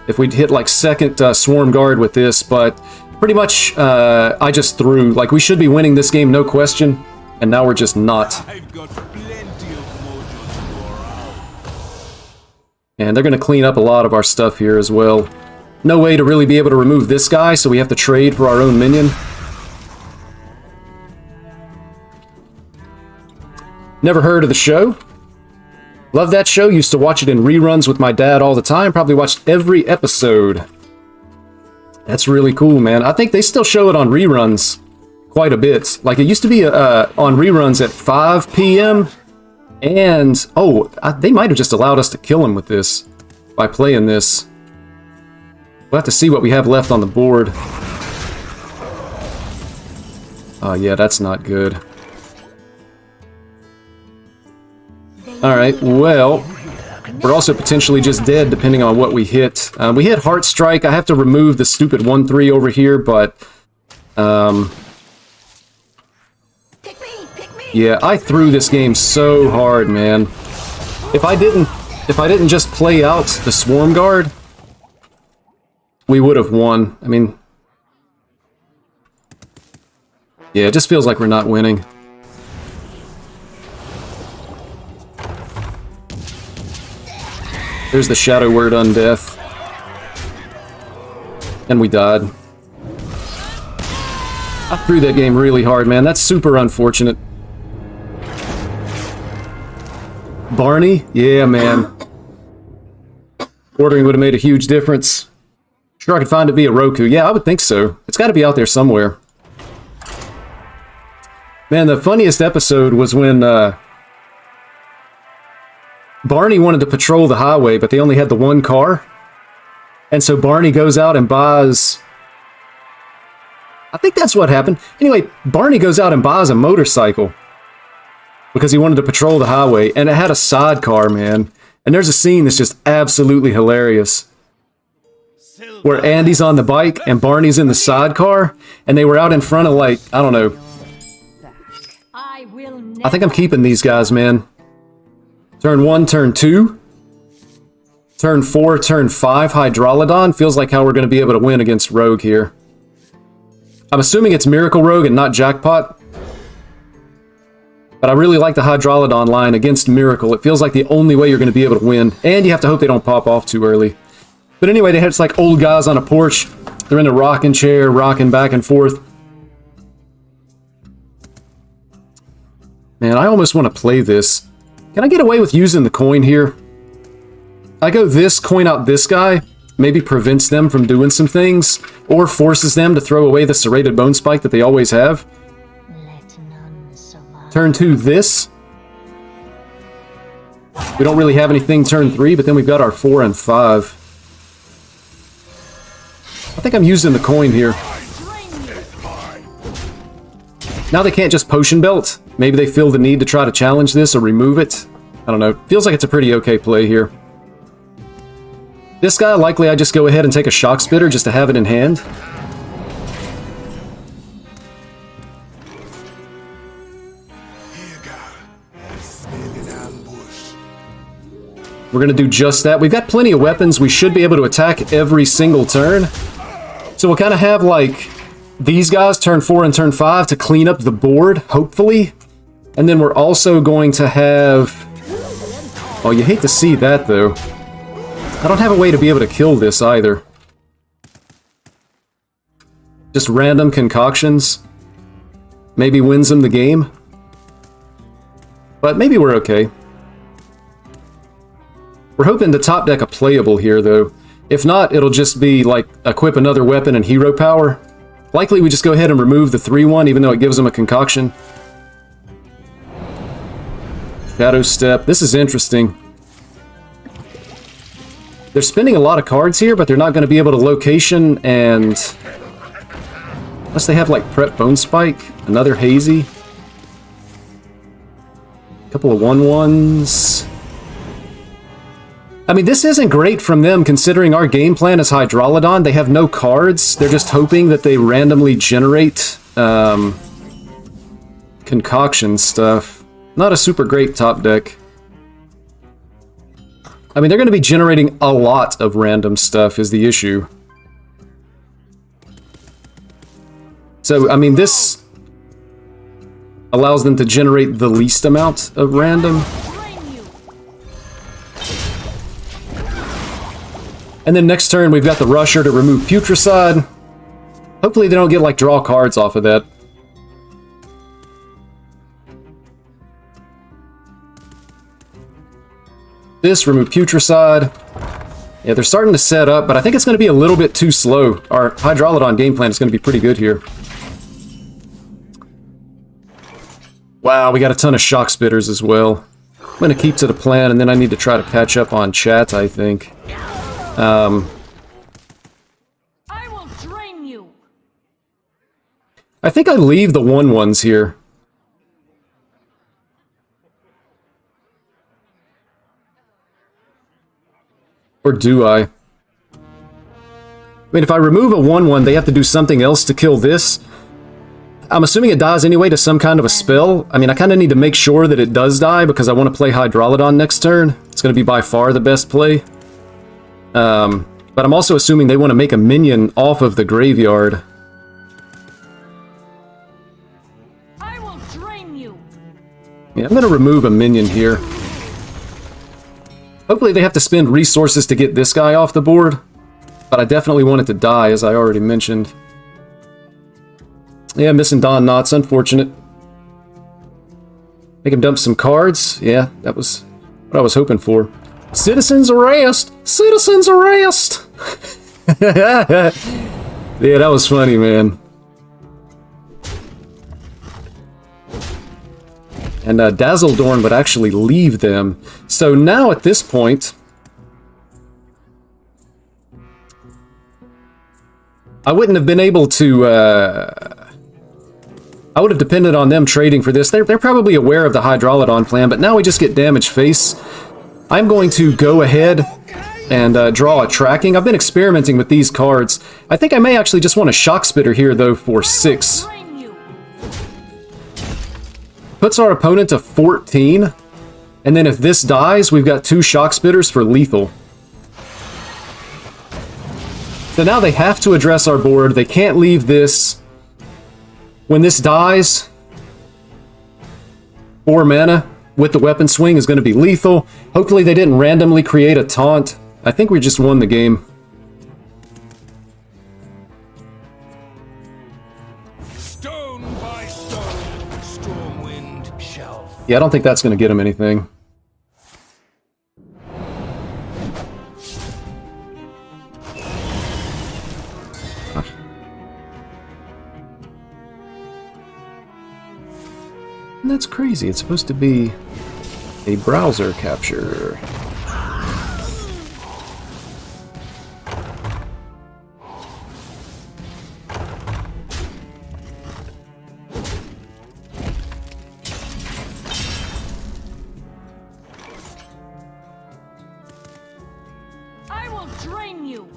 If we'd hit like second Swarm Guard with this, but pretty much I just threw. Like, we should be winning this game, no question, and now we're just not. I've got plenty of mojo to go around. And they're going to clean up a lot of our stuff here as well. No way to really be able to remove this guy, so we have to trade for our own minion. Never heard of the show. Love that show. Used to watch it in reruns with my dad all the time. Probably watched every episode. That's really cool, man. I think they still show it on reruns quite a bit. Like, it used to be on reruns at 5 p.m. And, oh, they might have just allowed us to kill him with this by playing this. We'll have to see what we have left on the board. Oh, yeah, that's not good. Alright, well, we're also potentially just dead depending on what we hit. We hit Heart Strike. I have to remove the stupid 1/3 over here, but Pick me! Pick me! yeah, I threw this game so hard, man. If I didn't just play out the Swarm Guard, we would have won. I mean, yeah, it just feels like we're not winning. There's the Shadow Word Undeath. And we died. I threw that game really hard, man. That's super unfortunate. Barney? Yeah, man. Ordering would have made a huge difference. Sure, I could find it via Roku. Yeah, I would think so. It's got to be out there somewhere. Man, the funniest episode was when Barney wanted to patrol the highway, but they only had the one car. And so Barney goes out and buys I think that's what happened. Anyway, Barney goes out and buys a motorcycle because he wanted to patrol the highway, and it had a sidecar, man. And there's a scene that's just absolutely hilarious where Andy's on the bike and Barney's in the sidecar, and they were out in front of, like, I don't know. I think I'm keeping these guys, man. Turn 1, turn 2. Turn 4, turn 5, Hydrolodon. Feels like how we're going to be able to win against Rogue here. I'm assuming it's Miracle Rogue and not Jackpot. But I really like the Hydrolodon line against Miracle. It feels like the only way you're going to be able to win. And you have to hope they don't pop off too early. But anyway, they have like old guys on a porch. They're in a rocking chair, rocking back and forth. Man, I almost want to play this. Can I get away with using the coin here? I go this, coin out this guy. Maybe prevents them from doing some things. Or forces them to throw away the serrated bone spike that they always have. Turn 2, this. We don't really have anything turn 3, but then we've got our 4 and 5. I think I'm using the coin here. Now they can't just potion belt. Maybe they feel the need to try to challenge this or remove it. I don't know. Feels like it's a pretty okay play here. This guy, likely I just go ahead and take a shock spitter just to have it in hand. We're going to do just that. We've got plenty of weapons. We should be able to attack every single turn. So we'll kind of have, like, these guys turn 4 and turn 5 to clean up the board, hopefully. And then we're also going to have... Oh, you hate to see that, though. I don't have a way to be able to kill this, either. Just random concoctions. Maybe wins them the game. But maybe we're okay. We're hoping to top deck a playable here, though. If not, it'll just be, like, equip another weapon and hero power. Likely we just go ahead and remove the 3-1, even though it gives them a concoction. Shadow Step. This is interesting. They're spending a lot of cards here, but they're not going to be able to location and... Unless they have, like, Prep Bone Spike. Another Hazy. A couple of 1-1s. I mean, this isn't great from them, considering our game plan is Hydrolodon. They have no cards. They're just hoping that they randomly generate concoction stuff. Not a super great top deck. I mean, they're going to be generating a lot of random stuff is the issue. So, I mean, this allows them to generate the least amount of random. And then next turn, we've got the Rusher to remove Putricide. Hopefully they don't get, like, draw cards off of that. This, remove Putricide. Yeah, they're starting to set up, but I think it's going to be a little bit too slow. Our Hydrolodon game plan is going to be pretty good here. Wow, we got a ton of Shock Spitters as well. I'm going to keep to the plan, and then I need to try to catch up on chat, I think. I will drain you. I think I leave the 1-1s here. Or do I? I mean, if I remove a 1-1, they have to do something else to kill this. I'm assuming it dies anyway to some kind of a spell. I mean, I kind of need to make sure that it does die because I want to play Hydrolodon next turn. It's going to be by far the best play. But I'm also assuming they want to make a minion off of the graveyard. I will drain you. Yeah, I'm going to remove a minion here. Hopefully they have to spend resources to get this guy off the board. But I definitely want it to die, as I already mentioned. Yeah, missing Don Knotts, unfortunate. Make him dump some cards. Yeah, that was what I was hoping for. Citizens arrest! Citizens arrest! Yeah, that was funny, man. And Dazzledorn would actually leave them. So now at this point... I wouldn't have been able to, I would have depended on them trading for this. They're probably aware of the Hydrolodon plan, but now we just get damage face. I'm going to go ahead and draw a tracking. I've been experimenting with these cards. I think I may actually just want a Shock Spitter here, though, for 6. Puts our opponent to 14. And then if this dies, we've got 2 Shock Spitters for lethal. So now they have to address our board. They can't leave this. When this dies, 4 mana with the weapon swing is going to be lethal. Hopefully they didn't randomly create a taunt. I think we just won the game. Stone by stone, storm wind shall. Yeah, I don't think that's going to get him anything. That's crazy. It's supposed to be a browser capture. I will drain you.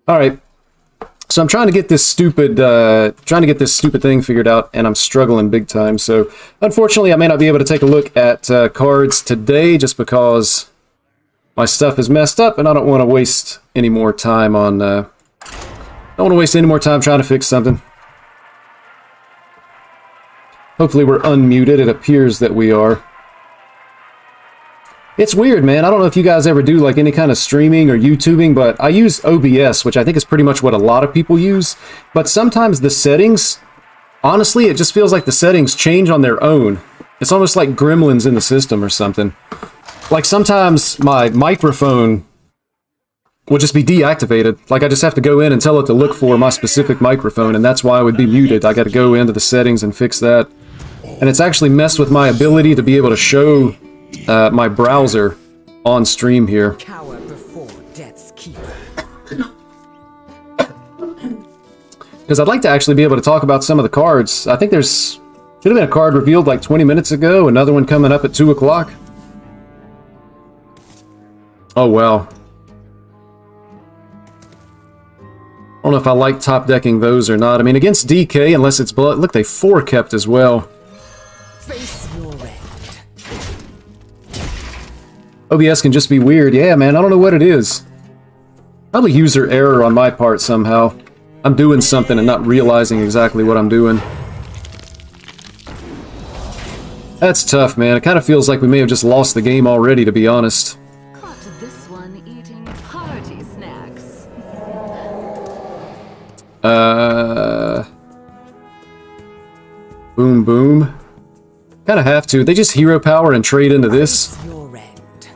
All right, so I'm trying to get this stupid thing figured out, and I'm struggling big time. So unfortunately, I may not be able to take a look at cards today, just because my stuff is messed up, and I don't want to waste any more time on. Don't want to waste any more time trying to fix something. Hopefully, we're unmuted. It appears that we are. It's weird, man. I don't know if you guys ever do like any kind of streaming or YouTubing, but I use OBS, which I think is pretty much what a lot of people use. But sometimes the settings, honestly, it just feels like the settings change on their own. It's almost like gremlins in the system or something. Like sometimes my microphone will just be deactivated. Like I just have to go in and tell it to look for my specific microphone, and that's why I would be muted. I got to go into the settings and fix that. And it's actually messed with my ability to be able to show my browser on stream here. Cower before death's keeper. Because I'd like to actually be able to talk about some of the cards. I think there's should have been a card revealed like 20 minutes ago, another one coming up at 2 o'clock. Oh, wow. don't know if I like top decking those or not. I mean, against DK, unless it's blood. Look, they 4 kept as well. Face your end. OBS can just be weird. Yeah, man, I don't know what it is. Probably user error on my part somehow. I'm doing something and not realizing exactly what I'm doing. That's tough, man. It kind of feels like we may have just lost the game already, to be honest. Caught this one eating hearty snacks. Boom, boom. Kind of have to. They just hero power and trade into this. Your end.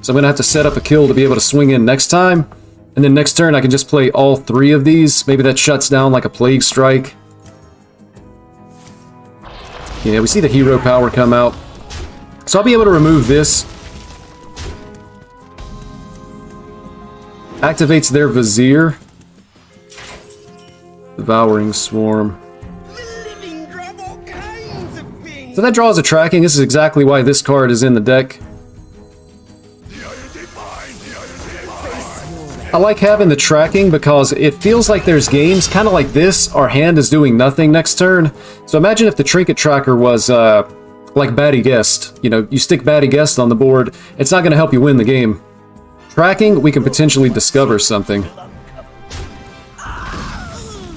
So I'm going to have to set up a kill to be able to swing in next time. And then next turn I can just play all 3 of these. Maybe that shuts down like a Plague Strike. Yeah, we see the hero power come out. So I'll be able to remove this. Activates their Vizier. Devouring Swarm. So that draws a tracking. This is exactly why this card is in the deck. I like having the tracking because it feels like there's games, kind of like this, our hand is doing nothing next turn. So imagine if the Trinket Tracker was like Baddie Guest. You know, you stick Baddie Guest on the board, it's not going to help you win the game. Tracking, we can potentially discover something.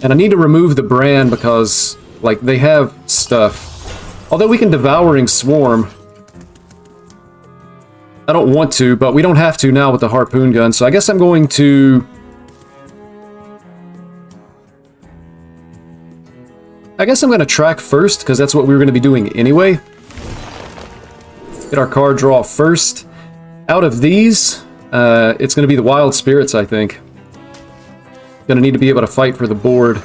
And I need to remove the brand because, like, they have stuff. Although we can Devouring Swarm. I don't want to, but we don't have to now with the Harpoon Gun, so I guess I'm going to... I guess I'm going to track first, because that's what we were going to be doing anyway. Get our card draw first. Out of these, it's going to be the Wild Spirits, I think. Going to need to be able to fight for the board.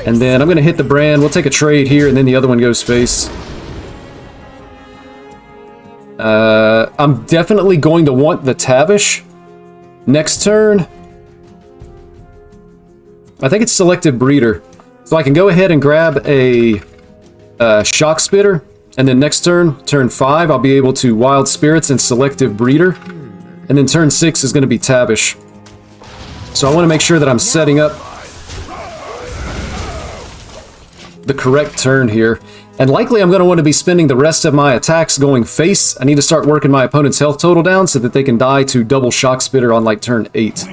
And then I'm going to hit the brand, we'll take a trade here, and then the other one goes face. I'm definitely going to want the Tavish. Next turn, I think it's Selective Breeder. So I can go ahead and grab a Shock Spitter, and then next turn, turn 5, I'll be able to Wild Spirits and Selective Breeder. And then turn 6 is going to be Tavish. So I want to make sure that I'm setting up the correct turn here. And likely I'm going to want to be spending the rest of my attacks going face. I need to start working my opponent's health total down so that they can die to double Shock Spitter on like turn 8.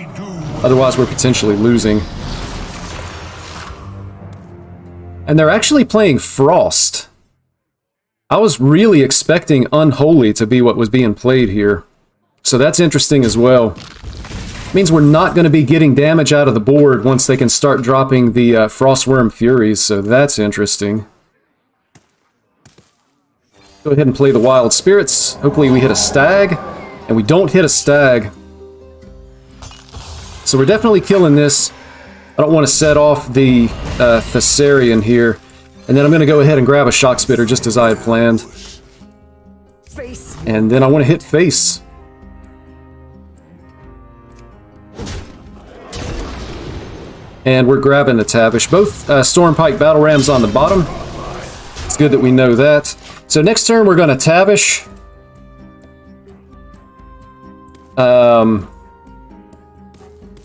Otherwise we're potentially losing. And they're actually playing Frost. I was really expecting Unholy to be what was being played here. So that's interesting as well. Means we're not going to be getting damage out of the board once they can start dropping the Frostworm Furies, so that's interesting. Go ahead and play the Wild Spirits. Hopefully we hit a Stag, and we don't hit a Stag. So we're definitely killing this. I don't want to set off the Thessarian here. And then I'm going to go ahead and grab a Shock Spitter just as I had planned. And then I want to hit face. And we're grabbing the Tavish. Both Stormpike Battle Rams on the bottom. It's good that we know that. So next turn we're going to Tavish. And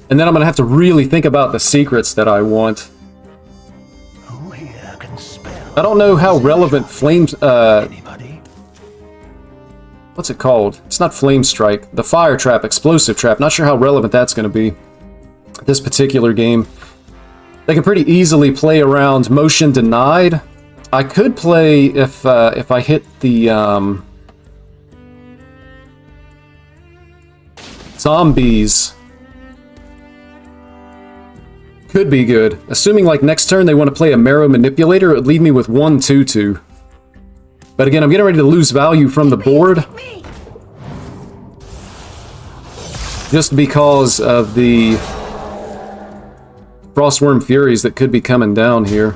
then I'm going to have to really think about the secrets that I want. Who here can spell? I don't know how relevant Flames... Anybody? what's it called? It's not Flame Strike. The Fire Trap, Explosive Trap. Not sure how relevant that's going to be. This particular game. They can pretty easily play around Motion Denied. I could play if I hit the Zombies. Could be good. Assuming like next turn they want to play a Marrow Manipulator, it would leave me with 1/2/2. But again, I'm getting ready to lose value from the board. Just because of the Frostworm Furies that could be coming down here.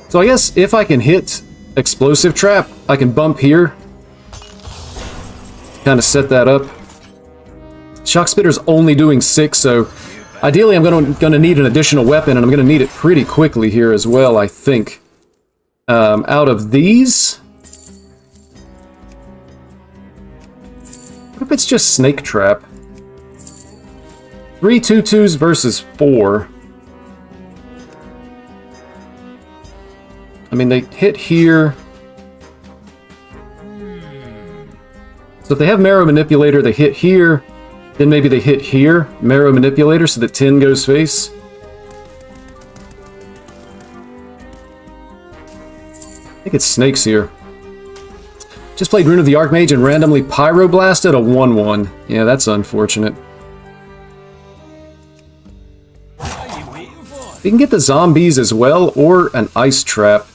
So I guess if I can hit Explosive Trap, I can bump here. Kind of set that up. Shock Spitter's only doing 6, so ideally I'm going to need an additional weapon, and I'm going to need it pretty quickly here as well, I think. Out of these... what if it's just Snake Trap? 3 2/2s versus 4. I mean, they hit here. So if they have Marrow Manipulator, they hit here. Then maybe they hit here, Marrow Manipulator, so that 10 goes face. I think it's snakes here. Just played Rune of the Archmage and randomly Pyroblasted a 1/1. Yeah, that's unfortunate. You can get the zombies as well, or an ice trap.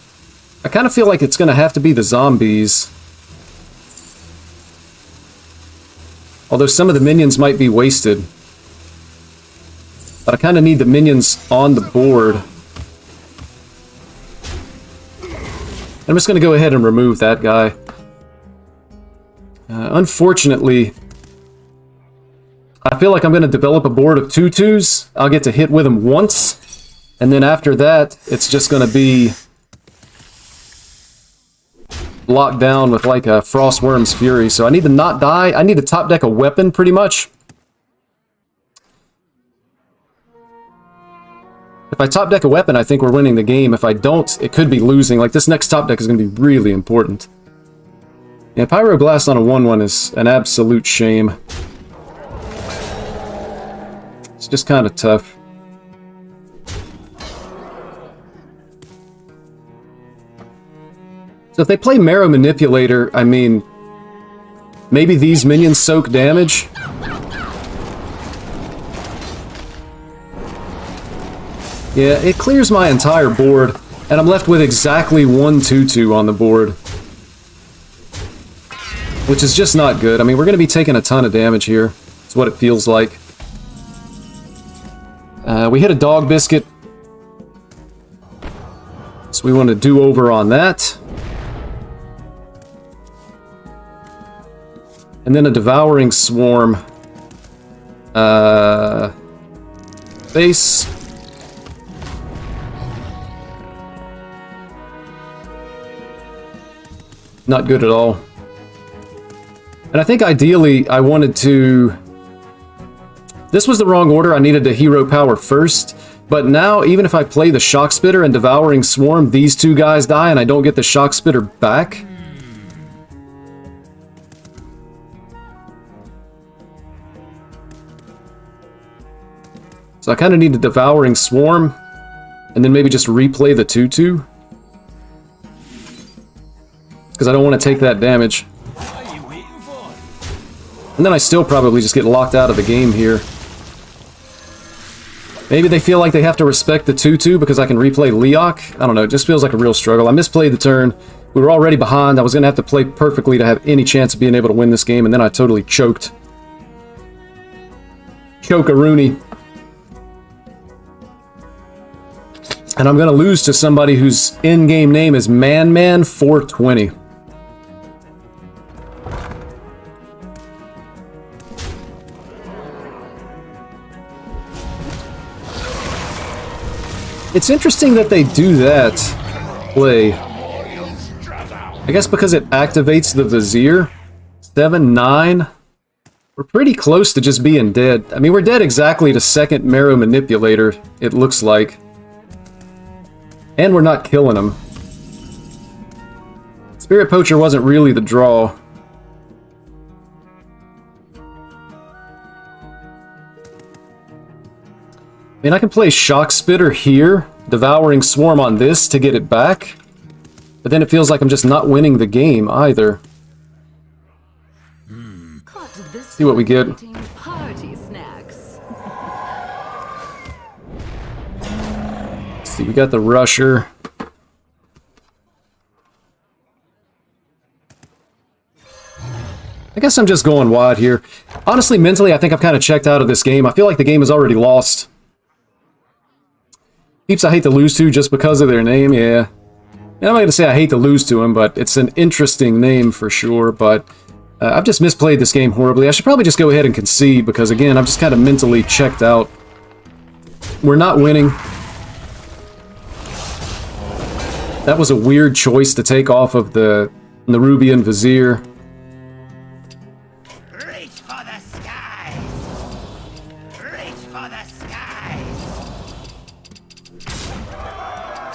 I kind of feel like it's going to have to be the zombies. Although some of the minions might be wasted. But I kind of need the minions on the board. I'm just going to go ahead and remove that guy. Unfortunately, I feel like I'm going to develop a board of 2/2s. I'll get to hit with them once. And then after that, it's just going to be locked down with like a Frostworm's Fury. So I need to not die. I need to top deck a weapon pretty much. If I top deck a weapon, I think we're winning the game. If I don't, it could be losing. Like this next top deck is going to be really important. Yeah, Pyroblast on a 1/1 is an absolute shame. It's just kind of tough. So if they play Marrow Manipulator, I mean, maybe these minions soak damage. Yeah, it clears my entire board, and I'm left with exactly 1 2/2 on the board. Which is just not good. I mean, we're going to be taking a ton of damage here. That's what it feels like. We hit a Dog Biscuit. So we want to do over on that. And then a Devouring Swarm. Face. Not good at all. And I think ideally I wanted to... This was the wrong order. I needed to hero power first. But now, even if I play the Shock Spitter and Devouring Swarm, these two guys die and I don't get the Shock Spitter back. So I kind of need the Devouring Swarm, and then maybe just replay the 2/2. Because I don't want to take that damage. And then I still probably just get locked out of the game here. Maybe they feel like they have to respect the 2/2 because I can replay Leok. I don't know, it just feels like a real struggle. I misplayed the turn. We were already behind. I was going to have to play perfectly to have any chance of being able to win this game, and then I totally choked. Choke-a-rooney. And I'm going to lose to somebody whose in-game name is ManMan420. It's interesting that they do that play. I guess because it activates the Vizier. 7-9. We're pretty close to just being dead. I mean, we're dead exactly to second Marrow Manipulator, it looks like. And we're not killing him. Spirit Poacher wasn't really the draw. I mean, I can play Shock Spitter here, Devouring Swarm on this to get it back. But then it feels like I'm just not winning the game either. See what we get. Party snacks. Let's see, we got the Rusher. I guess I'm just going wide here. Honestly, mentally, I think I've kind of checked out of this game. I feel like the game is already lost. Peeps I hate to lose to just because of their name, yeah. And I'm not going to say I hate to lose to him, but it's an interesting name for sure. But I've just misplayed this game horribly. I should probably just go ahead and concede because, again, I'm just kind of mentally checked out. We're not winning. That was a weird choice to take off of the Nerubian Vizier. Reach for the skies! Reach for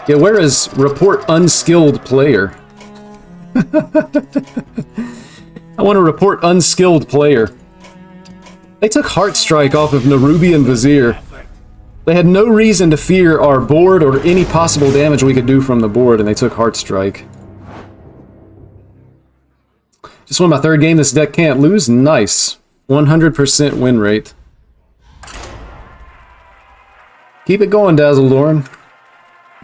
Yeah, where is report unskilled player? I want to report unskilled player. They took Heartstrike off of Nerubian Vizier. They had no reason to fear our board or any possible damage we could do from the board, and they took Heartstrike. Just won my third game. This deck can't lose. Nice. 100% win rate. Keep it going, Dazzledorn.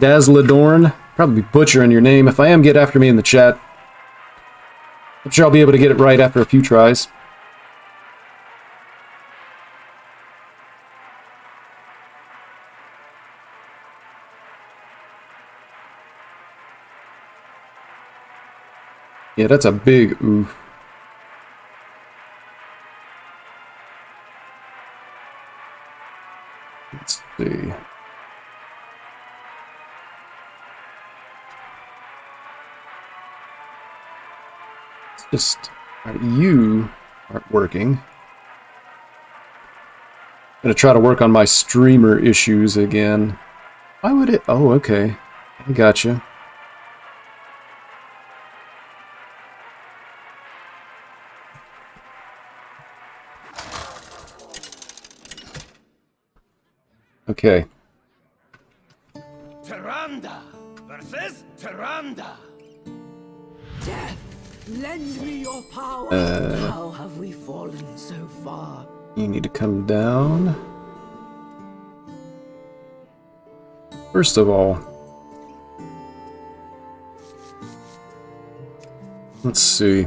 Dazzledorn. Probably butchering your name. If I am, get after me in the chat. I'm sure I'll be able to get it right after a few tries. Yeah, that's a big oof. Let's see. It's just, you aren't working. I'm gonna try to work on my streamer issues again. Why would it? Oh, okay. I gotcha. Okay. Tyrande versus Tyrande. Death, lend me your power. How have we fallen so far? You need to come down. First of all, let's see.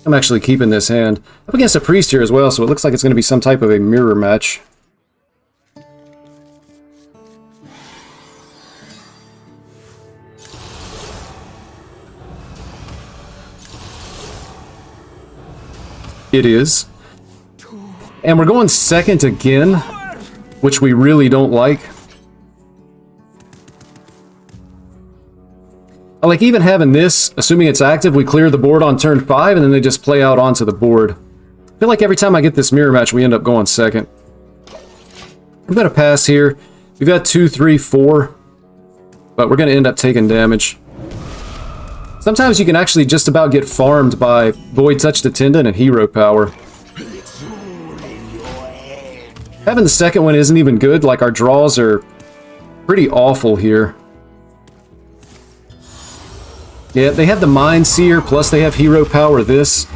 I'm actually keeping this hand. Up against a priest here as well, so it looks like it's going to be some type of a mirror match. It is. And we're going second again, which we really don't like. I like even having this, assuming it's active, we clear the board on turn 5, and then they just play out onto the board. I feel like every time I get this mirror match, we end up going second. We've got a pass here. We've got 2, 3, 4, but we're going to end up taking damage. Sometimes you can actually just about get farmed by Void Touched Attendant and Hero Power. Having the second one isn't even good, like our draws are pretty awful here. Yeah, they have the Mind Seer, plus they have Hero Power this.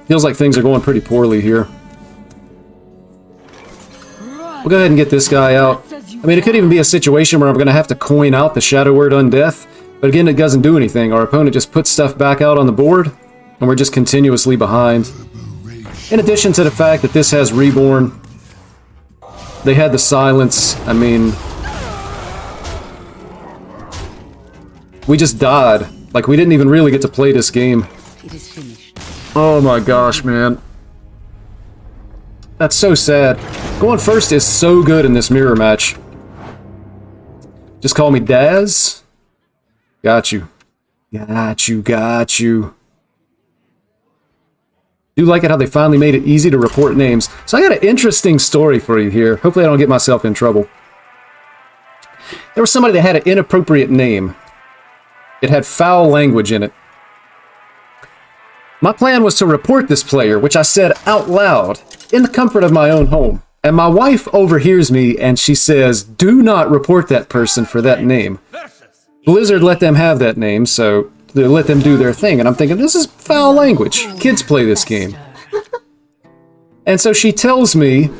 Feels like things are going pretty poorly here. We'll go ahead and get this guy out. I mean, it could even be a situation where I'm going to have to coin out the Shadow Word Undeath. But again, it doesn't do anything. Our opponent just puts stuff back out on the board, and we're just continuously behind. In addition to the fact that this has Reborn, they had the Silence. I mean, we just died. Like, we didn't even really get to play this game. It is finished. Oh my gosh, man. That's so sad. Going first is so good in this mirror match. Just call me Daz. Got you. Got you, got you. Do like it how they finally made it easy to report names. So I got an interesting story for you here. Hopefully I don't get myself in trouble. There was somebody that had an inappropriate name. It had foul language in it. My plan was to report this player, which I said out loud, in the comfort of my own home. And my wife overhears me and she says, do not report that person for that name. Blizzard let them have that name, so they let them do their thing. And I'm thinking, this is foul language. Kids play this game. And so she tells me,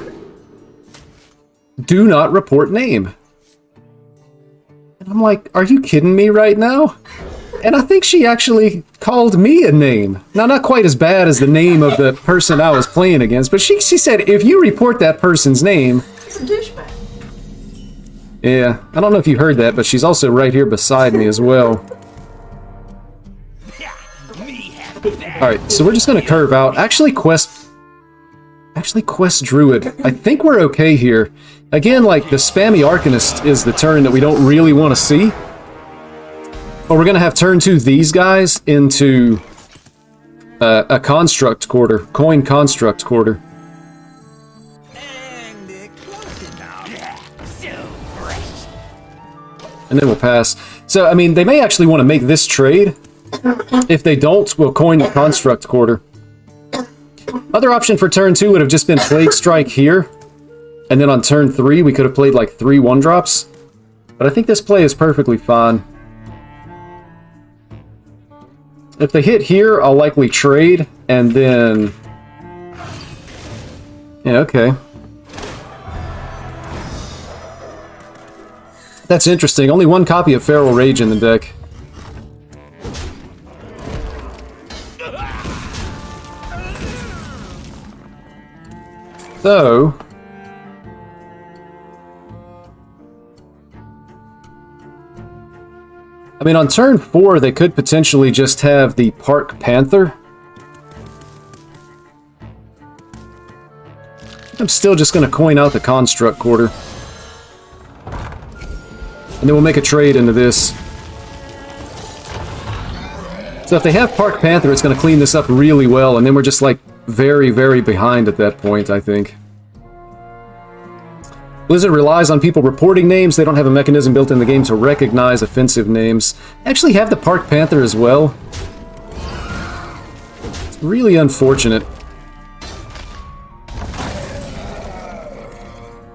do not report name. And I'm like, are you kidding me right now? And I think she actually called me a name. Now, not quite as bad as the name of the person I was playing against, but she said, if you report that person's name... Yeah, I don't know if you heard that, but she's also right here beside me as well. Alright, so we're just going to curve out. Actually, Quest Druid. I think we're okay here. Again, like, the spammy Arcanist is the turn that we don't really want to see. But we're going to have turn 2 these guys into a construct quarter. Coin construct quarter. And then we'll pass. So, I mean, they may actually want to make this trade. If they don't, we'll coin the construct quarter. Other option for turn 2 would have just been Plague Strike here. And then on turn 3, we could have played like 3 1-drops. But I think this play is perfectly fine. If they hit here, I'll likely trade, and then... Yeah, okay. That's interesting. Only 1 copy of Feral Rage in the deck. So... I mean, on turn 4, they could potentially just have the Park Panther. I'm still just going to coin out the Construct Quarter. And then we'll make a trade into this. So if they have Park Panther, it's going to clean this up really well, and then we're just, like, very, very behind at that point, I think. Blizzard relies on people reporting names. They don't have a mechanism built in the game to recognize offensive names. Actually have the Park Panther as well. It's really unfortunate.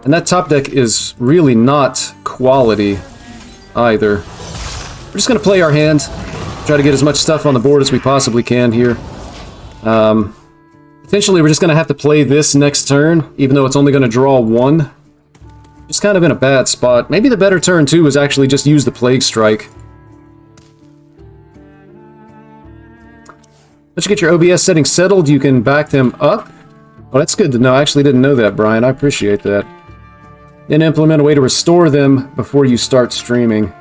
And that top deck is really not quality either. We're just going to play our hand. Try to get as much stuff on the board as we possibly can here. Potentially we're just going to have to play this next turn, even though it's only going to draw 1. Just kind of in a bad spot. Maybe the better turn, too, is actually just use the Plague Strike. Once you get your OBS settings settled, you can back them up. Oh, that's good to know. I actually didn't know that, Brian. I appreciate that. Then implement a way to restore them before you start streaming.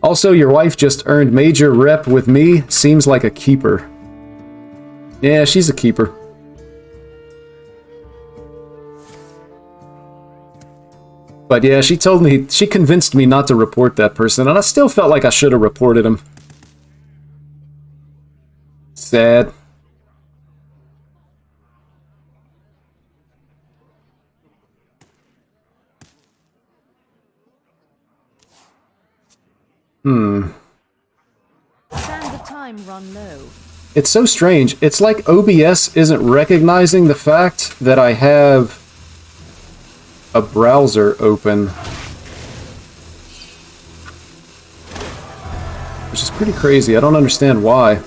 Also, your wife just earned major rep with me. Seems like a keeper. Yeah, she's a keeper. But yeah, she convinced me not to report that person, and I still felt like I should have reported him. Sad. Sands of time run low. It's so strange. It's like OBS isn't recognizing the fact that I have a browser open. Which is pretty crazy. I don't understand why. Did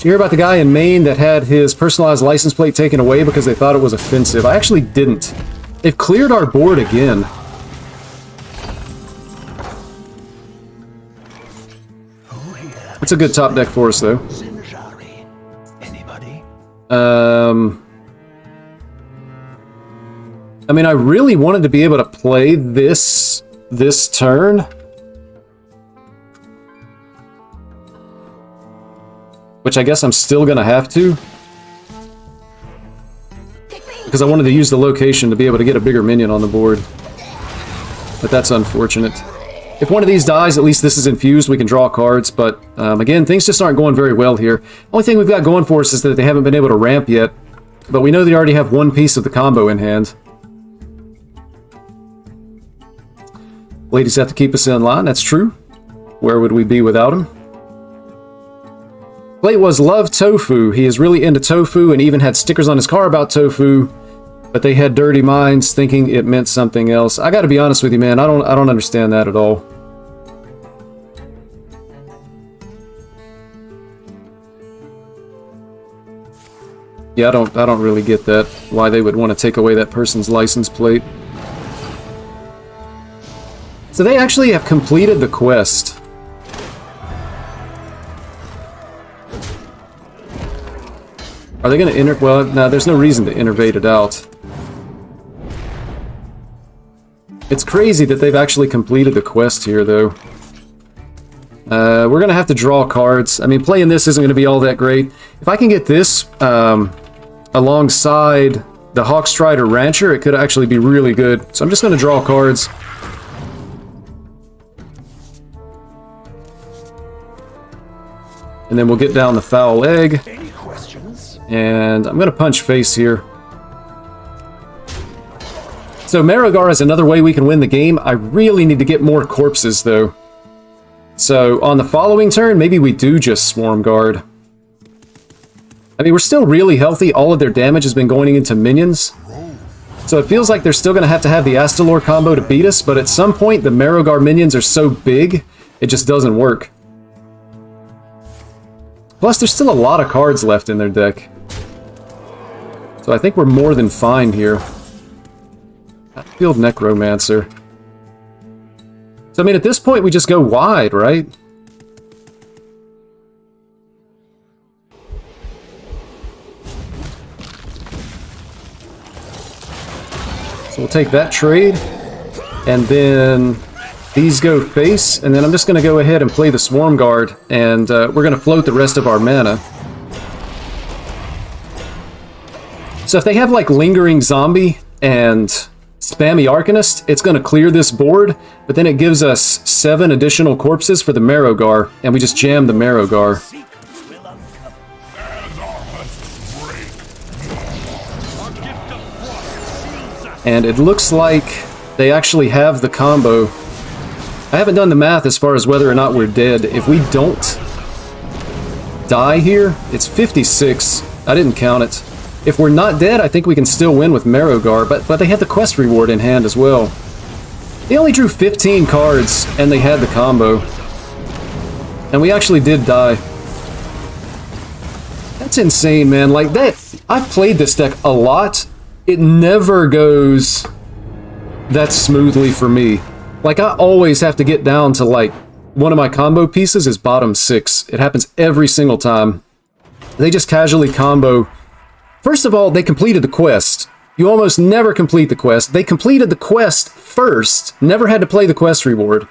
you hear about the guy in Maine that had his personalized license plate taken away because they thought it was offensive? I actually didn't. They've cleared our board again. It's a good top deck for us, though. Sinjari. Anybody? I mean, I really wanted to be able to play this turn. Which I guess I'm still gonna have to. Because I wanted to use the location to be able to get a bigger minion on the board. But that's unfortunate. If one of these dies, at least this is infused, we can draw cards, but again, things just aren't going very well here. Only thing we've got going for us is that they haven't been able to ramp yet, but we know they already have 1 piece of the combo in hand. Ladies have to keep us in line, that's true. Where would we be without him? Plate was love tofu. He is really into tofu and even had stickers on his car about tofu, but they had dirty minds thinking it meant something else. I gotta be honest with you, man, I don't understand that at all. Yeah, I don't really get that, why they would want to take away that person's license plate. So they actually have completed the quest. Are they going to well, no, there's no reason to innervate it out. It's crazy that they've actually completed the quest here, though. We're going to have to draw cards. I mean, playing this isn't going to be all that great. If I can get this alongside the Hawkstrider Rancher, it could actually be really good. So I'm just going to draw cards. And then we'll get down the foul egg. Any questions? And I'm going to punch face here. So Marrogar is another way we can win the game. I really need to get more corpses, though. So on the following turn, maybe we do just Swarm Guard. I mean, we're still really healthy. All of their damage has been going into minions. So it feels like they're still going to have the Astalor combo to beat us, but at some point the Marrogar minions are so big, it just doesn't work. Plus, there's still a lot of cards left in their deck. So I think we're more than fine here. Field Necromancer. So I mean, at this point we just go wide, right? So we'll take that trade, and then these go face, and then I'm just going to go ahead and play the Swarm Guard, and we're going to float the rest of our mana. So if they have like Lingering Zombie and Spammy Arcanist, it's going to clear this board, but then it gives us 7 additional corpses for the Marrogar, and we just jam the Marrogar. And it looks like they actually have the combo. I haven't done the math as far as whether or not we're dead. If we don't die here, it's 56. I didn't count it. If we're not dead, I think we can still win with Marrogar, but they had the quest reward in hand as well. They only drew 15 cards, and they had the combo. And we actually did die. That's insane, man. Like, that, I've played this deck a lot. It never goes that smoothly for me. Like, I always have to get down to, like, one of my combo pieces is bottom 6. It happens every single time. They just casually combo. First of all, they completed the quest. You almost never complete the quest. They completed the quest first, never had to play the quest reward.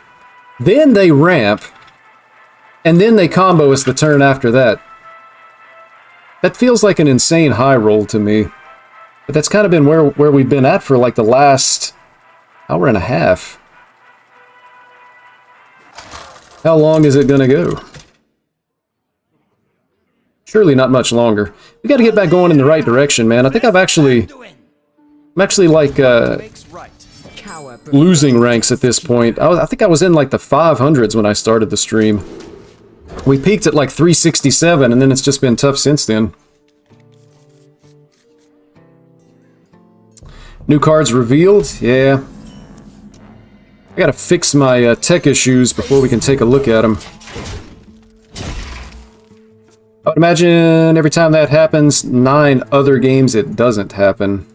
Then they ramp, and then they combo us the turn after that. That feels like an insane high roll to me. But that's kind of been where we've been at for like the last hour and a half. How long is it gonna go? Surely not much longer. We gotta get back going in the right direction, man. I think I'm actually like losing ranks at this point. I think I was in like the 500s when I started the stream. We peaked at like 367, and then it's just been tough since then. New cards revealed? Yeah. I gotta fix my tech issues before we can take a look at them. I would imagine every time that happens, 9 other games it doesn't happen.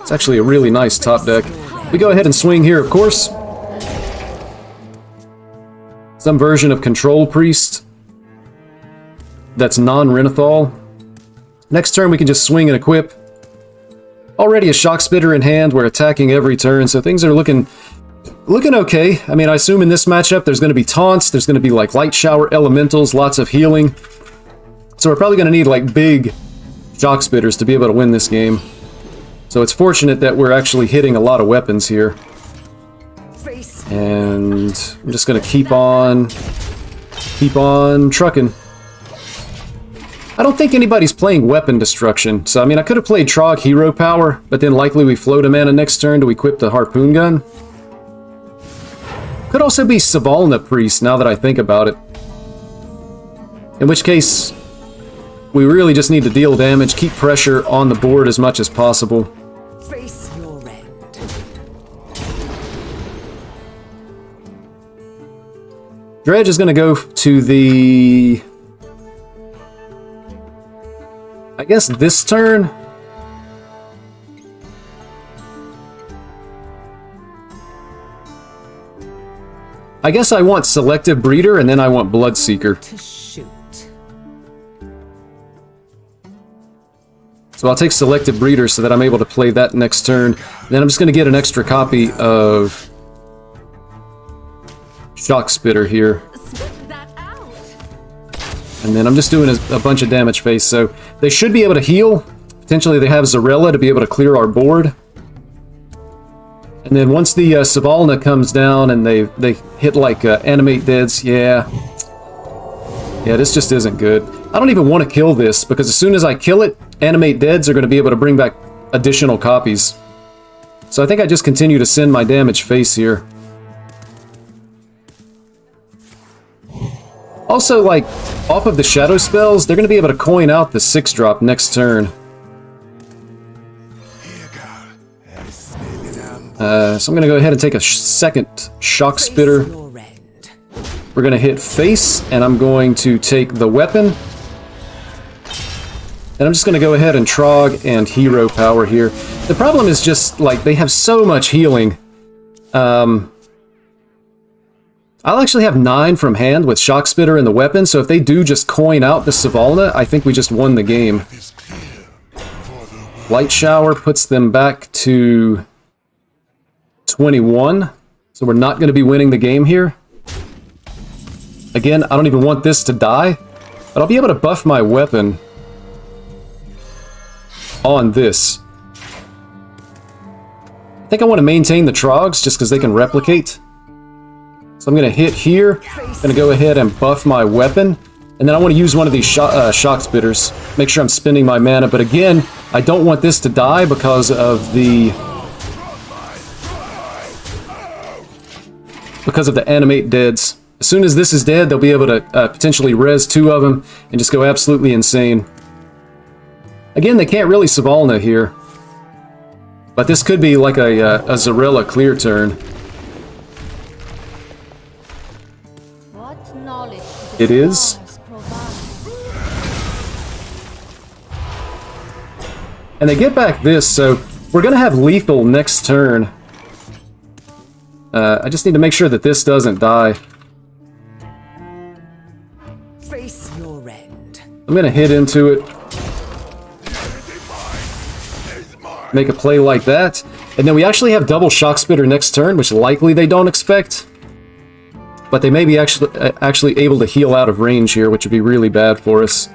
It's actually a really nice top deck. We go ahead and swing here, of course. Some version of Control Priest that's non-Renathal. Next turn we can just swing and equip. Already a Shock Spitter in hand, we're attacking every turn, so things are looking okay. I mean, I assume in this matchup there's going to be taunts, there's going to be like Light Shower Elementals, lots of healing. So we're probably going to need like big Shock Spitters to be able to win this game. So it's fortunate that we're actually hitting a lot of weapons here. And I'm just going to keep on trucking. I don't think anybody's playing Weapon Destruction, so I mean, I could have played Trog Hero Power, but then likely we float a mana next turn to equip the Harpoon Gun. Could also be Savalna Priest, now that I think about it. In which case, we really just need to deal damage, keep pressure on the board as much as possible. Face your end. Dredge is going to go to the... I guess this turn? I guess I want Selective Breeder, and then I want Bloodseeker. To shoot. So I'll take Selective Breeder so that I'm able to play that next turn. Then I'm just going to get an extra copy of Shock Spitter here. And then I'm just doing a bunch of damage face, so they should be able to heal. Potentially they have Zarella to be able to clear our board. And then once the Savalna comes down and they hit like animate deads, yeah, this just isn't good. I don't even want to kill this because as soon as I kill it, animate deads are going to be able to bring back additional copies. So I think I just continue to send my damage face here. Also, like, off of the shadow spells, they're going to be able to coin out the 6-drop next turn. So I'm going to go ahead and take a second Shock Spitter. We're going to hit face, and I'm going to take the weapon. And I'm just going to go ahead and Trog and Hero Power here. The problem is just, like, they have so much healing. I'll actually have 9 from hand with Shock Spitter and the weapon, so if they do just coin out the Savalna, I think we just won the game. Light Shower puts them back to 21, so we're not going to be winning the game here. Again, I don't even want this to die, but I'll be able to buff my weapon on this. I think I want to maintain the Trogs just because they can replicate. So I'm going to hit here, I'm going to go ahead and buff my weapon, and then I want to use one of these Shock Spitters. Make sure I'm spending my mana, but again, I don't want this to die because of the animate deads. As soon as this is dead, they'll be able to potentially res 2 of them and just go absolutely insane. Again, they can't really Savalna here, but this could be like a Zarella clear turn. What knowledge It is. And they get back this, so we're going to have lethal next turn. I just need to make sure that this doesn't die. Face your end. I'm going to hit into it. Make a play like that. And then we actually have double Shock Spitter next turn, which likely they don't expect. But they may be actually able to heal out of range here, which would be really bad for us.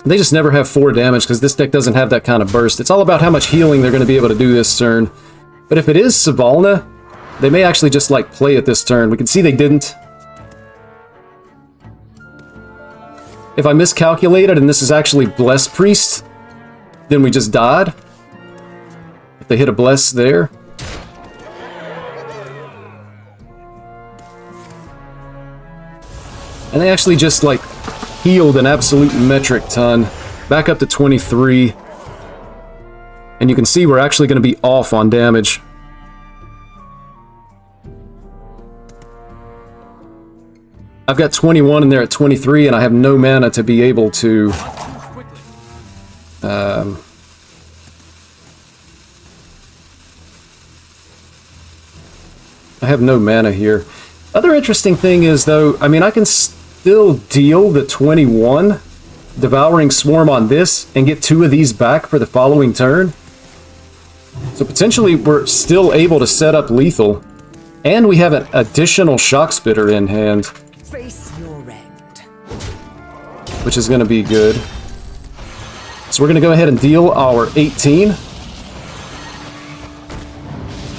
They just never have 4 damage because this deck doesn't have that kind of burst. It's all about how much healing they're going to be able to do this turn. But if it is Savalna, they may actually just like play it this turn. We can see they didn't. If I miscalculated and this is actually Bless Priest, then we just died. If they hit a Bless there. And they actually just like healed an absolute metric ton. Back up to 23. And you can see we're actually going to be off on damage. I've got 21 and they're at 23, and I have no mana to be able to... I have no mana here. Other interesting thing is, though, I mean, I can still deal the 21 Devouring Swarm on this and get 2 of these back for the following turn. So potentially we're still able to set up lethal. And we have an additional Shock Spitter in hand. Face your end. Which is going to be good. So we're going to go ahead and deal our 18.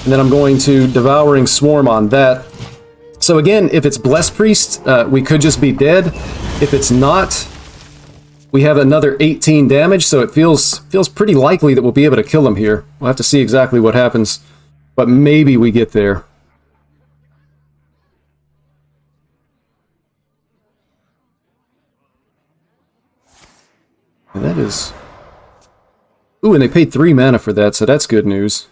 And then I'm going to Devouring Swarm on that. So again, if it's Bless Priest, we could just be dead. If it's not, we have another 18 damage, so it feels pretty likely that we'll be able to kill him here. We'll have to see exactly what happens, but maybe we get there. And that is... Ooh, and they paid 3 mana for that, so that's good news.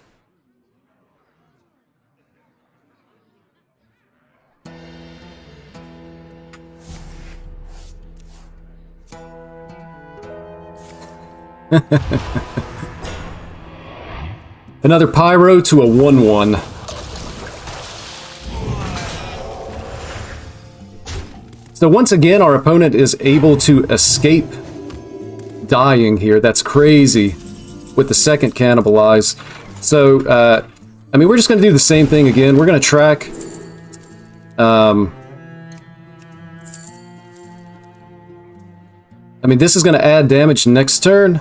Another Pyro to a 1/1. So once again, our opponent is able to escape dying here. That's crazy with the second Cannibalize. So, I mean, we're just going to do the same thing again. We're going to track... I mean, this is going to add damage next turn.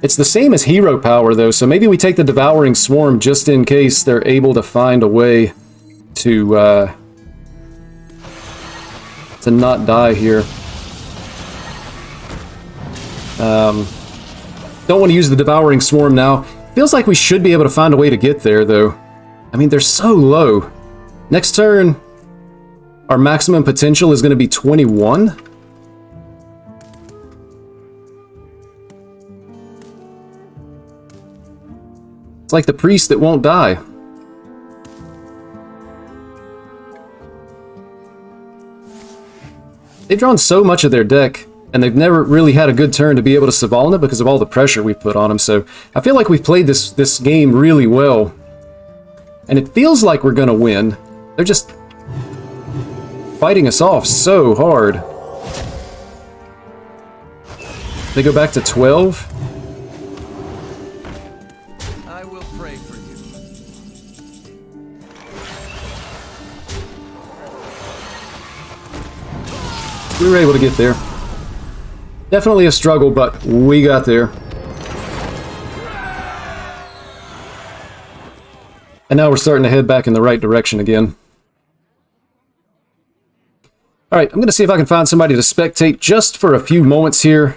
It's the same as hero power, though, so maybe we take the Devouring Swarm just in case they're able to find a way to not die here. Don't want to use the Devouring Swarm now. Feels like we should be able to find a way to get there, though. I mean, they're so low. Next turn, our maximum potential is going to be 21. It's like the priest that won't die. They've drawn so much of their deck, and they've never really had a good turn to be able to Svalna because of all the pressure we've put on them. So I feel like we've played this game really well. And it feels like we're going to win. They're just fighting us off so hard. They go back to 12. I will pray for you. We were able to get there. Definitely a struggle, but we got there. And now we're starting to head back in the right direction again. Alright, I'm going to see if I can find somebody to spectate just for a few moments here.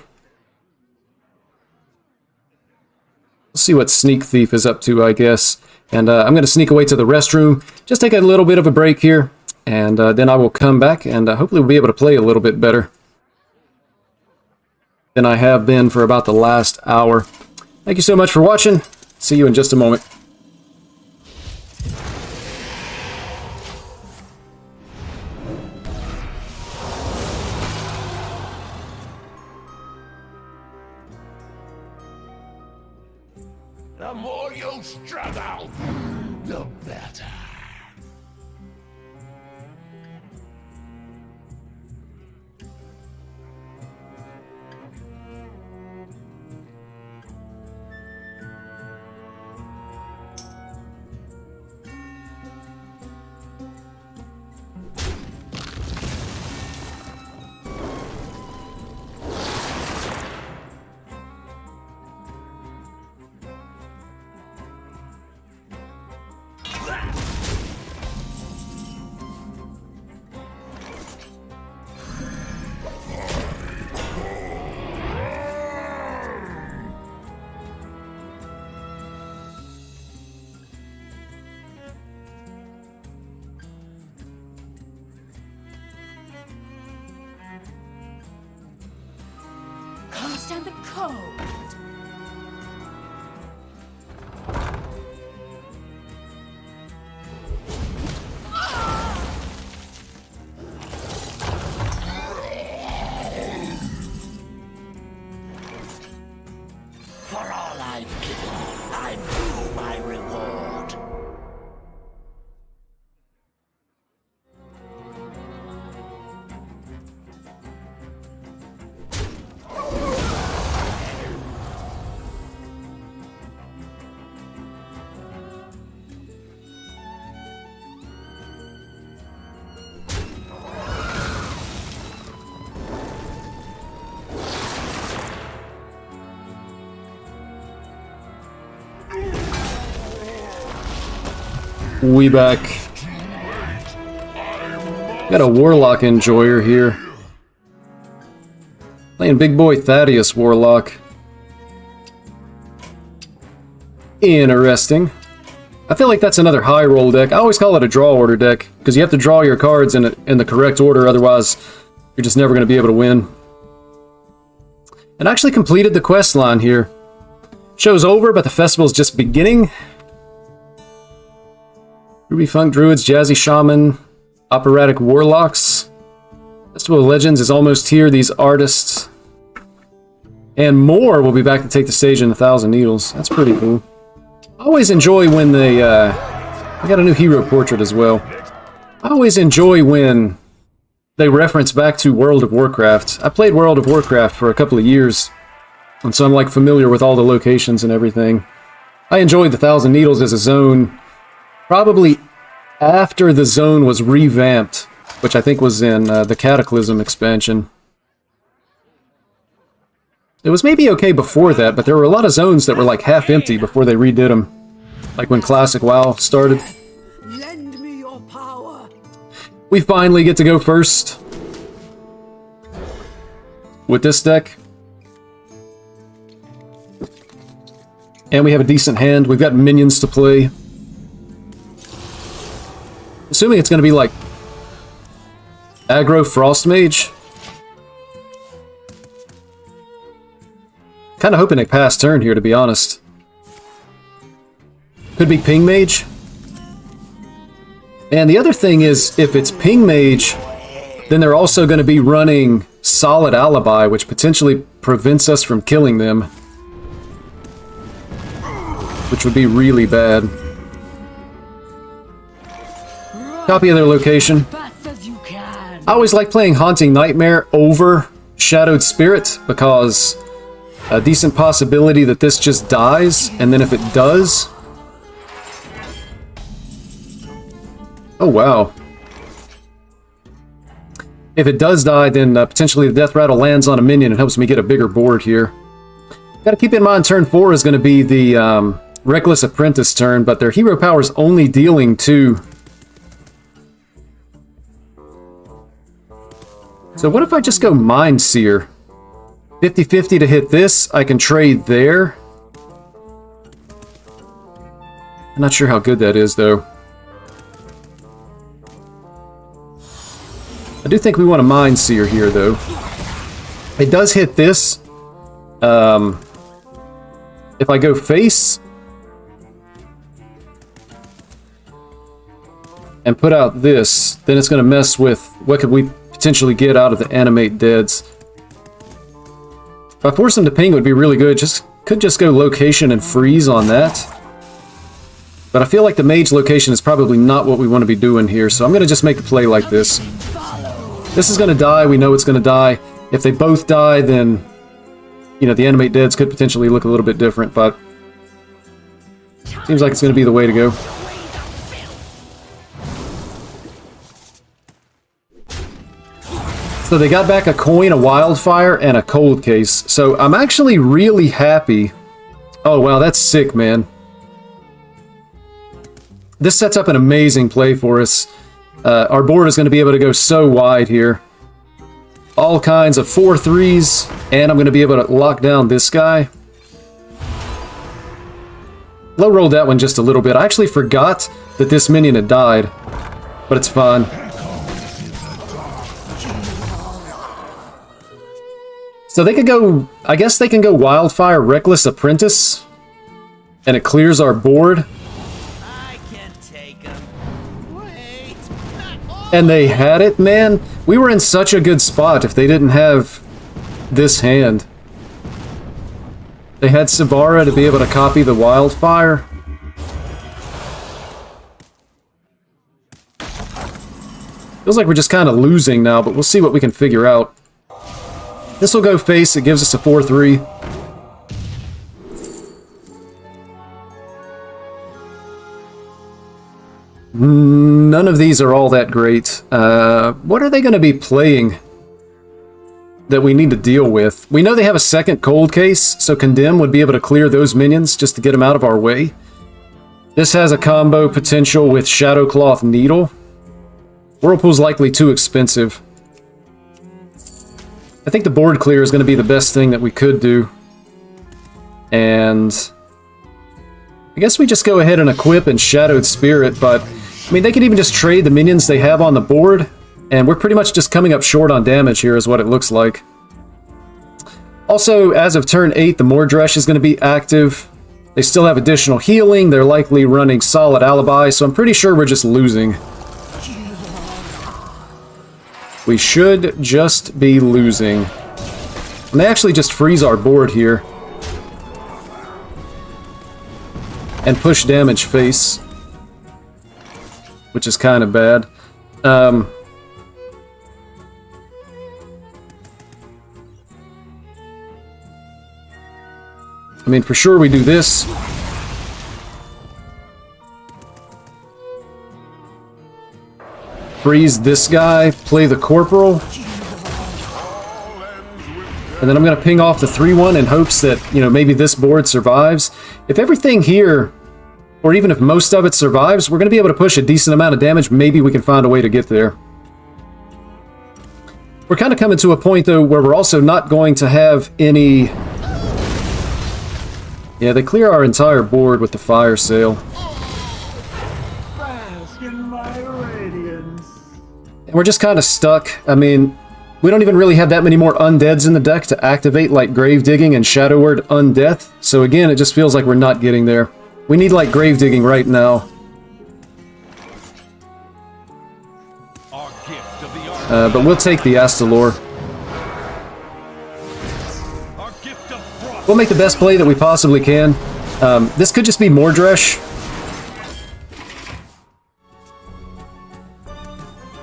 We'll see what Sneak Thief is up to, I guess. And I'm going to sneak away to the restroom. Just take a little bit of a break here. And then I will come back and hopefully we'll be able to play a little bit better than I have been for about the last hour. Thank you so much for watching. See you in just a moment. The more you struggle, the better. Can't stand the cold. For all I've given, I'm due my reward. We back. Got a Warlock enjoyer here. Playing Big Boy Thaddeus Warlock. Interesting. I feel like that's another high roll deck. I always call it a draw order deck, because you have to draw your cards in the correct order, otherwise you're just never going to be able to win. And I actually completed the quest line here. Show's over, but the festival's just beginning. Ruby Funk Druids, Jazzy Shaman, Operatic Warlocks. Festival of Legends is almost here. These artists and more will be back to take the stage in 1,000 Needles. That's pretty cool. I always enjoy when they... I got a new hero portrait as well. I always enjoy when they reference back to World of Warcraft. I played World of Warcraft for a couple of years, and so I'm like familiar with all the locations and everything. I enjoyed the 1,000 Needles as a zone. Probably after the zone was revamped, which I think was in the Cataclysm expansion. It was maybe okay before that, but there were a lot of zones that were like half empty before they redid them. Like when Classic WoW started. Lend me your power. We finally get to go first. With this deck. And we have a decent hand. We've got minions to play. Assuming it's going to be like aggro Frost Mage. Kind of hoping they pass turn here, to be honest. Could be Ping Mage. And the other thing is, if it's Ping Mage, then they're also going to be running Solid Alibi, which potentially prevents us from killing them. Which would be really bad. Copy of their location. Fast as you can. I always like playing Haunting Nightmare over Shadowed Spirit, because a decent possibility that this just dies, and then if it does... Oh, wow. If it does die, then potentially the Death Rattle lands on a minion and helps me get a bigger board here. Gotta keep in mind, turn 4 is going to be the Reckless Apprentice turn, but their hero power is only dealing 2. So what if I just go Mind Seer? 50-50 to hit this, I can trade there. I'm not sure how good that is, though. I do think we want a Mind Seer here, though. It does hit this. If I go face and put out this, then it's going to mess with what could we potentially get out of the Animate Deads. If I force them to ping, it would be really good. Could just go location and freeze on that. But I feel like the mage location is probably not what we want to be doing here, so I'm going to just make a play like this. This is going to die, we know it's going to die. If they both die, then, you know, the Animate Deads could potentially look a little bit different, but seems like it's going to be the way to go. So they got back a coin, a wildfire, and a cold case. So I'm actually really happy. Oh, wow, that's sick, man. This sets up an amazing play for us. Our board is going to be able to go so wide here. All kinds of 4/3s, and I'm going to be able to lock down this guy. Low rolled that one just a little bit. I actually forgot that this minion had died, but it's fine. So they could go, I guess they can go Wildfire, Reckless Apprentice, and it clears our board. And they had it, man. We were in such a good spot if they didn't have this hand. They had Savara to be able to copy the Wildfire. Feels like we're just kind of losing now, but we'll see what we can figure out. This will go face, it gives us a 4/3. None of these are all that great. What are they going to be playing that we need to deal with? We know they have a second cold case, so Condemn would be able to clear those minions just to get them out of our way. This has a combo potential with Shadowcloth Needle. Whirlpool's likely too expensive. I think the board clear is going to be the best thing that we could do. And I guess we just go ahead and equip and Shadowed Spirit, but I mean, they could even just trade the minions they have on the board, and we're pretty much just coming up short on damage here is what it looks like. Also, as of turn 8, the Mordresh is going to be active. They still have additional healing. They're likely running Solid Alibi, so I'm pretty sure we're just losing. We should just be losing. And they actually just freeze our board here. And push damage face. Which is kind of bad. I mean, for sure we do this. Freeze this guy, play the Corporal. And then I'm going to ping off the 3-1 in hopes that, you know, maybe this board survives. If everything here, or even if most of it survives, we're going to be able to push a decent amount of damage. Maybe we can find a way to get there. We're kind of coming to a point, though, where we're also not going to have any... Yeah, they clear our entire board with the fire sale. Bask in my radiance. And we're just kind of stuck. I mean, we don't even really have that many more undeads in the deck to activate like Grave Digging and Shadow Word Undeath. So again, it just feels like we're not getting there. We need like Grave Digging right now. Our gift of the arcane. But we'll take the Astalor. Our gift of frost. We'll make the best play that we possibly can. This could just be Mordresh.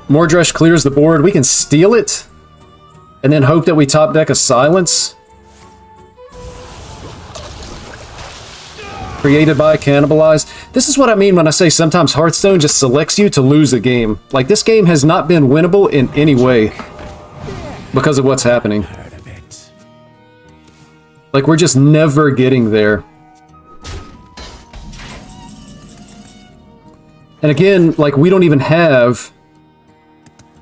Mordresh clears the board. We can steal it. And then hope that we top deck a Silence. Created by, cannibalized. This is what I mean when I say sometimes Hearthstone just selects you to lose a game. Like, this game has not been winnable in any way because of what's happening. Like, we're just never getting there. And again, like, we don't even have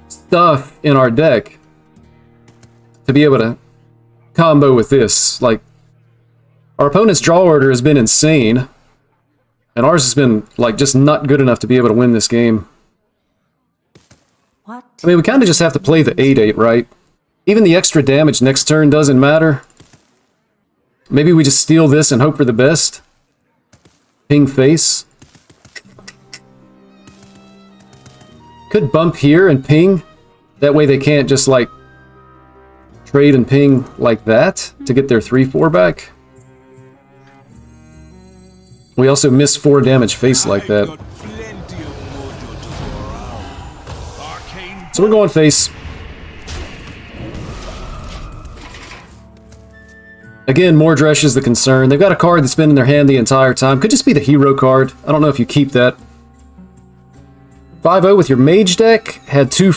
stuff in our deck to be able to combo with this. Like, our opponent's draw order has been insane, and ours has been, like, just not good enough to be able to win this game. What? I mean, we kind of just have to play the 8-8, right? Even the extra damage next turn doesn't matter. Maybe we just steal this and hope for the best. Ping face. Could bump here and ping. That way they can't just, like, trade and ping like that to get their 3-4 back. We also miss 4 damage face like that. Got plenty of mojo to go around. Arcane. So we're going face. Again, Mordresh is the concern. They've got a card that's been in their hand the entire time. Could just be the hero card. I don't know if you keep that. 5-0 with your mage deck. Had two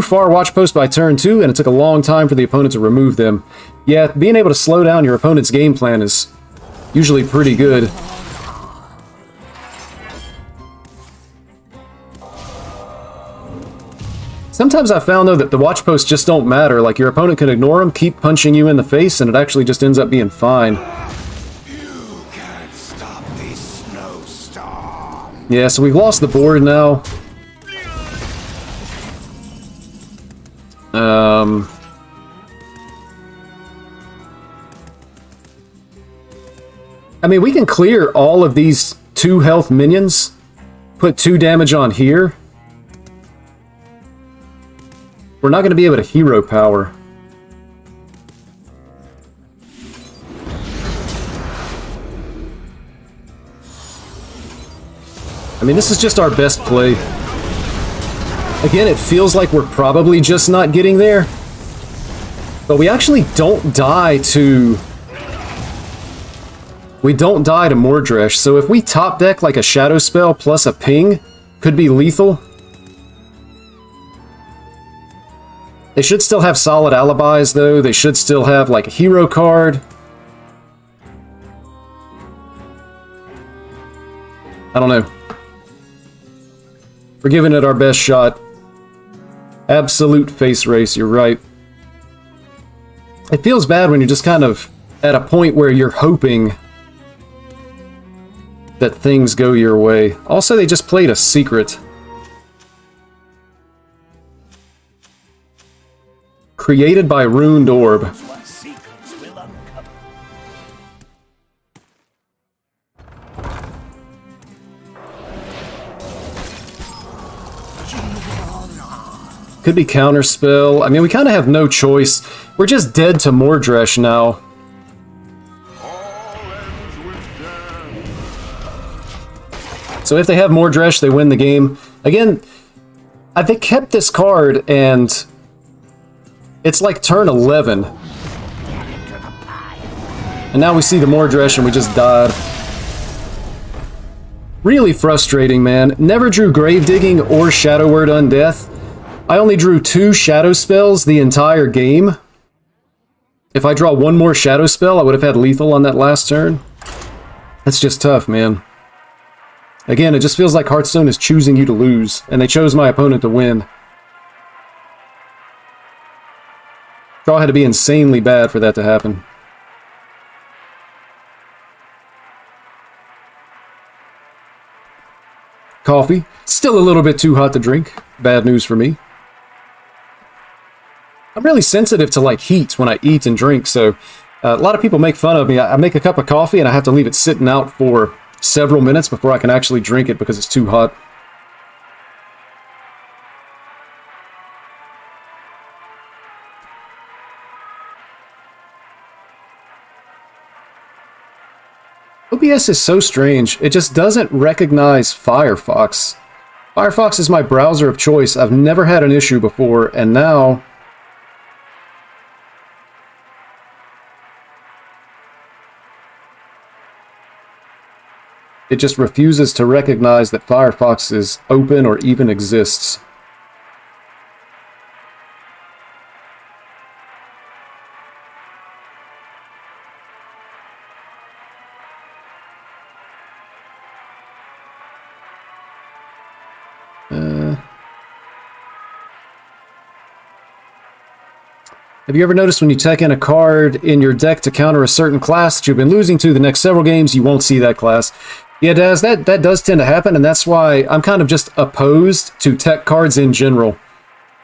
far watch posts by turn 2, and it took a long time for the opponent to remove them. Yeah, being able to slow down your opponent's game plan is usually pretty good. Sometimes I found, though, that the watch posts just don't matter. Like, your opponent can ignore them, keep punching you in the face, and it actually just ends up being fine. You can't stop this snowstorm. Yeah, so we've lost the board now. I mean, we can clear all of these 2 health minions, put 2 damage on here. We're not going to be able to hero power. I mean, this is just our best play. Again, it feels like we're probably just not getting there. But we actually don't die to... We don't die to Mordresh, so if we top deck like a Shadow Spell plus a ping, could be lethal. They should still have solid alibis, though. They should still have, like, a hero card. I don't know. We're giving it our best shot. Absolute face race, you're right. It feels bad when you're just kind of at a point where you're hoping that things go your way. Also, they just played a secret. Created by Runed Orb. What secrets will uncover? Could be Counterspell. I mean, we kind of have no choice. We're just dead to Mordresh now. So if they have Mordresh, they win the game. Again, they kept this card, and it's like turn 11. And now we see the Mordresh, and we just died. Really frustrating, man. Never drew Grave Digging or Shadow Word Undeath. I only drew 2 Shadow spells the entire game. If I draw one more shadow spell, I would have had lethal on that last turn. That's just tough, man. Again, it just feels like Hearthstone is choosing you to lose, and they chose my opponent to win. Draw had to be insanely bad for that to happen. Coffee. Still a little bit too hot to drink. Bad news for me. I'm really sensitive to like heat when I eat and drink, so a lot of people make fun of me. I make a cup of coffee and I have to leave it sitting out for several minutes before I can actually drink it because it's too hot. OBS is so strange. It just doesn't recognize Firefox. Firefox is my browser of choice. I've never had an issue before, and now it just refuses to recognize that Firefox is open or even exists. Have you ever noticed when you tech in a card in your deck to counter a certain class that you've been losing to the next several games, you won't see that class? Yeah, Daz, that does tend to happen, and that's why I'm kind of just opposed to tech cards in general.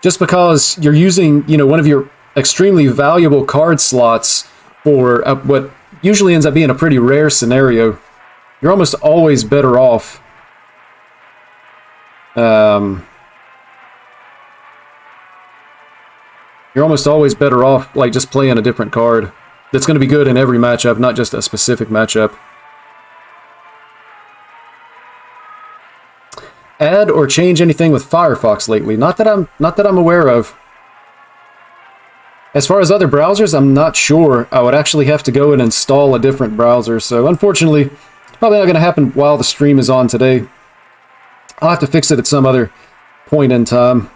Just because you're using, you know, one of your extremely valuable card slots for what usually ends up being a pretty rare scenario, you're almost always better off like just playing a different card that's going to be good in every matchup, not just a specific matchup. Add or change anything with Firefox lately? Not that I'm aware of. As far as other browsers, I'm not sure. I would actually have to go and install a different browser, so unfortunately, it's probably not going to happen while the stream is on today. I'll have to fix it at some other point in time.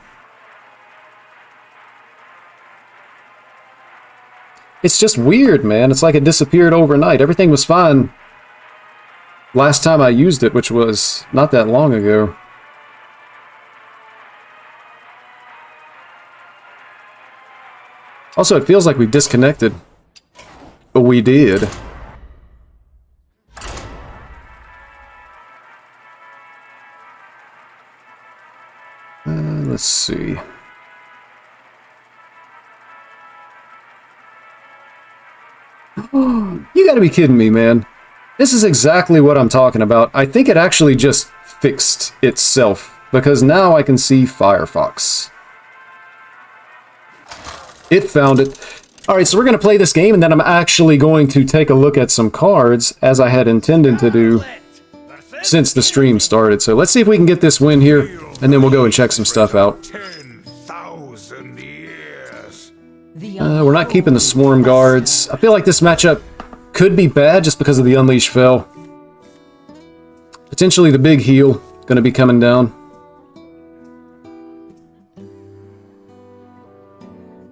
It's just weird, man. It's like it disappeared overnight. Everything was fine last time I used it, which was not that long ago. Also, it feels like we disconnected. But we did. Let's see. You gotta be kidding me, man. This is exactly what I'm talking about. I think it actually just fixed itself, because now I can see Firefox. It found it. Alright, so we're going to play this game, and then I'm actually going to take a look at some cards, as I had intended to do since the stream started. So let's see if we can get this win here, and then we'll go and check some stuff out. 10,000 years. We're not keeping the Swarm Guards. I feel like this matchup could be bad just because of the Unleash Fel. Potentially the big heal going to be coming down.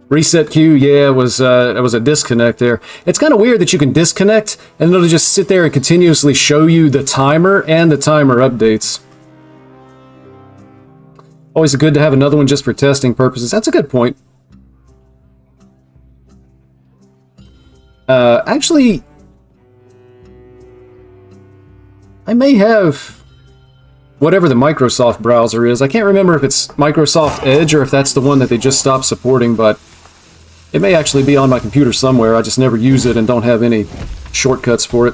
Reset Q, yeah, it was a disconnect there. It's kind of weird that you can disconnect and it'll just sit there and continuously show you the timer and the timer updates. Always good to have another one just for testing purposes. That's a good point. Actually, I may have whatever the Microsoft browser is. I can't remember if it's Microsoft Edge or if that's the one that they just stopped supporting, but it may actually be on my computer somewhere. I just never use it and don't have any shortcuts for it.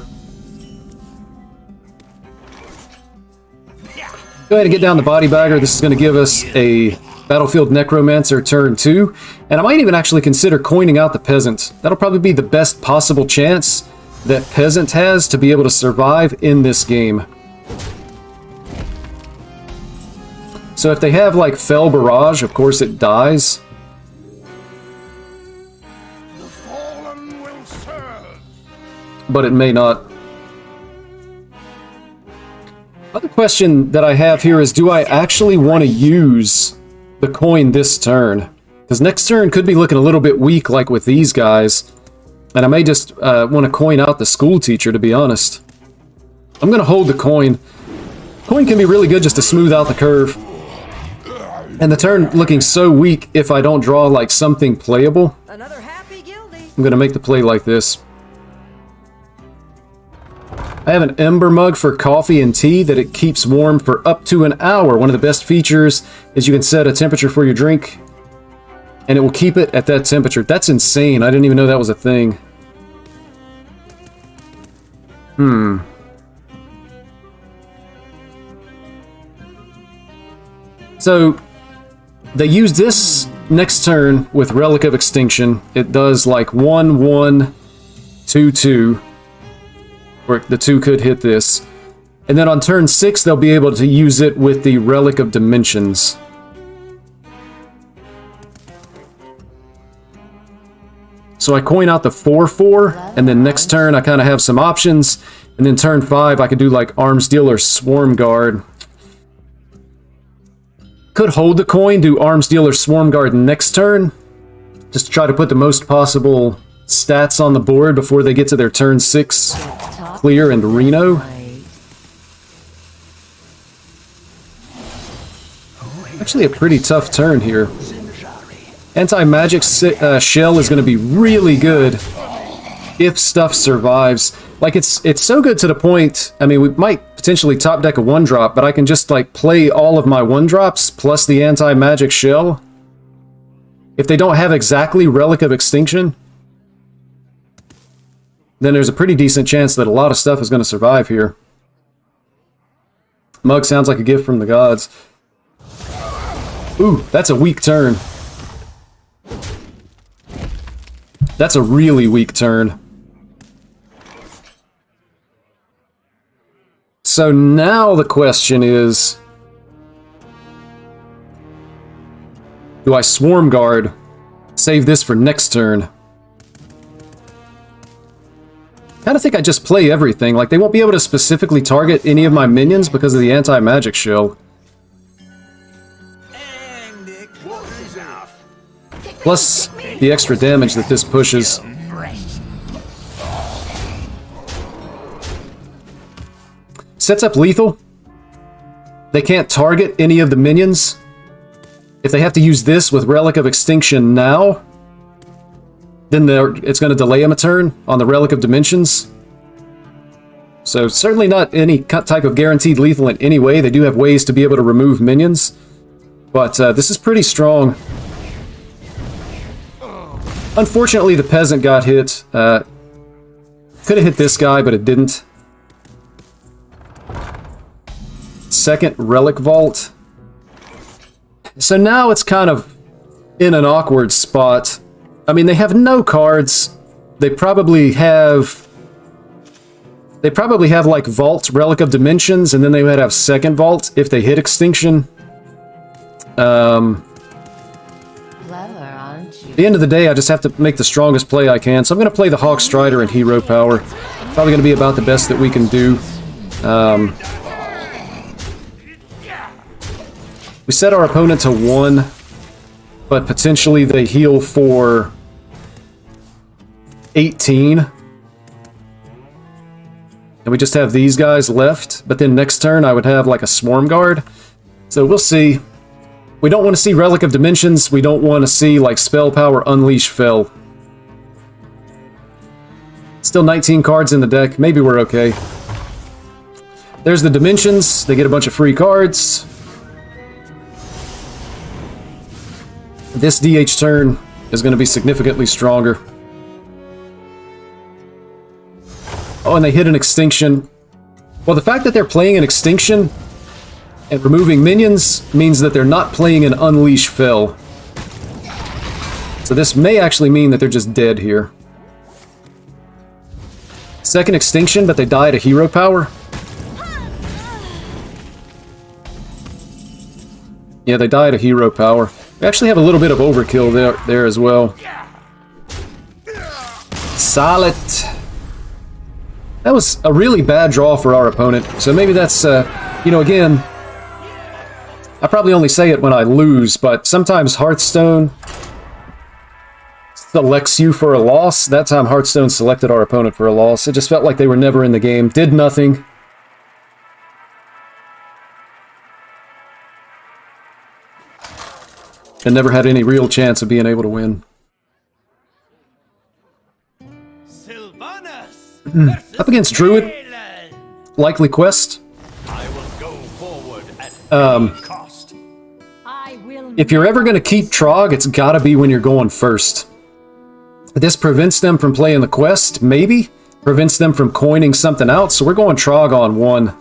Go ahead and get down the Body Bagger. This is going to give us a Battlefield Necromancer turn 2. And I might even actually consider coining out the Peasant. That'll probably be the best possible chance that Peasant has to be able to survive in this game. So if they have like Fel Barrage, of course it dies. But it may not. Other question that I have here is, do I actually want to use the coin this turn? Because next turn could be looking a little bit weak like with these guys. And I may just want to coin out the school teacher, to be honest. I'm going to hold the coin. Coin can be really good just to smooth out the curve. And the turn looking so weak if I don't draw like something playable. Another happy guilty. I'm going to make the play like this. I have an ember mug for coffee and tea that it keeps warm for up to an hour. One of the best features is you can set a temperature for your drink and it will keep it at that temperature. That's insane. I didn't even know that was a thing. So, they use this next turn with Relic of Extinction. It does like 1, 1, 2, 2. Where the 2 could hit this. And then on turn 6, they'll be able to use it with the Relic of Dimensions. So I coin out the 4/4, and then next turn I kind of have some options. And then turn 5, I could do like Arms Dealer, Swarm Guard. Could hold the coin, do Arms Dealer, Swarm Guard next turn. Just to try to put the most possible stats on the board before they get to their turn 6. Clear and Reno. Actually a pretty tough turn here. Anti-magic shell is going to be really good if stuff survives. Like it's so good to the point, I mean we might potentially top deck a 1-drop, but I can just like play all of my 1-drops plus the anti-magic shell. If they don't have exactly Relic of Extinction, then there's a pretty decent chance that a lot of stuff is going to survive here. Mug sounds like a gift from the gods. Ooh, that's a weak turn. That's a really weak turn. So now the question is, do I Swarm Guard, save this for next turn? I kind of think I just play everything. Like, they won't be able to specifically target any of my minions because of the anti-magic shell. Plus, the extra damage that this pushes. Sets up lethal. They can't target any of the minions. If they have to use this with Relic of Extinction now, then it's going to delay them a turn on the Relic of Dimensions. So certainly not any type of guaranteed lethal in any way. They do have ways to be able to remove minions. But this is pretty strong. Unfortunately, the peasant got hit. Could have hit this guy, but it didn't. Second Relic Vault. So now it's kind of in an awkward spot. I mean, they have no cards. They probably have like Vault, Relic of Dimensions, and then they would have second Vault if they hit Extinction. At the end of the day, I just have to make the strongest play I can. So I'm going to play the Hawk Strider and Hero Power. Probably going to be about the best that we can do. We set our opponent to 1, but potentially they heal for 18. And we just have these guys left. But then next turn I would have like a Swarm Guard. So we'll see. We don't want to see Relic of Dimensions. We don't want to see like Spell Power Unleash Fel. Still 19 cards in the deck. Maybe we're okay. There's the Dimensions. They get a bunch of free cards. This DH turn is going to be significantly stronger. Oh, and they hit an Extinction. Well, the fact that they're playing an Extinction and removing minions means that they're not playing an Unleash Fel. So this may actually mean that they're just dead here. Second Extinction, but they die to Hero Power. Yeah, they die to Hero Power. We actually have a little bit of overkill there as well. Solid. That was a really bad draw for our opponent. So maybe that's, you know, again, I probably only say it when I lose, but sometimes Hearthstone selects you for a loss. That time Hearthstone selected our opponent for a loss. It just felt like they were never in the game. Did nothing. And never had any real chance of being able to win. Sylvanas Up against Druid. Aelan. Likely quest. I will go forward at any cost. I will. If you're ever going to keep Trog, it's got to be when you're going first. This prevents them from playing the quest, maybe. Prevents them from coining something out, so we're going Trog on 1.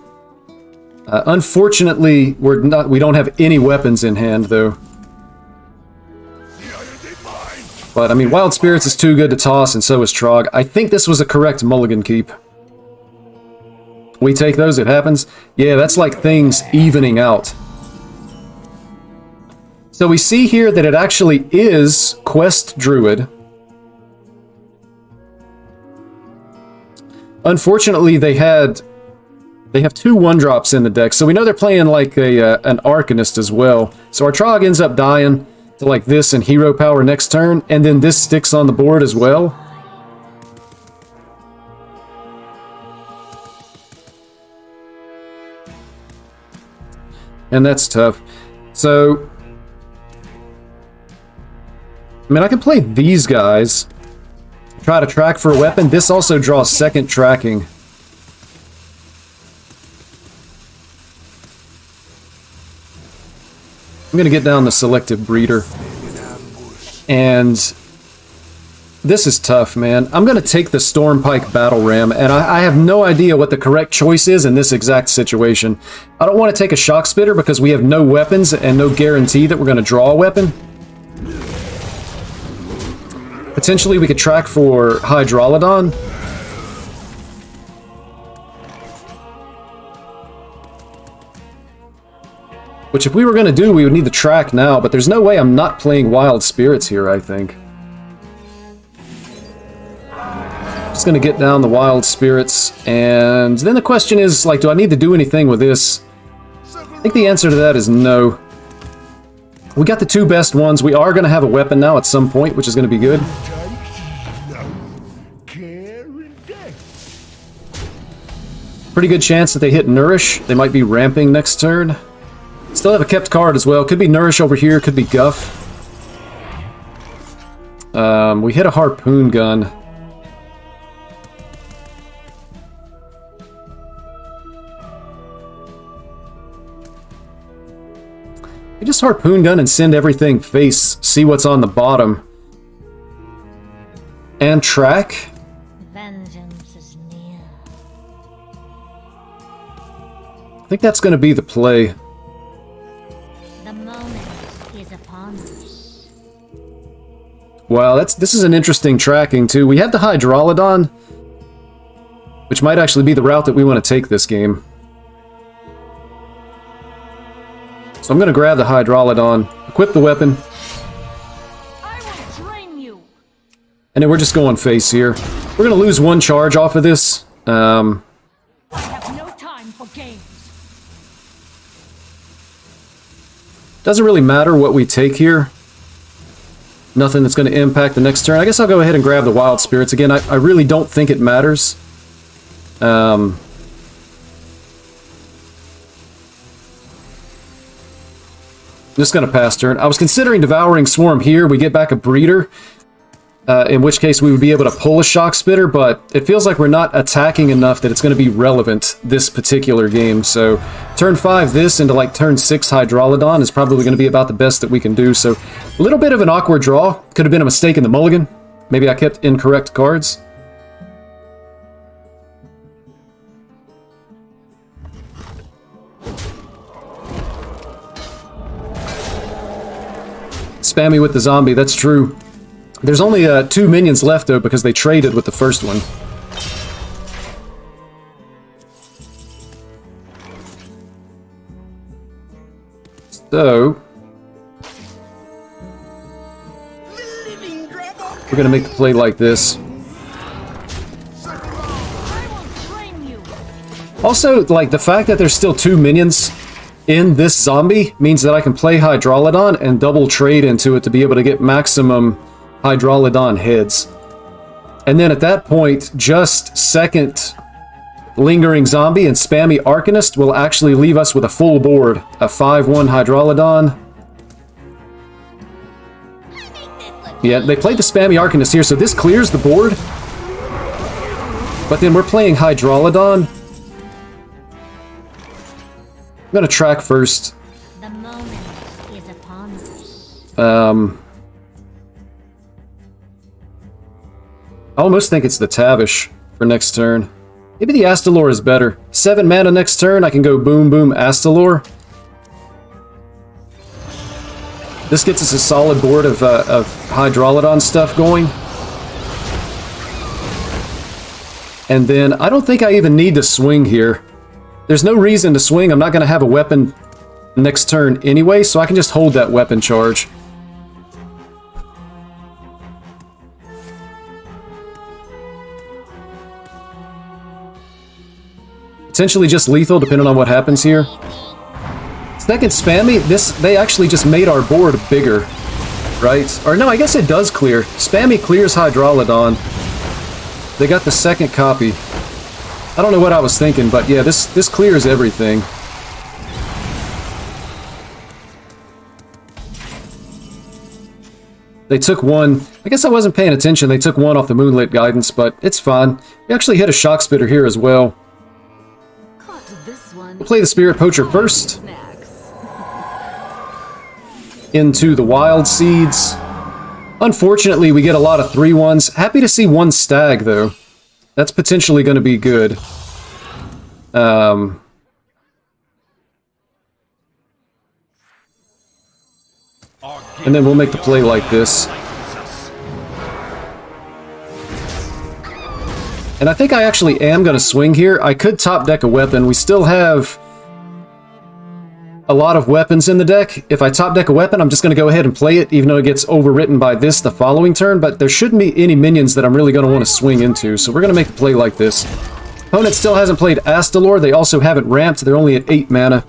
Unfortunately, we don't have any weapons in hand, though. But, I mean, Wild Spirits is too good to toss, and so is Trog. I think this was a correct mulligan keep. We take those, it happens. Yeah, that's like things evening out. So we see here that it actually is Quest Druid. Unfortunately, they have 2 1-drops in the deck, so we know they're playing like an Arcanist as well. So our Trog ends up dying to like this and hero power next turn, and then this sticks on the board as well. And that's tough. So, I mean, I can play these guys, try to track for a weapon. This also draws second tracking. I'm going to get down the Selective Breeder. And this is tough, man. I'm going to take the Stormpike Battle Ram, and I have no idea what the correct choice is in this exact situation. I don't want to take a Shock Spitter because we have no weapons and no guarantee that we're going to draw a weapon. Potentially we could track for Hydralodon. Which, if we were going to do, we would need the track now, but there's no way I'm not playing Wild Spirits here, I think. Just going to get down the Wild Spirits, and then the question is, like, do I need to do anything with this? I think the answer to that is no. We got the 2 best ones. We are going to have a weapon now at some point, which is going to be good. Pretty good chance that they hit Nourish. They might be ramping next turn. Still have a kept card as well. Could be Nourish over here, could be Guff. We hit a Harpoon Gun. We just Harpoon Gun and send everything face, see what's on the bottom. And track. Vengeance is near. I think that's going to be the play. The moment is upon us. Wow, this is an interesting tracking too. We have the Hydralodon, which might actually be the route that we want to take this game. So I'm going to grab the Hydralodon, equip the weapon, I will drain you. and then we're just going face here. We're going to lose 1 charge off of this. I have no time for games. Doesn't really matter what we take here. Nothing that's going to impact the next turn. I guess I'll go ahead and grab the Wild Spirits again. I really don't think it matters. Just going to pass turn. I was considering Devouring Swarm here. We get back a Breeder. In which case we would be able to pull a Shock Spitter, but it feels like we're not attacking enough that it's going to be relevant this particular game. So turn 5 this into like turn 6 Hydralodon is probably going to be about the best that we can do. So a little bit of an awkward draw. Could have been a mistake in the mulligan. Maybe I kept incorrect cards. Spam me with the zombie, that's true. There's only 2 minions left, though, because they traded with the first one. So... we're gonna make the play like this. Also, like, the fact that there's still 2 minions in this zombie means that I can play Hydralodon and double trade into it to be able to get maximum Hydralodon heads. And then at that point, just second Lingering Zombie and Spammy Arcanist will actually leave us with a full board. A 5-1 Hydralodon. Yeah, they played the Spammy Arcanist here, so this clears the board. But then we're playing Hydralodon. I'm gonna track first. The moment is upon us. I almost think it's the Tavish for next turn. Maybe the Astalor is better. 7 mana next turn, I can go boom boom Astalor. This gets us a solid board of Hydralodon stuff going. And then I don't think I even need to swing here. There's no reason to swing. I'm not going to have a weapon next turn anyway, so I can just hold that weapon charge. Potentially just lethal, depending on what happens here. Second Spammy, they actually just made our board bigger, right? Or no, I guess it does clear. Spammy clears Hydralodon. They got the second copy. I don't know what I was thinking, but yeah, this clears everything. They took one. I guess I wasn't paying attention. They took one off the Moonlit Guidance, but it's fine. We actually hit a Shock Spitter here as well. We'll play the Spirit Poacher first. Into the Wild Seeds. Unfortunately, we get a lot of 3-1s. Happy to see one Stag, though. That's potentially going to be good. And then we'll make the play like this. And I think I actually am going to swing here. I could top deck a weapon. We still have a lot of weapons in the deck. If I top deck a weapon, I'm just going to go ahead and play it, even though it gets overwritten by this the following turn. But there shouldn't be any minions that I'm really going to want to swing into. So we're going to make the play like this. Opponent still hasn't played Astalor. They also haven't ramped. They're only at 8 mana.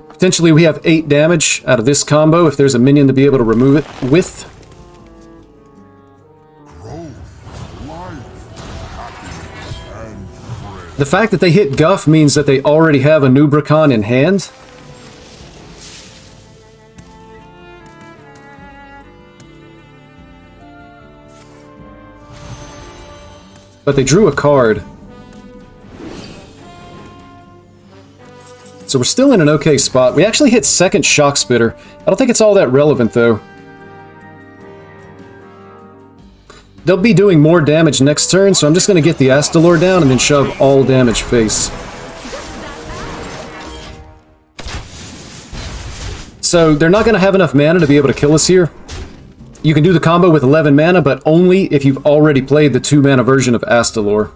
Potentially we have 8 damage out of this combo if there's a minion to be able to remove it with. The fact that they hit Guff means that they already have a Nubricon in hand. But they drew a card. So we're still in an okay spot. We actually hit second Shock Spitter. I don't think it's all that relevant, though. They'll be doing more damage next turn, so I'm just going to get the Astalor down and then shove all damage face. So they're not going to have enough mana to be able to kill us here. You can do the combo with 11 mana, but only if you've already played the 2 mana version of Astalor.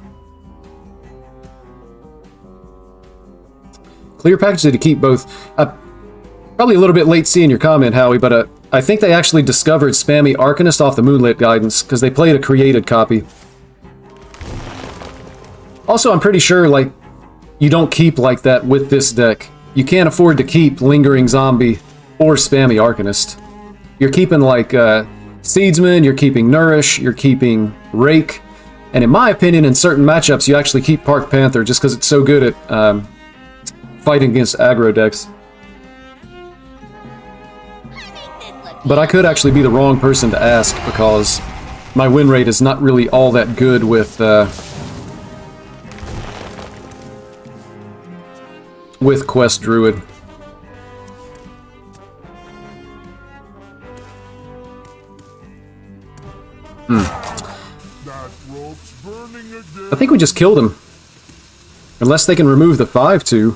Clear package to keep both. Probably a little bit late seeing your comment, Howie, but I think they actually discovered Spammy Arcanist off the Moonlit Guidance, because they played a created copy. Also, I'm pretty sure, like, you don't keep like that with this deck. You can't afford to keep Lingering Zombie or Spammy Arcanist. You're keeping, like, Seedsman, you're keeping Nourish, you're keeping Rake, and in my opinion, in certain matchups, you actually keep Park Panther just because it's so good at fighting against aggro decks. But I could actually be the wrong person to ask, because my win rate is not really all that good with Quest Druid. I think we just killed him. Unless they can remove the 5-2.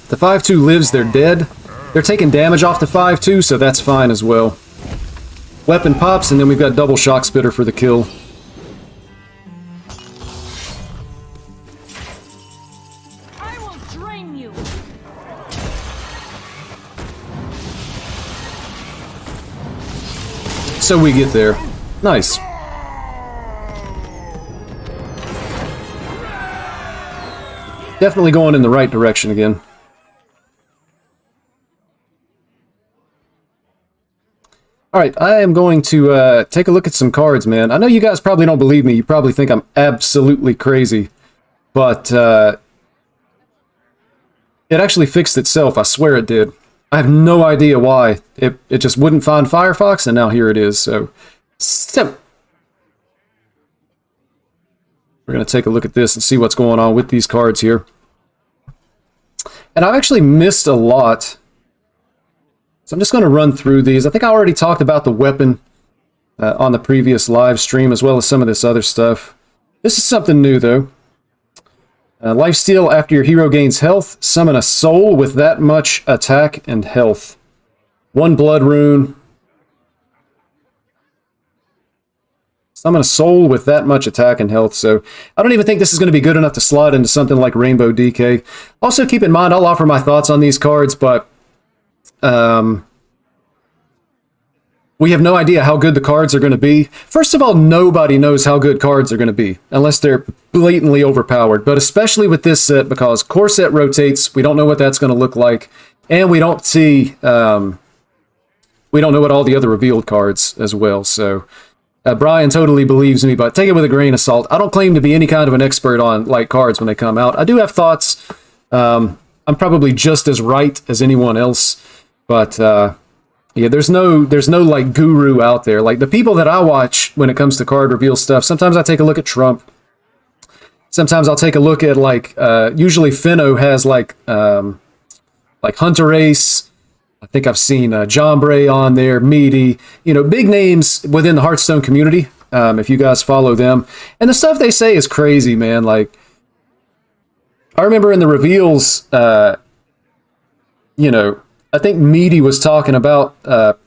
The 5-2 lives, they're dead. They're taking damage off the 5-2, so that's fine as well. Weapon pops, and then we've got double Shock Spitter for the kill. I will drain you. So we get there. Nice. Definitely going in the right direction again. Alright, I am going to take a look at some cards, man. I know you guys probably don't believe me. You probably think I'm absolutely crazy. But it actually fixed itself. I swear it did. I have no idea why. It just wouldn't find Firefox, and now here it is. So we're going to take a look at this and see what's going on with these cards here. And I've actually missed a lot. So I'm just going to run through these. I think I already talked about the weapon on the previous live stream, as well as some of this other stuff. This is something new, though. Lifesteal, after your hero gains health, summon a soul with that much attack and health. 1 blood rune. Summon a soul with that much attack and health. So I don't even think this is going to be good enough to slot into something like Rainbow DK. Also, keep in mind, I'll offer my thoughts on these cards, but we have no idea how good the cards are going to be. First of all, nobody knows how good cards are going to be, unless they're blatantly overpowered. But especially with this set, because core set rotates, we don't know what that's going to look like. And we don't see, we don't know what all the other revealed cards as well. So Brian totally believes me, but take it with a grain of salt. I don't claim to be any kind of an expert on like cards when they come out. I do have thoughts. I'm probably just as right as anyone else, but yeah, there's no like guru out there. Like the people that I watch when it comes to card reveal stuff, sometimes I take a look at Trump. Sometimes I'll take a look at like usually Finno has like Hunter Ace. I think I've seen John Bray on there, Meaty, you know, big names within the Hearthstone community, if you guys follow them. And the stuff they say is crazy, man. Like, I remember in the reveals, you know, I think Meaty was talking about the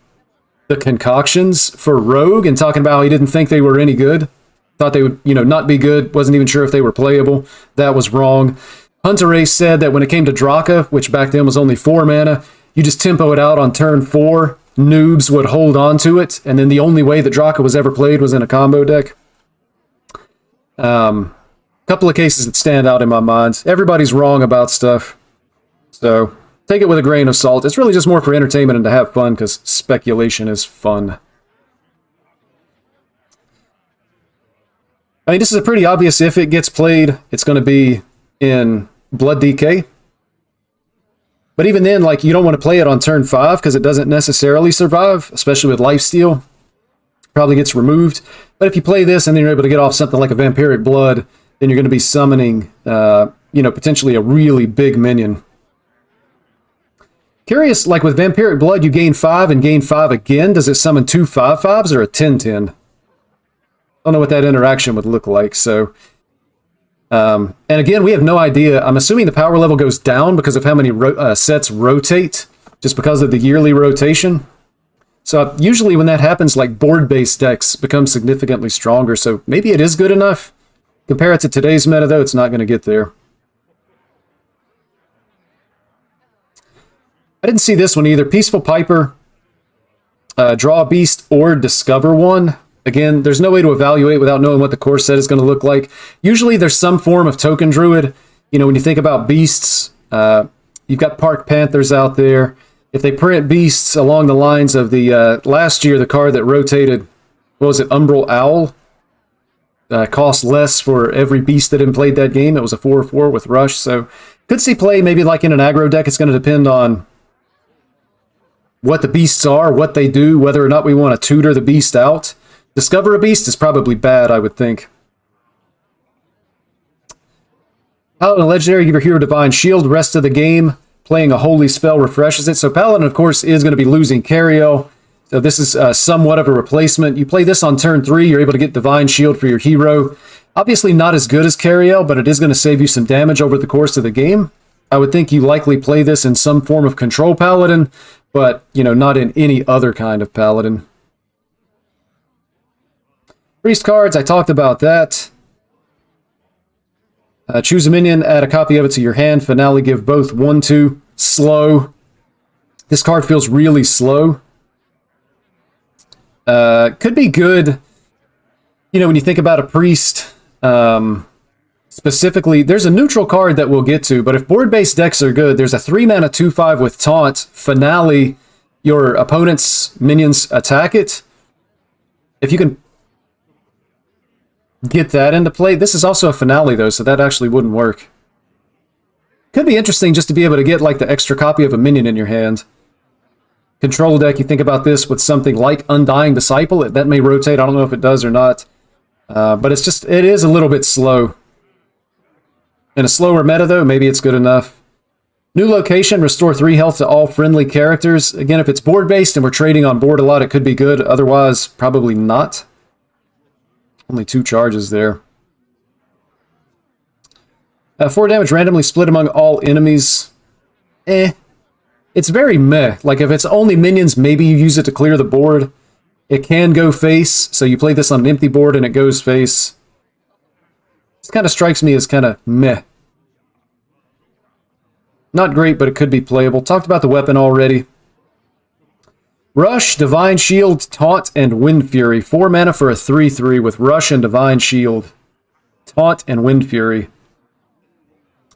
concoctions for Rogue and talking about how he didn't think they were any good. Thought they would, you know, not be good. Wasn't even sure if they were playable. That was wrong. Hunter Ace said that when it came to Draka, which back then was only 4 mana, you just tempo it out on turn 4. Noobs would hold on to it, and then the only way that Draka was ever played was in a combo deck. Couple of cases that stand out in my mind. Everybody's wrong about stuff, so take it with a grain of salt. It's really just more for entertainment and to have fun, because speculation is fun. I mean, this is a pretty obvious if it gets played, it's going to be in Blood DK. But even then, like, you don't want to play it on turn 5 because it doesn't necessarily survive, especially with Lifesteal. Probably gets removed. But if you play this and then you're able to get off something like a Vampiric Blood, then you're going to be summoning, you know, potentially a really big minion. Curious, like with Vampiric Blood, you gain 5 and gain 5 again. Does it summon 2 5/5s or a 10/10? I don't know what that interaction would look like, so... and again, we have no idea. I'm assuming the power level goes down because of how many sets rotate, just because of the yearly rotation. So usually when that happens, like board-based decks become significantly stronger, so maybe it is good enough. Compare it to today's meta, though, it's not going to get there. I didn't see this one either. Peaceful Piper, draw a beast or discover one. Again, there's no way to evaluate without knowing what the core set is going to look like. Usually there's some form of token druid. You know, when you think about beasts, you've got Park Panthers out there. If they print beasts along the lines of the last year, the card that rotated, what was it, Umbral Owl? Cost less for every beast that had played that game. It was a 4/4 with Rush. So could see play maybe like in an aggro deck. It's going to depend on what the beasts are, what they do, whether or not we want to tutor the beast out. Discover a beast is probably bad, I would think. Paladin Legendary, give your hero Divine Shield. Rest of the game, playing a holy spell refreshes it. So Paladin, of course, is going to be losing Cariel. So this is somewhat of a replacement. You play this on turn 3, you're able to get Divine Shield for your hero. Obviously not as good as Cariel, but it is going to save you some damage over the course of the game. I would think you likely play this in some form of Control Paladin, but, you know, not in any other kind of Paladin. Priest cards, I talked about that. Choose a minion, add a copy of it to your hand. Finale, give both 1/2. Slow. This card feels really slow. Could be good, you know, when you think about a priest. Specifically, there's a neutral card that we'll get to, but if board-based decks are good, there's a 3 mana 2/5 with Taunt. Finale your opponent's minions attack it. If you can get that into play. This is also a finale, though, so that actually wouldn't work. Could be interesting just to be able to get, like, the extra copy of a minion in your hand. Control deck, you think about this with something like Undying Disciple. That may rotate. I don't know if it does or not. But it's just, it is a little bit slow. In a slower meta, though, maybe it's good enough. New location, restore 3 health to all friendly characters. Again, if it's board-based and we're trading on board a lot, it could be good. Otherwise, probably not. Only 2 charges there. 4 damage randomly split among all enemies. It's very meh. Like, if it's only minions, maybe you use it to clear the board. It can go face, so you play this on an empty board and it goes face. This kind of strikes me as kind of meh. Not great, but it could be playable. Talked about the weapon already. Rush, Divine Shield, Taunt, and Wind Fury. 4 mana for a 3/3 with Rush and Divine Shield. Taunt and Wind Fury.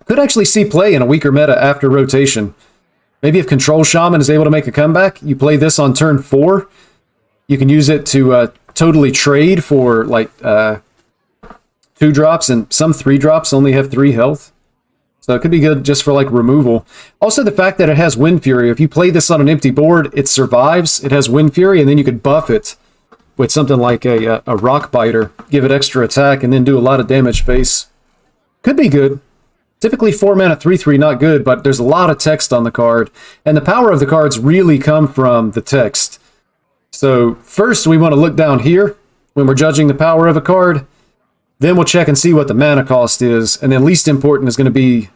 Could actually see play in a weaker meta after rotation. Maybe if Control Shaman is able to make a comeback, you play this on turn 4. You can use it to totally trade for, like, 2 drops, and some 3 drops only have 3 health. So it could be good just for, like, removal. Also, the fact that it has Wind Fury. If you play this on an empty board, it survives. It has Wind Fury, and then you could buff it with something like a Rock Biter. Give it extra attack, and then do a lot of damage face. Could be good. Typically 4 mana 3/3, not good, but there's a lot of text on the card. And the power of the cards really come from the text. So first we want to look down here when we're judging the power of a card. Then we'll check and see what the mana cost is. And then least important is going to be,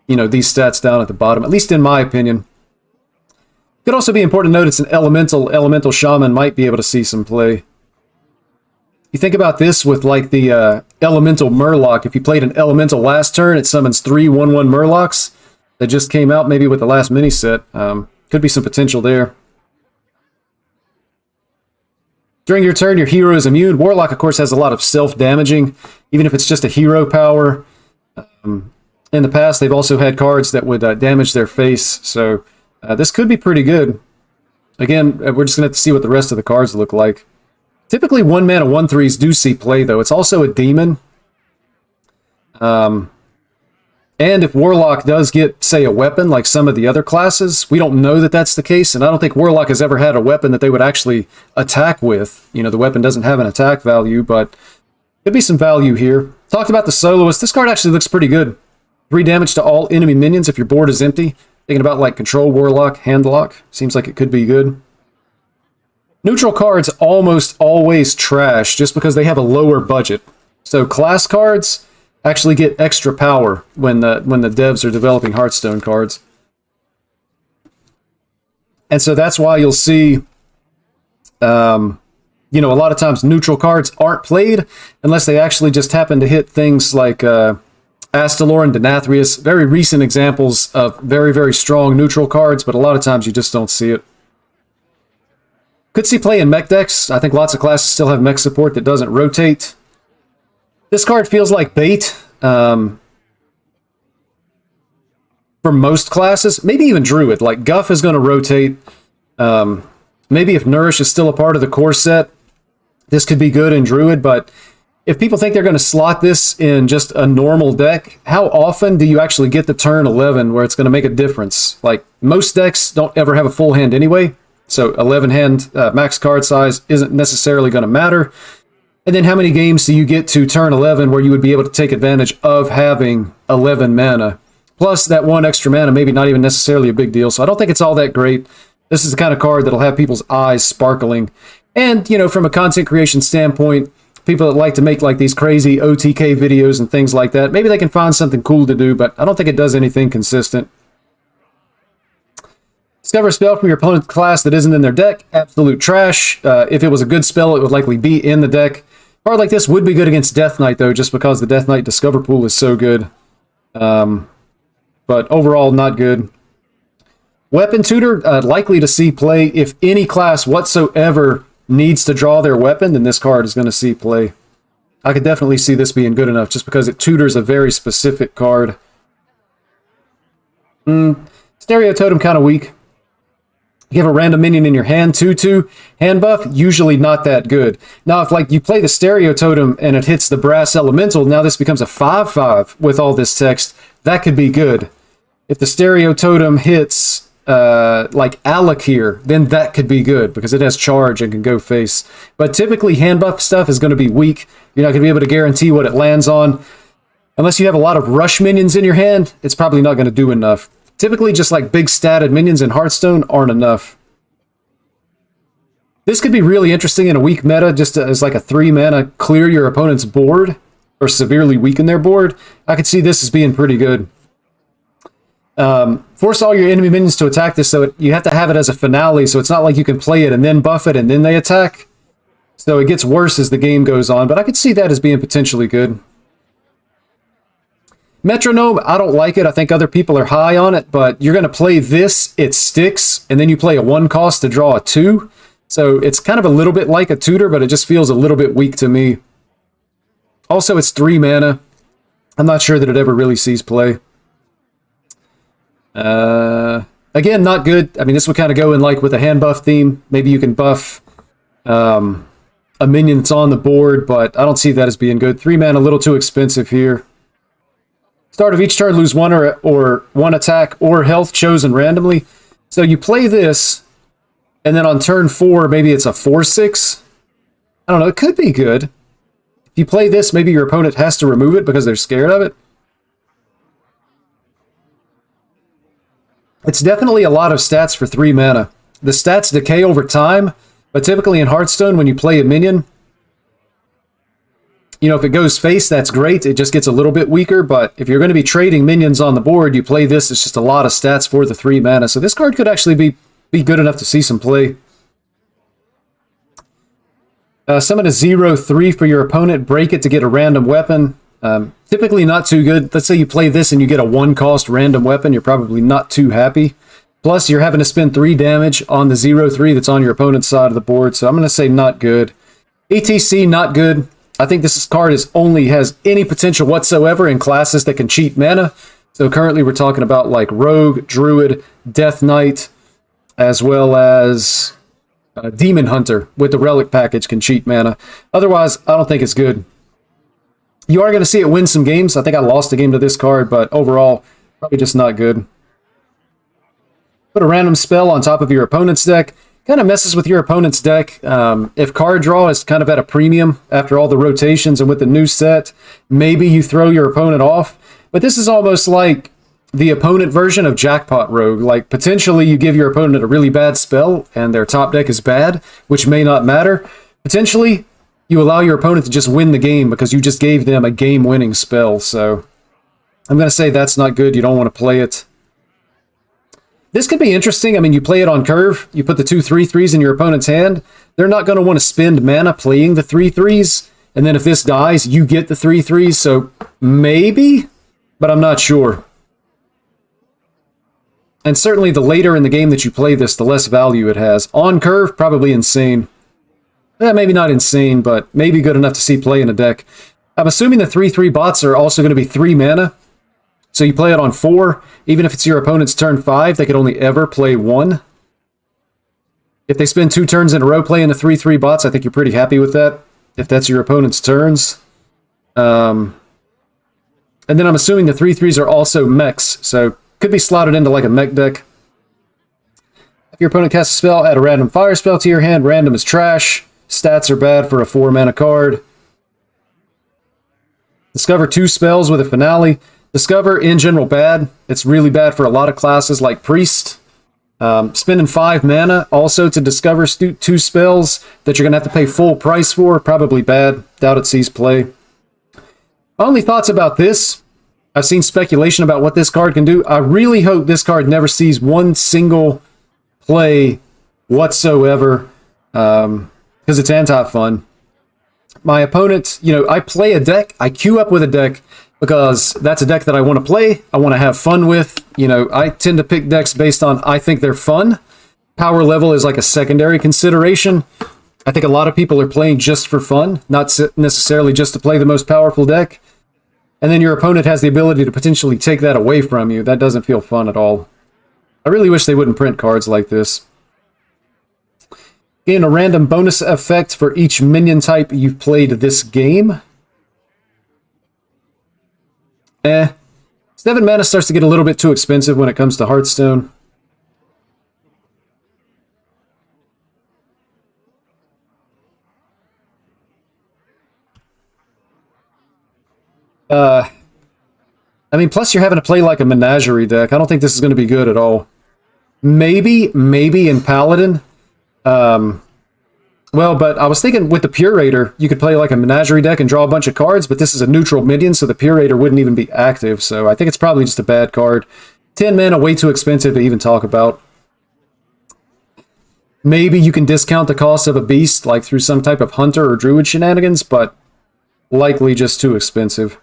you know, these stats down at the bottom, at least in my opinion. Could also be important to note it's an elemental. Elemental Shaman might be able to see some play. You think about this with, like, the Elemental Murloc. If you played an Elemental last turn, it summons 3 1/1 Murlocs that just came out maybe with the last mini set. Could be some potential there. During your turn, your hero is immune. Warlock, of course, has a lot of self-damaging, even if it's just a hero power. In the past, they've also had cards that would damage their face, so this could be pretty good. Again, we're just going to have to see what the rest of the cards look like. Typically, 1 mana 1/3s do see play, though. It's also a demon. And if Warlock does get, say, a weapon like some of the other classes, we don't know that that's the case, and I don't think Warlock has ever had a weapon that they would actually attack with. You know, the weapon doesn't have an attack value, but could be some value here. Talked about the Soloist. This card actually looks pretty good. 3 damage to all enemy minions if your board is empty. Thinking about, like, Control Warlock, Handlock. Seems like it could be good. Neutral cards almost always trash just because they have a lower budget. So class cards actually get extra power when the devs are developing Hearthstone cards. And so that's why you'll see, you know, a lot of times neutral cards aren't played unless they actually just happen to hit things like Astalor and Denathrius. Very recent examples of very, very strong neutral cards, but a lot of times you just don't see it. Could see play in mech decks. I think lots of classes still have mech support that doesn't rotate. This card feels like bait for most classes. Maybe even Druid. Like, Guff is going to rotate. Maybe if Nourish is still a part of the core set, this could be good in Druid. But if people think they're going to slot this in just a normal deck, how often do you actually get the turn 11 where it's going to make a difference? Like, most decks don't ever have a full hand anyway. So 11 hand max card size isn't necessarily going to matter. And then how many games do you get to turn 11 where you would be able to take advantage of having 11 mana? Plus that 1 extra mana, maybe not even necessarily a big deal. So I don't think it's all that great. This is the kind of card that'll have people's eyes sparkling. And, you know, from a content creation standpoint, people that like to make, like, these crazy OTK videos and things like that, maybe they can find something cool to do, but I don't think it does anything consistent. Discover a spell from your opponent's class that isn't in their deck. Absolute trash. If it was a good spell, it would likely be in the deck. A card like this would be good against Death Knight, though, just because the Death Knight Discover pool is so good. But overall, not good. Weapon Tutor, likely to see play. If any class whatsoever needs to draw their weapon, then this card is going to see play. I could definitely see this being good enough, just because it tutors a very specific card. Stereo Totem kind of weak. You have a random minion in your hand, 2/2 hand buff, usually not that good. Now, if like you play the Stereo Totem and it hits the Brass Elemental, now this becomes a 5/5 with all this text. That could be good. If the Stereo Totem hits like Alakir, then that could be good because it has charge and can go face. But typically hand buff stuff is going to be weak. You're not going to be able to guarantee what it lands on. Unless you have a lot of rush minions in your hand, it's probably not going to do enough. Typically, just like big statted minions in Hearthstone aren't enough. This could be really interesting in a weak meta, just as like a 3-mana clear your opponent's board, or severely weaken their board. I could see this as being pretty good. Force all your enemy minions to attack this, so you have to have it as a finale, so it's not like you can play it and then buff it and then they attack. So it gets worse as the game goes on, but I could see that as being potentially good. Metronome, I don't like it. I think other people are high on it, but you're going to play this, it sticks, and then you play a 1 cost to draw a 2. So it's kind of a little bit like a tutor, but it just feels a little bit weak to me. Also, it's 3 mana. I'm not sure that it ever really sees play. Again, not good. I mean, this would kind of go in like with a hand buff theme. Maybe you can buff a minion that's on the board, but I don't see that as being good. 3 mana, a little too expensive here. Start of each turn, lose 1 or 1 attack or health chosen randomly. So you play this, and then on turn 4, maybe it's a 4/6. I don't know, it could be good. If you play this, maybe your opponent has to remove it because they're scared of it. It's definitely a lot of stats for 3 mana. The stats decay over time, but typically in Hearthstone, when you play a minion, you know, if it goes face, that's great. It just gets a little bit weaker, but if you're going to be trading minions on the board, you play this, it's just a lot of stats for the 3 mana. So this card could actually be good enough to see some play. Summon a 0/3 for your opponent, break it to get a random weapon. Typically not too good. Let's say you play this and you get a 1 cost random weapon, you're probably not too happy. Plus, you're having to spend 3 damage on the 0/3 that's on your opponent's side of the board, so I'm going to say not good. ETC, not good. I think this card only has any potential whatsoever in classes that can cheat mana. So currently we're talking about like Rogue, Druid, Death Knight, as well as Demon Hunter with the Relic package can cheat mana. Otherwise, I don't think it's good. You are going to see it win some games. I think I lost a game to this card, but overall, probably just not good. Put a random spell on top of your opponent's deck. Kind of messes with your opponent's deck. If card draw is kind of at a premium after all the rotations and with the new set, maybe you throw your opponent off. But this is almost like the opponent version of Jackpot Rogue. Like, potentially you give your opponent a really bad spell and their top deck is bad, which may not matter. Potentially, you allow your opponent to just win the game because you just gave them a game-winning spell. So I'm going to say that's not good. You don't want to play it. This could be interesting. I mean, you play it on curve. You put the 2 3/3s in your opponent's hand. They're not going to want to spend mana playing the 3/3s. And then if this dies, you get the 3/3s. So maybe, but I'm not sure. And certainly the later in the game that you play this, the less value it has. On curve, probably insane. Maybe not insane, but maybe good enough to see play in a deck. I'm assuming the 3/3 bots are also going to be 3 mana. So you play it on 4. Even if it's your opponent's turn 5, they could only ever play 1. If they spend 2 turns in a row playing the 3/3 bots, I think you're pretty happy with that, if that's your opponent's turns. And then I'm assuming the 3/3s are also mechs, so could be slotted into like a mech deck. If your opponent casts a spell, add a random fire spell to your hand. Random is trash. Stats are bad for a 4 mana card. Discover 2 spells with a finale. Discover, in general, bad. It's really bad for a lot of classes like Priest. Spending 5 mana also to discover 2 spells that you're going to have to pay full price for. Probably bad. Doubt it sees play. My only thoughts about this, I've seen speculation about what this card can do. I really hope this card never sees one single play whatsoever, because it's anti-fun. My opponent, you know, I play a deck, I queue up with a deck because that's a deck that I want to play, I want to have fun with. You know, I tend to pick decks based on I think they're fun. Power level is like a secondary consideration. I think a lot of people are playing just for fun, not necessarily just to play the most powerful deck. And then your opponent has the ability to potentially take that away from you. That doesn't feel fun at all. I really wish they wouldn't print cards like this. Gain a random bonus effect for each minion type you've played this game. 7 mana starts to get a little bit too expensive when it comes to Hearthstone. I mean, plus you're having to play like a menagerie deck. I don't think this is going to be good at all. Maybe in Paladin. Well, but I was thinking with the Purator, you could play like a menagerie deck and draw a bunch of cards, but this is a neutral minion, so the Purator wouldn't even be active. So I think it's probably just a bad card. 10 mana, way too expensive to even talk about. Maybe you can discount the cost of a beast, like through some type of hunter or druid shenanigans, but likely just too expensive.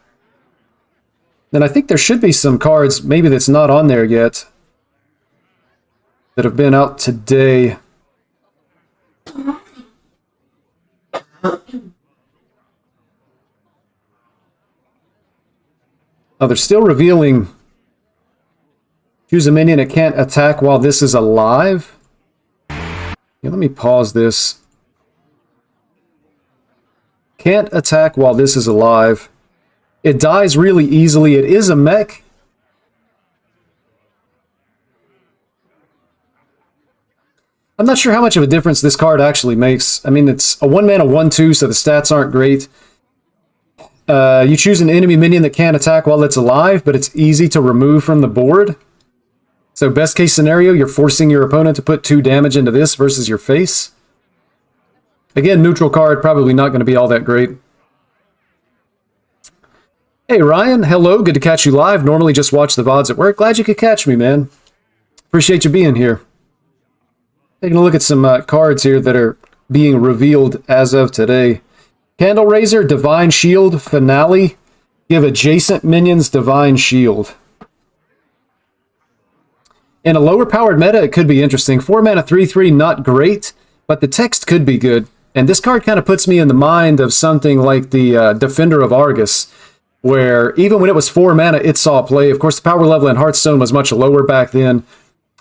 Then I think there should be some cards, maybe that's not on there yet, that have been out today. Oh, they're still revealing. Choose a minion that can't attack while this is alive. Yeah, let me pause this. Can't attack while this is alive. It dies really easily. It is a mech. I'm not sure how much of a difference this card actually makes. I mean, it's a 1 mana 1/2, so the stats aren't great. You choose an enemy minion that can't attack while it's alive, but it's easy to remove from the board. So best case scenario, you're forcing your opponent to put 2 damage into this versus your face. Again, neutral card, probably not going to be all that great. Hey Ryan, hello, good to catch you live. Normally just watch the VODs at work. Glad you could catch me, man. Appreciate you being here. Taking a look at some cards here that are being revealed as of today. Candle Raiser, Divine Shield, Finale. Give adjacent minions Divine Shield. In a lower powered meta, it could be interesting. 4 mana 3/3, not great, but the text could be good. And this card kind of puts me in the mind of something like the Defender of Argus, where even when it was 4 mana, it saw play. Of course, the power level in Hearthstone was much lower back then,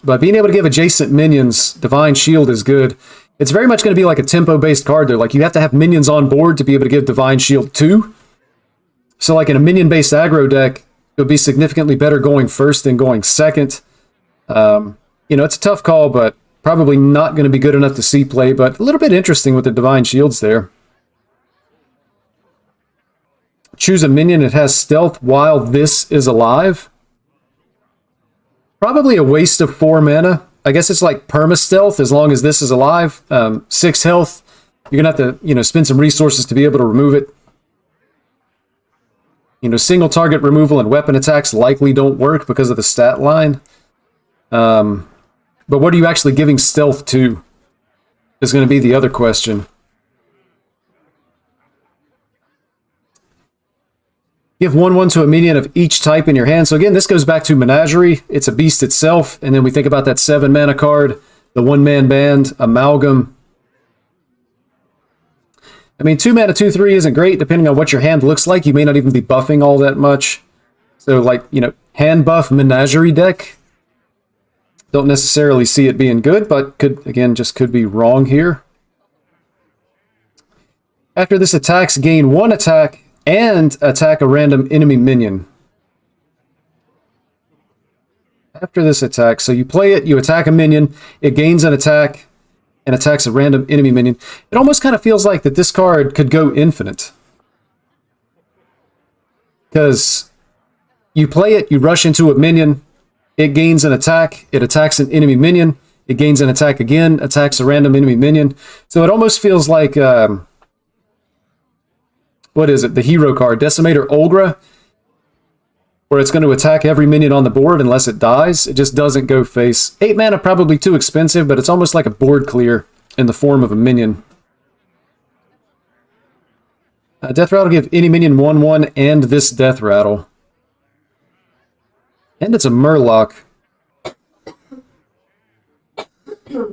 but being able to give adjacent minions Divine Shield is good. It's very much going to be like a tempo-based card, though. Like, you have to have minions on board to be able to give Divine Shield too. So, like, in a minion-based aggro deck, it would be significantly better going first than going second. You know, it's a tough call, but probably not going to be good enough to see play, but a little bit interesting with the Divine Shields there. Choose a minion that has stealth while this is alive. Probably a waste of 4 mana. I guess it's like perma-stealth as long as this is alive. 6 health. You're going to have to, you know, spend some resources to be able to remove it. You know, single target removal and weapon attacks likely don't work because of the stat line. But what are you actually giving stealth to is going to be the other question. Give 1/1 to a minion of each type in your hand. So again, this goes back to Menagerie. It's a beast itself. And then we think about that 7 mana card, the 1-man band, Amalgam. I mean, 2 mana 2/3 isn't great depending on what your hand looks like. You may not even be buffing all that much. So like, you know, hand buff Menagerie deck. Don't necessarily see it being good, but could, again, just could be wrong here. After this attacks, gain 1 attack and attack a random enemy minion. After this attack, so you play it, you attack a minion, it gains an attack and attacks a random enemy minion. It almost kind of feels like that this card could go infinite. Because you play it, you rush into a minion, it gains an attack, it attacks an enemy minion, it gains an attack again, attacks a random enemy minion. So it almost feels like, what is it, the hero card, Decimator Olgra, where it's going to attack every minion on the board unless it dies. It just doesn't go face. 8 mana, probably too expensive, but it's almost like a board clear in the form of a minion. Death Rattle, give any minion 1/1 and this Death Rattle. And it's a Murloc.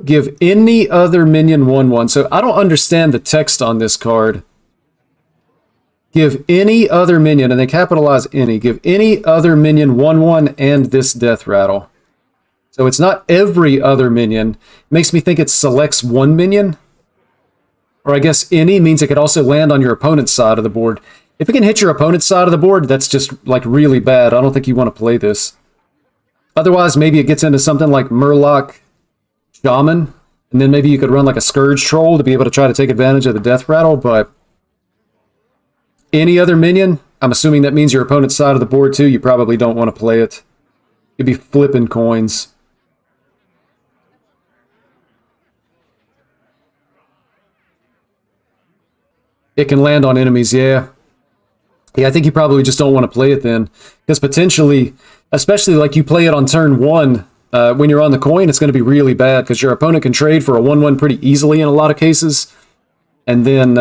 Give any other minion 1/1. So I don't understand the text on this card. Give any other minion, and they capitalize any, give any other minion 1/1 and this Death Rattle. So it's not every other minion. It makes me think it selects one minion. Or I guess any means it could also land on your opponent's side of the board. If it can hit your opponent's side of the board, that's just like really bad. I don't think you want to play this. Otherwise, maybe it gets into something like Murloc Shaman, and then maybe you could run like a Scourge Troll to be able to try to take advantage of the Death Rattle, but any other minion, I'm assuming that means your opponent's side of the board too, you probably don't want to play it. You'd be flipping coins. It can land on enemies, yeah. Yeah, I think you probably just don't want to play it then. Because potentially, especially like you play it on turn 1, when you're on the coin, it's going to be really bad because your opponent can trade for a 1/1 pretty easily in a lot of cases. And then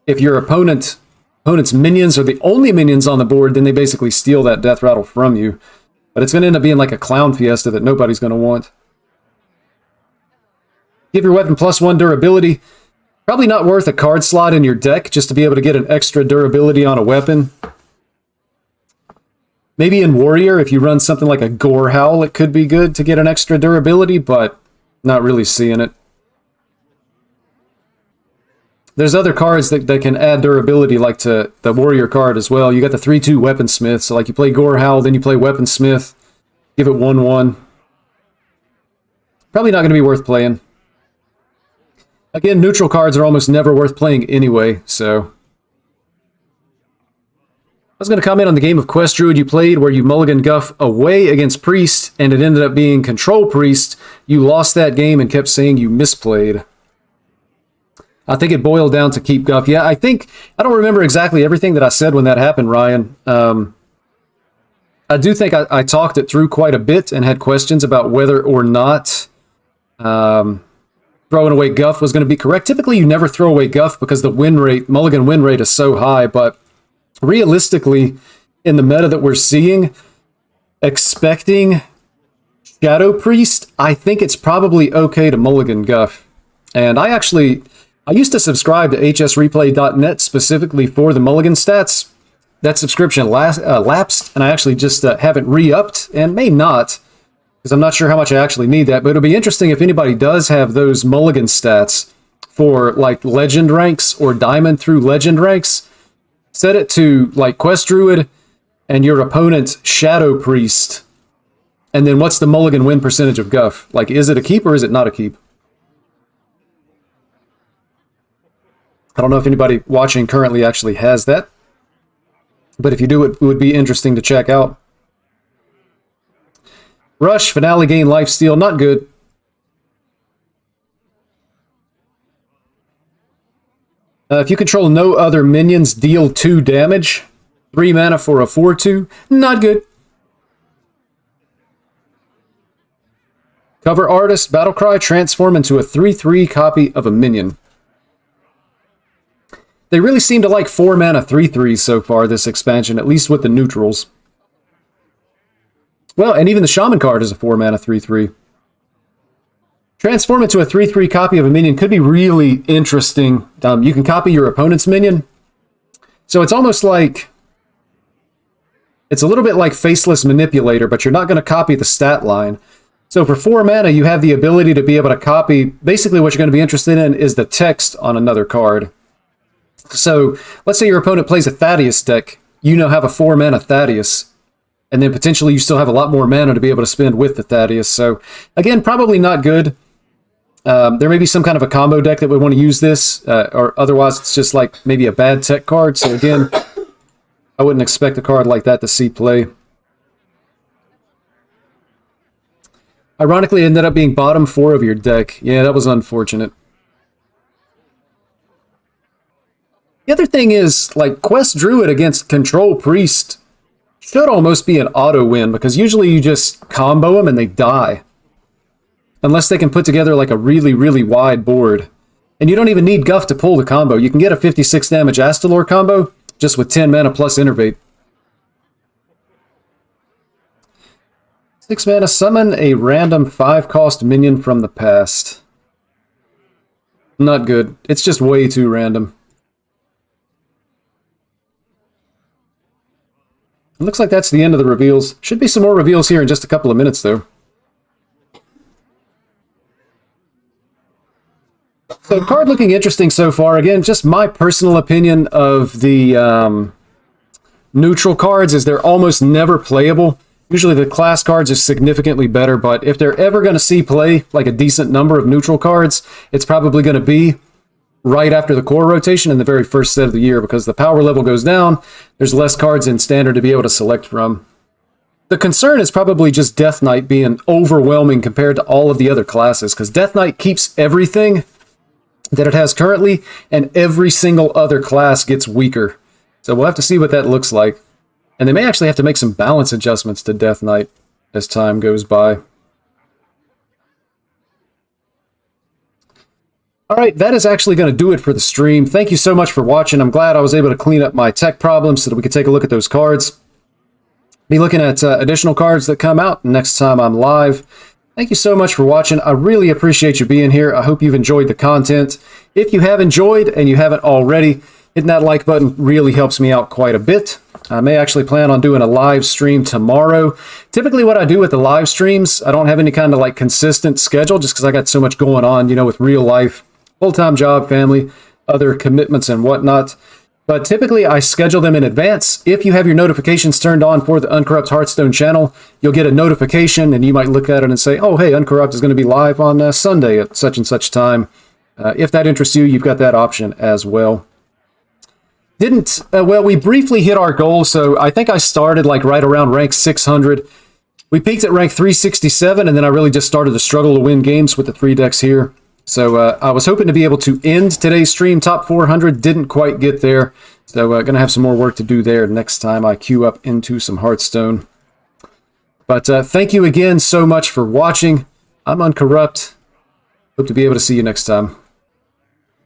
if your opponent's minions are the only minions on the board, then they basically steal that Death Rattle from you. But it's going to end up being like a clown fiesta that nobody's going to want. Give your weapon +1 durability. Probably not worth a card slot in your deck just to be able to get an extra durability on a weapon. Maybe in Warrior, if you run something like a Gore Howl, it could be good to get an extra durability, but not really seeing it. There's other cards that can add durability, like to the Warrior card as well. You got the 3/2 Weaponsmith, so like you play Gore Howl, then you play Weaponsmith, give it 1/1. Probably not going to be worth playing. Again, neutral cards are almost never worth playing anyway, so... I was going to comment on the game of Quest Druid you played where you mulligan Guff away against Priest, and it ended up being Control Priest. You lost that game and kept saying you misplayed. I think it boiled down to keep Guff. Yeah, I don't remember exactly everything that I said when that happened, Ryan. I do think I talked it through quite a bit and had questions about whether or not... throwing away Guff was going to be correct. Typically, you never throw away Guff because the win rate, mulligan win rate is so high, but realistically, in the meta that we're seeing, expecting Shadow Priest, I think it's probably okay to mulligan Guff. And I used to subscribe to hsreplay.net specifically for the mulligan stats. That subscription lapsed, and I actually just haven't re-upped, and may not, because I'm not sure how much I actually need that, but it'll be interesting if anybody does have those mulligan stats for like legend ranks or diamond through legend ranks. Set it to like Quest Druid and your opponent's Shadow Priest. And then what's the mulligan win percentage of Guff? Like, is it a keep or is it not a keep? I don't know if anybody watching currently actually has that. But if you do, it would be interesting to check out. Rush, Finale gain lifesteal, not good. If you control no other minions, deal 2 damage. 3 mana for a 4/2, not good. Cover Artist, Battlecry, transform into a 3/3 copy of a minion. They really seem to like 4 mana 3/3s so far this expansion, at least with the neutrals. Well, and even the Shaman card is a 4 mana 3/3. Transform into a 3/3 copy of a minion could be really interesting. You can copy your opponent's minion. So it's almost like... It's a little bit like Faceless Manipulator, but you're not going to copy the stat line. So for 4 mana, you have the ability to be able to copy... Basically what you're going to be interested in is the text on another card. So let's say your opponent plays a Thaddeus deck. You now have a 4 mana Thaddeus. And then potentially you still have a lot more mana to be able to spend with the Thaddeus. So again, probably not good. There may be some kind of a combo deck that would want to use this, or otherwise it's just like maybe a bad tech card. So again, I wouldn't expect a card like that to see play. Ironically, it ended up being bottom 4 of your deck. Yeah, that was unfortunate. The other thing is, like, Quest Druid against Control Priest should almost be an auto win, because usually you just combo them and they die. Unless they can put together like a really, really wide board. And you don't even need Guff to pull the combo. You can get a 56 damage Astalor combo just with 10 mana plus Innervate. 6 mana, summon a random 5-cost minion from the past. Not good. It's just way too random. It looks like that's the end of the reveals. Should be some more reveals here in just a couple of minutes, though. So card looking interesting so far. Again, just my personal opinion of the neutral cards is they're almost never playable. Usually the class cards are significantly better, but if they're ever going to see play, like a decent number of neutral cards, it's probably going to be right after the core rotation in the very first set of the year, because the power level goes down, there's less cards in standard to be able to select from. The concern is probably just Death Knight being overwhelming compared to all of the other classes, because Death Knight keeps everything that it has currently, and every single other class gets weaker. So we'll have to see what that looks like. And they may actually have to make some balance adjustments to Death Knight as time goes by. All right, that is actually going to do it for the stream. Thank you so much for watching. I'm glad I was able to clean up my tech problems so that we could take a look at those cards. Be looking at additional cards that come out next time I'm live. Thank you so much for watching. I really appreciate you being here. I hope you've enjoyed the content. If you have enjoyed and you haven't already, hitting that like button really helps me out quite a bit. I may actually plan on doing a live stream tomorrow. Typically what I do with the live streams, I don't have any kind of like consistent schedule just because I got so much going on, you know, with real life, full-time job, family, other commitments and whatnot. But typically I schedule them in advance. If you have your notifications turned on for the Uncorrupt Hearthstone channel, you'll get a notification and you might look at it and say, oh, hey, Uncorrupt is going to be live on Sunday at such and such time. If that interests you, you've got that option as well. Well, we briefly hit our goal, so I think I started like right around rank 600. We peaked at rank 367, and then I really just started to struggle to win games with the 3 decks here. So I was hoping to be able to end today's stream top 400, didn't quite get there. So going to have some more work to do there next time I queue up into some Hearthstone. But thank you again so much for watching. I'm Uncorrupt. Hope to be able to see you next time.